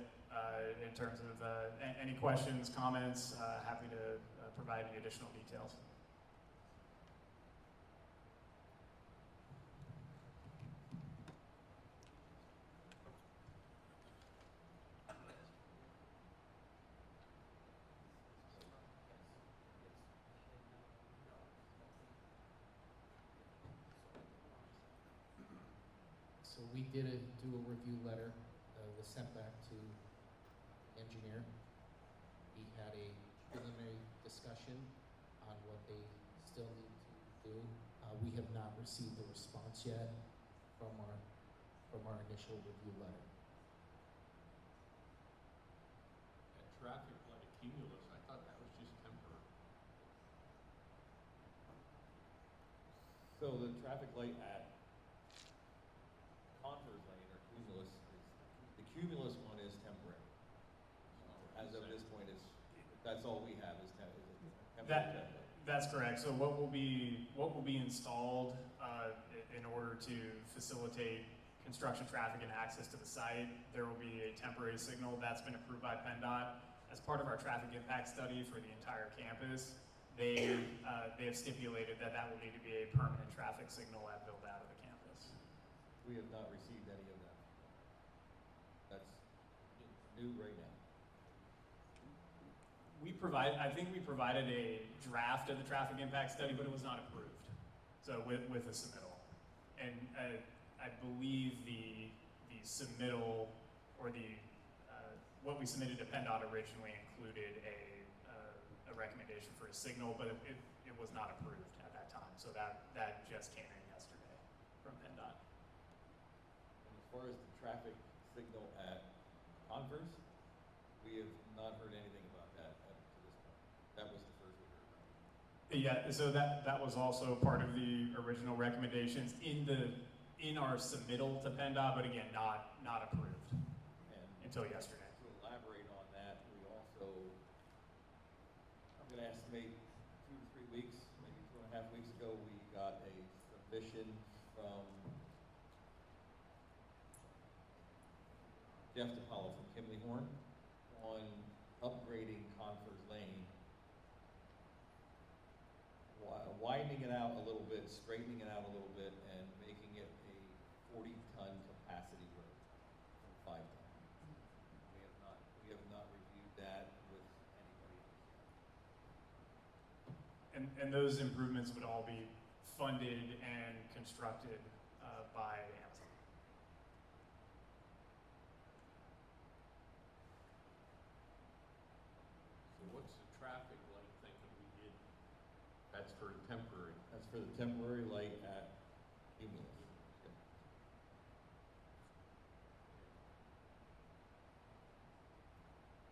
in terms of any questions, comments. Happy to provide any additional details. So we do a review letter that was sent back to the engineer. We had a preliminary discussion on what they still need to do. We have not received a response yet from our initial review letter. That traffic light at Cumulus, I thought that was just temporary. So the traffic light at Conference Lane or Cumulus the Cumulus one is temporary. As of this point, that's all we have is temporary. That's correct. So what will be installed in order to facilitate construction traffic and access to the site, there will be a temporary signal that's been approved by PennDOT as part of our traffic impact study for the entire campus. They have stipulated that will need to be a permanent traffic signal at build out of the campus. We have not received any of that. That's new right now. I think we provided a draft of the traffic impact study, but it was not approved. So with a submittal, and I believe the submittal or what we submitted to PennDOT originally included a recommendation for a signal, but it was not approved at that time. So that just came in yesterday from PennDOT. And as far as the traffic signal at Converse, we have not heard anything about that up to this point. That was the first we heard about it. Yeah, so that was also part of the original recommendations in our submittal to PennDOT, but again, not approved until yesterday. To elaborate on that, we also, I'm going to estimate 2 to 3 weeks, maybe 2.5 weeks ago, we got a submission from Jeff DePaulo from Kimley Horn on upgrading Conference Lane, widening it out a little bit, straightening it out a little bit, and making it a 40-ton capacity road from 5 ton. We have not reviewed that with anybody else yet. And those improvements would all be funded and constructed by Amazon. So what's the traffic light thing that we did? That's for temporary. That's for the temporary light at Cumulus.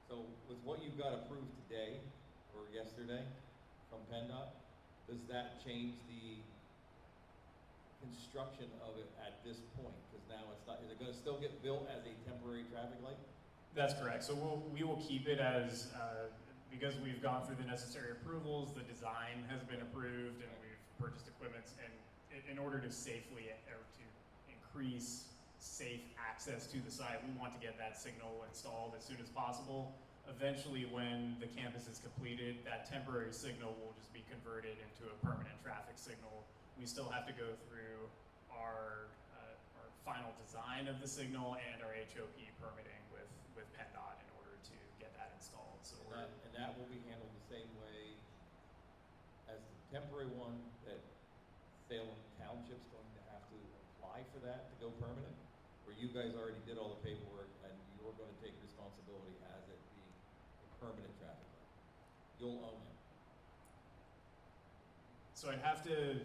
So with what you've got approved today or yesterday from PennDOT, does that change the construction of it at this point? Because now it's not, is it going to still get built as a temporary traffic light? That's correct. So we will keep it as, because we've gone through the necessary approvals, the design has been approved, and we've purchased equipment, and in order to safely or to increase safe access to the site, we want to get that signal installed as soon as possible. Eventually, when the campus is completed, that temporary signal will just be converted into a permanent traffic signal. We still have to go through our final design of the signal and our HOP permitting with PennDOT in order to get that installed. So And that will be handled the same way as the temporary one, that Salem Township's going to have to apply for that to go permanent? Where you guys already did all the paperwork and you're gonna take responsibility as it being a permanent traffic light? You'll own it. So I'd have to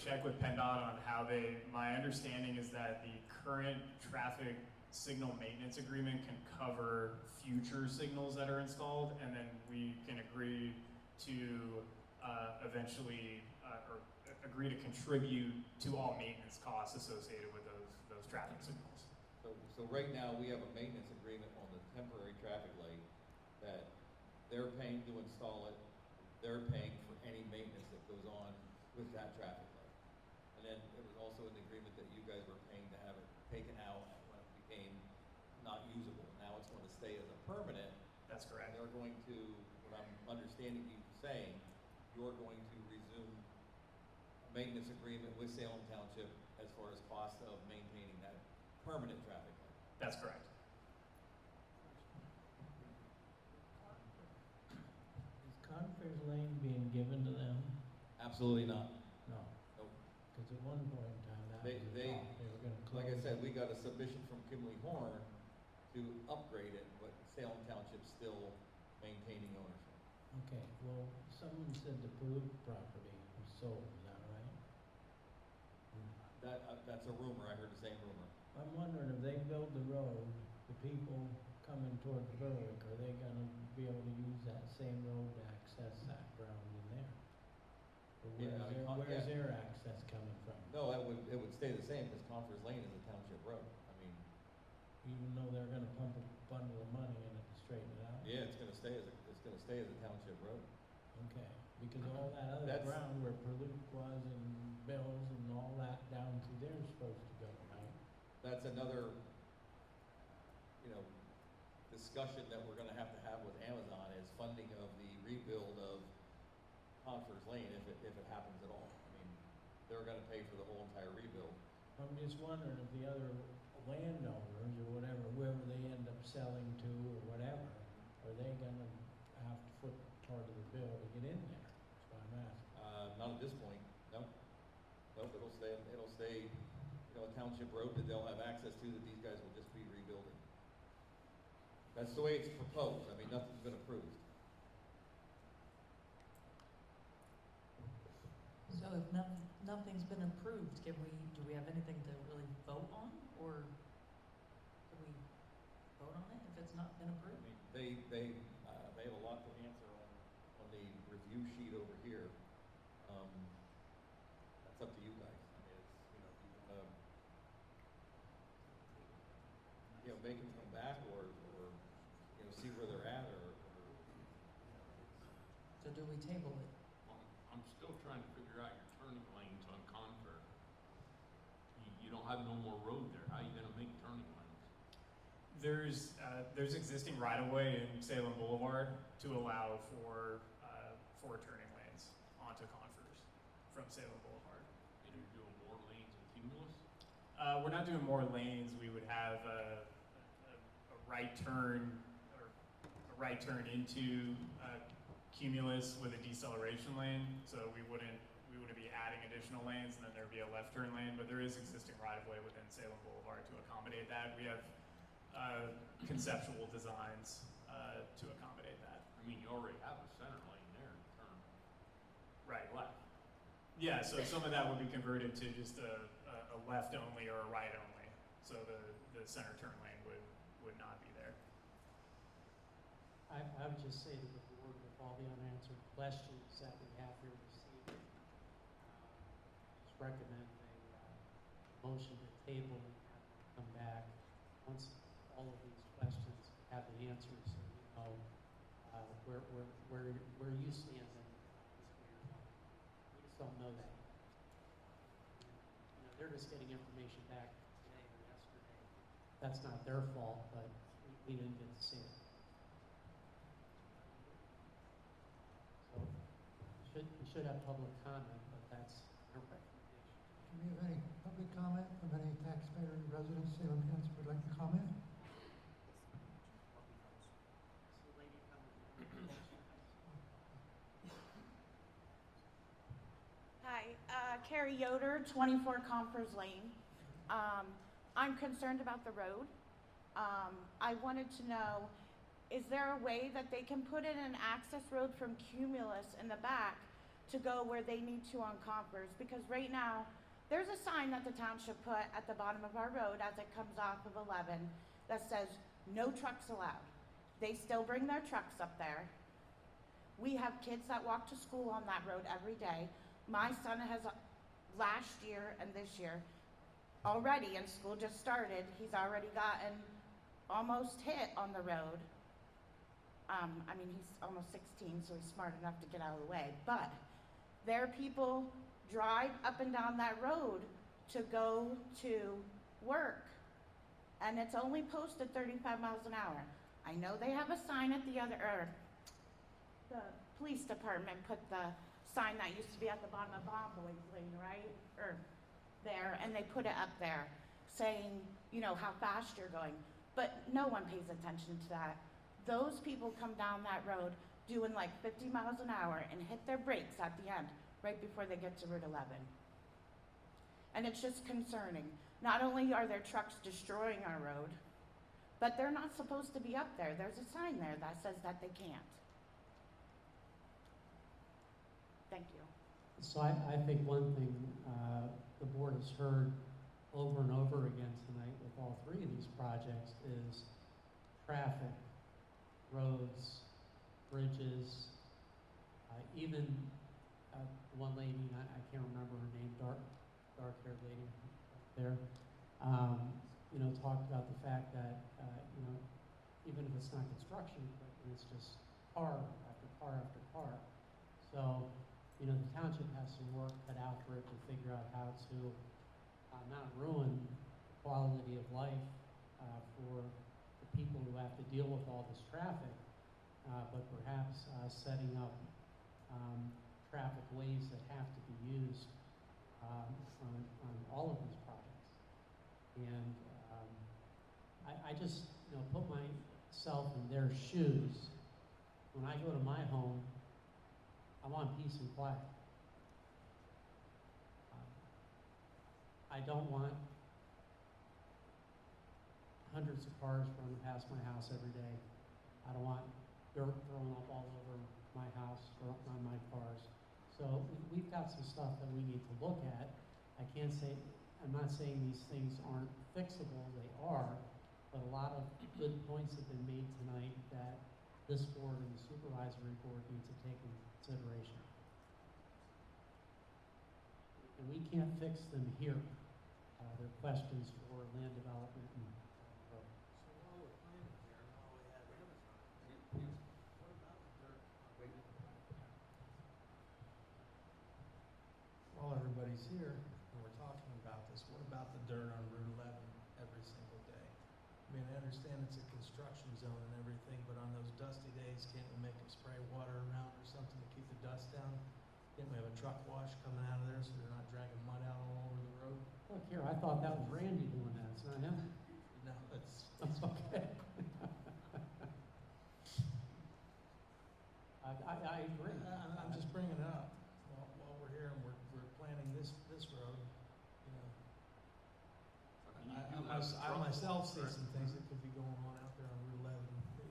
check with PennDOT on how my understanding is that the current traffic signal maintenance agreement can cover future signals that are installed, and then we can agree to eventually, or agree to contribute to all maintenance costs associated with those traffic signals. So right now, we have a maintenance agreement on the temporary traffic light that they're paying to install it, they're paying for any maintenance that goes on with that traffic light. And then there was also an agreement that you guys were paying to have it taken out when it became not usable. Now it's going to stay as a permanent. That's correct. And they're going to, what I'm understanding you saying, you're going to resume a maintenance agreement with Salem Township as far as cost of maintaining that permanent traffic light. That's correct. Is Conference Lane being given to them? Absolutely not. No. Nope. Because at one point in time, that They, was the they, thought. They were gonna close. like I said, we got a submission from Kimley Horn to upgrade it, but Salem Township's still maintaining ownership. Okay, well, someone said the Palook property was sold, is that right? That's a rumor, I heard the same rumor. I'm wondering if they build the road, the people coming toward Berwick, are they gonna be able to use that same road to access that ground in there? Or Yeah, I mean, where's their access coming from? No, it would stay the same, because Conference Lane is a township road. I mean, Even though they're gonna pump a bundle of money in it to straighten it out? yeah, it's gonna stay as a township road. Okay, because all that other That's- ground where Palook was and Bills and all that down through there is supposed to go, right? That's another, discussion that we're gonna have with Amazon, is funding of the rebuild of Conference Lane, if it happens at all. I mean, they're gonna pay for the whole entire rebuild. I'm just wondering if the other landowners or whatever, whoever they end up selling to or whatever, are they gonna have to foot part of the bill to get in there? That's what I'm asking. Not at this point, no. Nope, it'll stay, a township road that they'll have access to, that these guys will just be rebuilding. That's the way it's proposed. I mean, nothing's been approved. So if nothing's been approved, do we have anything to really vote on? Or do we vote on it if it's not been I approved? mean, they have a lot to answer on the review sheet over here. That's up to you guys. I mean, it's, if you wanna, make them come back, or see where they're at, or So do we table it? I'm still trying to figure out your turning lanes on Confer. You don't have no more road there. How are you gonna make turning lanes? There's existing right-of-way in Salem Boulevard to allow for turning lanes onto Confers from Salem Boulevard. And you're doing more lanes in Cumulus? We're not doing more lanes. We would have a right turn, or a right turn into Cumulus with a deceleration lane. So we wouldn't be adding additional lanes, and then there'd be a left turn lane. But there is existing right-of-way within Salem Boulevard to accommodate that. We have conceptual designs to accommodate that. I mean, you already have a center lane there to turn Right. left. Yeah, so some of that would be converted to just a left only or a right only. So the center turn lane would not be there. I would just say to the board, with all the unanswered questions that we have here this evening, just recommend a motion to table and have them come back once all of these questions have been answered, so you know where you stand in this matter. We just don't know that yet. They're just getting information back today or yesterday. That's not their fault, but we didn't get to see it. So we should have public comment, but that's our recommendation. Do we have any public public comment from any taxpayer, residents, Salem Township would like to comment? Hi, Carrie Yoder, 24 Conference Lane. I'm concerned about the road. I wanted to know, is there a way that they can put in an access road from Cumulus in the back to go where they need to on Conference? Because right now, there's a sign that the township put at the bottom of our road as it comes off of 11 that says, no trucks allowed. They still bring their trucks up there. We have kids that walk to school on that road every day. My son has, last year and this year, already, and school just started, he's already gotten almost hit on the road. I mean, he's almost 16, so he's smart enough to get out of the way. But there are people drive up and down that road to go to work, and it's only posted 35 miles an hour. I know they have a sign at the other, the police department put the sign that used to be at the bottom of Bonboy's Lane, right? Or there, and they put it up there saying, you know, how fast you're going. But no one pays attention to that. Those people come down that road doing like 50 miles an hour and hit their brakes at the end, right before they get to Route 11. And it's just concerning. Not only are their trucks destroying our road, but they're not supposed to be up there. There's a sign there that says that they can't. Thank you. So I think one thing the board has heard over and over again tonight with all three of these projects is traffic, roads, bridges, even one lady, I can't remember her name, dark-haired lady up there, you know, talked about the fact that, you know, even if it's not construction, but it's just car after car after car. So, you know, the township has some work cut out for it to figure out how to not ruin the quality of life for the people who have to deal with all this traffic, but perhaps setting up traffic ways that have to be used on all of these projects. And I just, you know, put myself in their shoes. When I go to my home, I want peace and quiet. I don't want hundreds of cars running past my house every day. I don't want dirt thrown up all over my house or on my cars. So we've got some stuff that we need to look at. I'm not saying these things aren't fixable, they are, but a lot of good points have been made tonight that this board and the supervisory board need to take into consideration. And we can't fix them here. They're questions for land development and growth. So while we're planning here, and while we have Amazon, what about the dirt? While everybody's here and we're talking about this, what about the dirt on Route 11 every single day? I mean, I understand it's a construction zone and everything, but on those dusty days, can't we make them spray water around or something to keep the dust down? Can't we have a truck wash coming out of there so they're not dragging mud out all over the road? Look here, I thought that was Randy doing that, it's not him? No, that's okay. I agree. I'm just bringing it up while we're here and we're planning this road, you know. I myself see some things that could be going on out there on Route 11.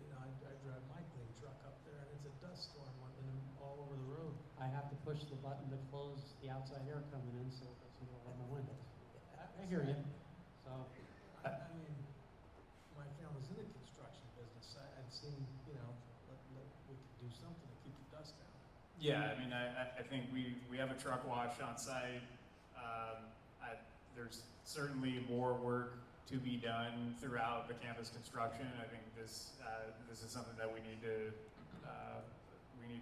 You know, I drive my clean truck up there and it's a dust storm all over the road. I have to push the button to close the outside air coming in so it doesn't go out my windows. I hear you. So, I mean, my family's in the construction business. I've seen, you know, we could do something to keep the dust down. Yeah, I mean, I think we have a truck wash on site. There's certainly more work to be done throughout the campus construction. I think this is something that we need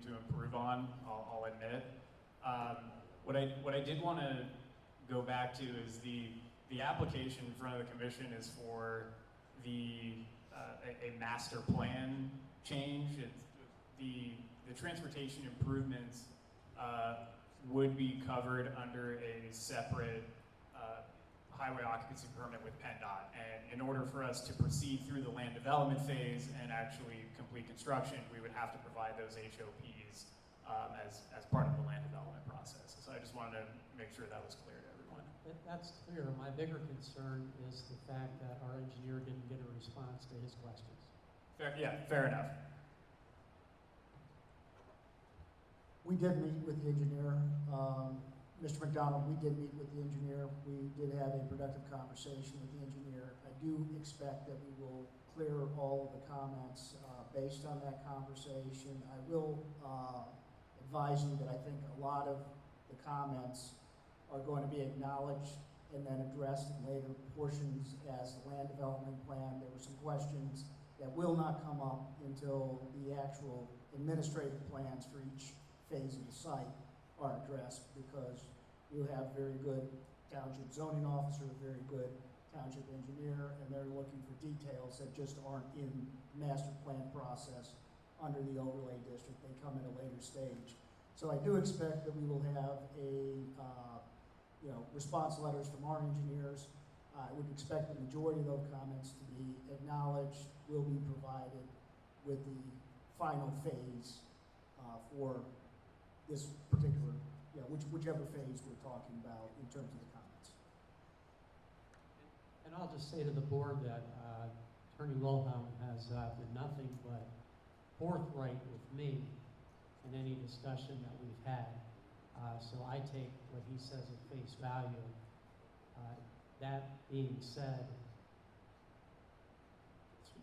to improve on. I'll admit. What I did want to go back to is the application in front of the commission is for a master plan change. The transportation improvements would be covered under a separate highway occupancy permit with PennDOT. And in order for us to proceed through the land development phase and actually complete construction, we would have to provide those HOPs as part of the land development process. So I just wanted to make sure that was clear to everyone. That's clear. My bigger concern is the fact that our engineer didn't get a response to his questions. Fair enough. We did meet with the engineer. Mr. McDonald, we did meet with the engineer. We did have a productive conversation with the engineer. I do expect that we will clear all of the comments based on that conversation. I will advise you that I think a lot of the comments are going to be acknowledged and then addressed in later portions as the land development plan. There were some questions that will not come up until the actual administrative plans for each phase of the site are addressed, because you have very good township zoning officer, very good township engineer, and they're looking for details that just aren't in master plan process under the overlay district. They come at a later stage. So I do expect that we will have response letters from our engineers. I would expect the majority of those comments to be acknowledged, will be provided with the final phase for this particular, whichever phase we're talking about in terms of the comments. And I'll just say to the board that Attorney Wilhelm has been nothing but forthright with me in any discussion that we've had. So I take what he says at face value. That being said,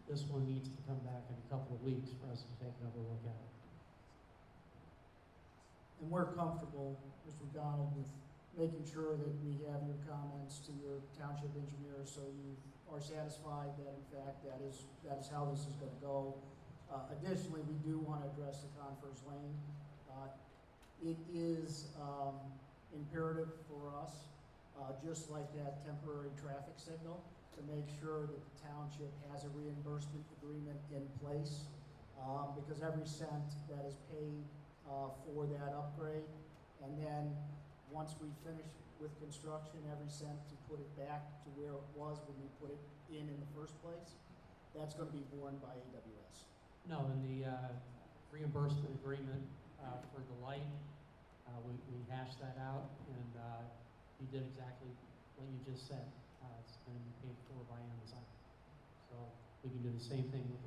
this one needs to come back in a couple of weeks for us to take another look at it. And we're comfortable, Mr. McDonald, with making sure that we have your comments to your township engineer, so you are satisfied that in fact that is how this is going to go. Additionally, we do want to address the Conference Lane. It is imperative for us, just like that temporary traffic signal, to make sure that the township has a reimbursement agreement in place, because every cent that is paid for that upgrade, and then once we finish with construction, every cent to put it back to where it was when we put it in the first place, that's going to be borne by AWS. No, in the reimbursement agreement for the light, we hashed that out, and you did exactly what you just said. It's going to be paid for by Amazon. So we can do the same thing with the